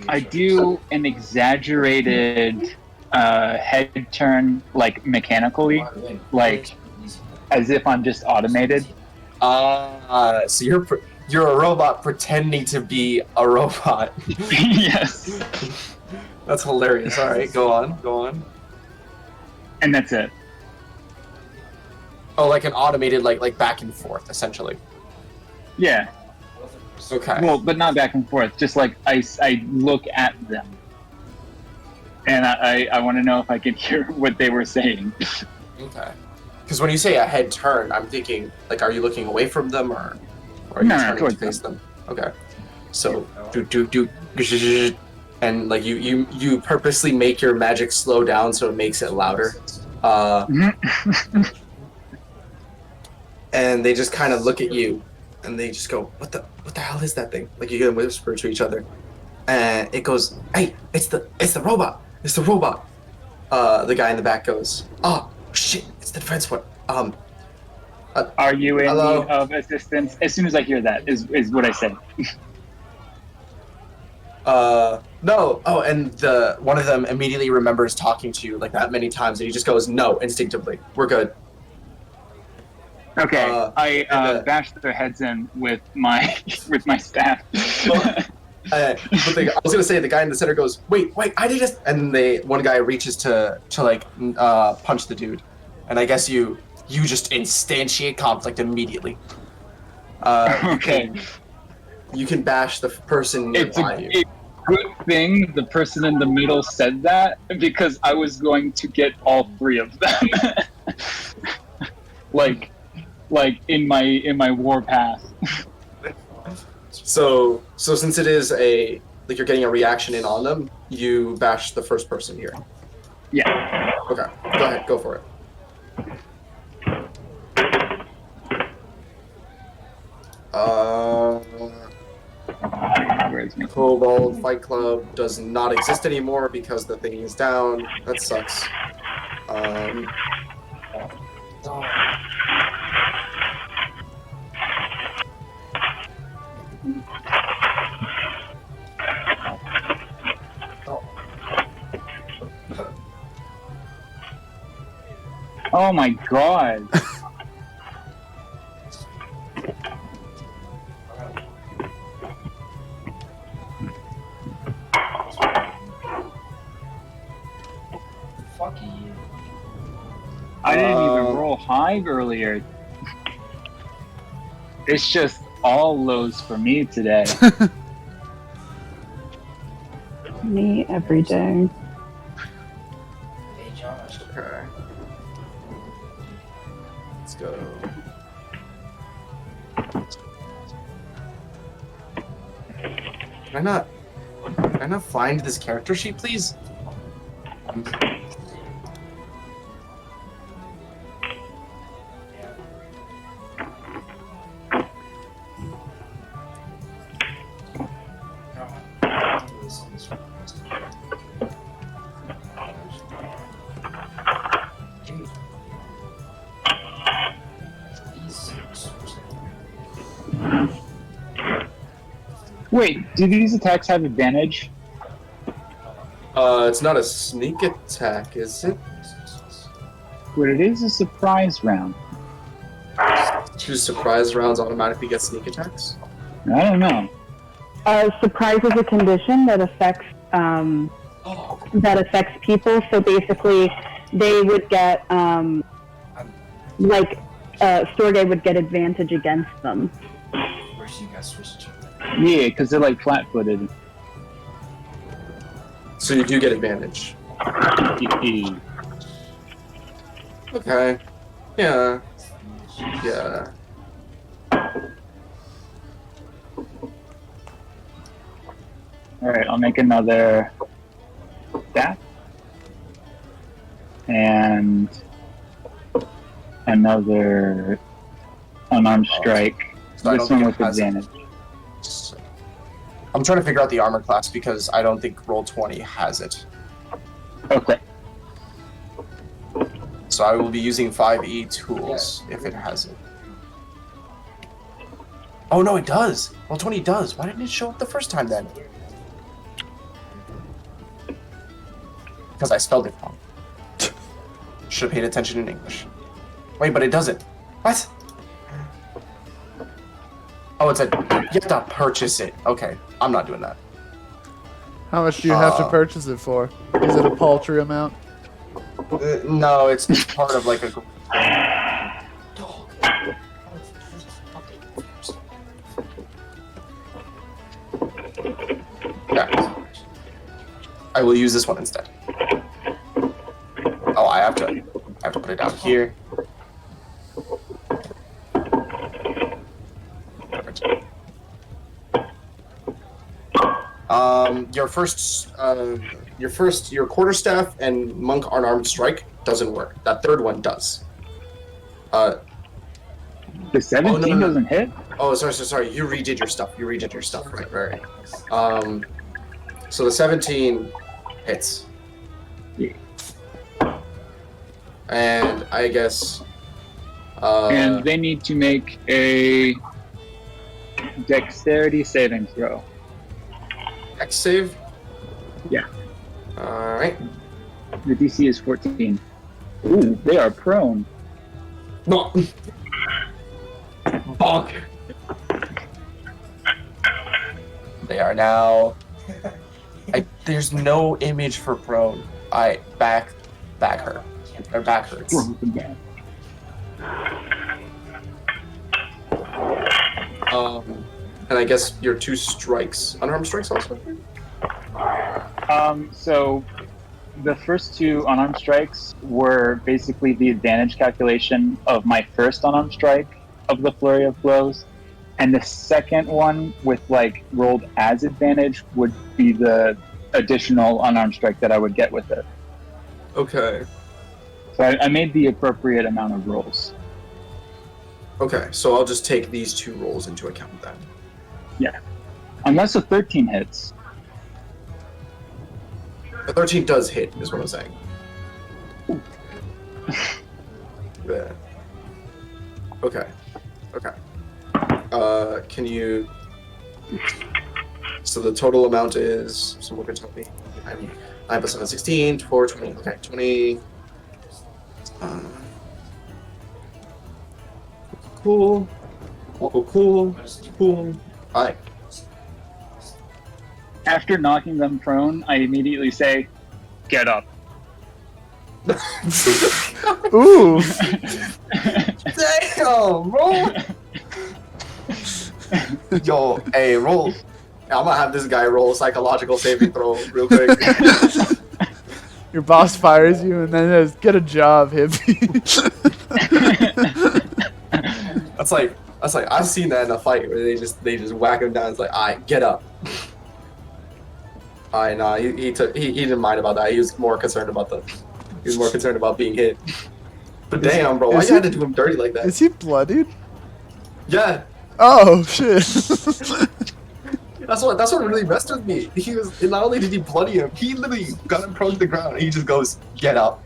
I do an exaggerated head turn, like mechanically, like as if I'm just automated. So you're a robot pretending to be a robot. Yes. That's hilarious. All right, go on. And that's it. Oh, like an automated, like back and forth, essentially. Yeah. Okay. Well, but not back and forth. Just like I look at them, and I want to know if I can hear what they were saying. Okay. Because when you say a head turn, I'm thinking, like, are you looking away from them, or are you turning to face them? Okay. So do, and like you purposely make your magic slow down so it makes it louder. And they just kind of look at you, and they just go, "What the hell is that thing?" Like you hear them whisper to each other, and it goes, "Hey, it's the robot! It's the robot!" The guy in the back goes, "Oh shit! It's the defense one." Are you in hello? need of assistance? As soon as I hear that, is what I say. No. Oh, and one of them immediately remembers talking to you like that many times, and he just goes, "No," instinctively. We're good. Okay, I bash their heads in with my staff. But I was gonna say the guy in the center goes, "Wait, I did just," and one guy reaches to like punch the dude, and I guess you just instantiate conflict immediately. Okay. You can bash the person nearby you. It's a good thing the person in the middle said that, because I was going to get all 3 of them. like in my war path. So since it is like you're getting a reaction in on them, you bash the first person here. Yeah. Okay, go ahead, go for it. Where's my Cobalt Fight Club does not exist anymore because the thing is down. That sucks. Oh my god. Fuck you. I didn't even roll high earlier. It's just all lows for me today. Me every day. Hey, Josh. Okay. Let's go. Can I not find this character sheet, please? Wait, do these attacks have advantage? It's not a sneak attack, is it? But it is a surprise round. Choose surprise rounds automatically get sneak attacks? I don't know. Surprise is a condition that affects people. So basically, they would get Storgé would get advantage against them. Where's you guys switch to? Yeah, because they're like flat-footed. So you do get advantage. Okay. Yeah. Yeah. Alright, I'll make another stat. And another unarmed strike. So I This don't one think with it has it. advantage. I'm trying to figure out the armor class because I don't think Roll20 has it. Okay. So I will be using 5e tools if it has it. Oh no, it does! Roll20 does! Why didn't it show up the first time then? Because I spelled it wrong. Should have paid attention in English. Wait, but it doesn't. What? Oh, it's a... You have to purchase it. Okay, I'm not doing that. How much do you have to purchase it for? Is it a paltry amount? No, it's part of like a... Yeah. I will use this one instead. Oh, I have to put it down here. Perfect. Your quarterstaff and monk unarmed strike doesn't work. That third one does. The 17 no. doesn't hit? Oh, sorry. You redid your stuff. Right. So the 17 hits. Yeah. And I guess... And they need to make a dexterity saving throw. X save? Yeah. Alright. The DC is 14. Ooh, they are prone. No. Bonk. They are now... there's no image for prone. Back hurt. Their back hurts. And I guess your 2 strikes. Unarmed strikes also? So the first two unarmed strikes were basically the advantage calculation of my first unarmed strike of the flurry of blows, and the second one with like rolled as advantage would be the additional unarmed strike that I would get with it. Okay. So I made the appropriate amount of rolls. Okay, so I'll just take these 2 rolls into account then. Yeah. Unless a 13 hits. A 13 does hit, is what I'm saying. Yeah. Okay. Okay. Can you... So the total amount is... Someone can tell me. 9 plus 7, 16, 4, 20. Okay, 20... Cool. Cool. Alright. After knocking them prone, I immediately say, "Get up." Ooh. Damn, bro! Yo, hey, roll. I'm gonna have this guy roll a psychological saving throw real quick. Your boss fires you and then says, "Get a job, hippie." That's like I've seen that in a fight where they just whack him down. It's like, alright, get up. Alright, nah, he didn't mind about that. He was more concerned about being hit. But damn, bro, why you had to do him dirty like that? Is he bloodied? Yeah, Oh shit. that's what really messed with me. He was not only did he bloody him, he literally got him prone to the ground and he just goes, "Get up."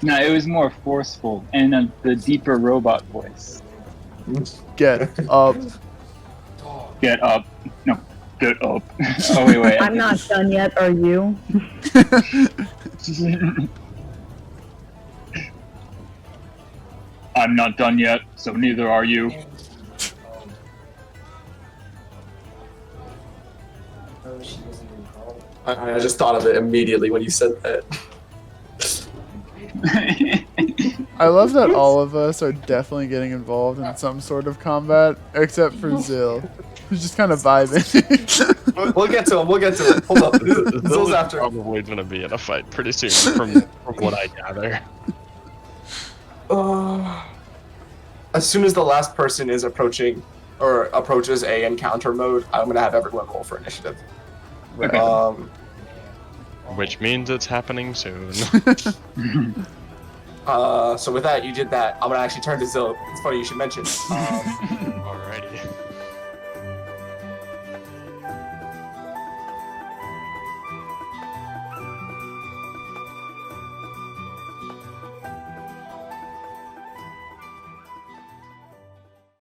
No, it was more forceful and the deeper robot voice. Get up. Get up. No, get up. Oh, wait. I'm not done yet, are you? I'm not done yet, so neither are you. I just thought of it immediately when you said that. I love that all of us are definitely getting involved in some sort of combat, except for Zyll, who's just kind of vibing. We'll get to him. Hold up. Zill's Zill's after. probably gonna be in a fight pretty soon, from what I gather. As soon as the last person is approaches a encounter mode, I'm gonna have everyone roll for initiative. Okay. Which means it's happening soon. So with that, you did that. I'm gonna actually turn to Zyll. It's funny you should mention.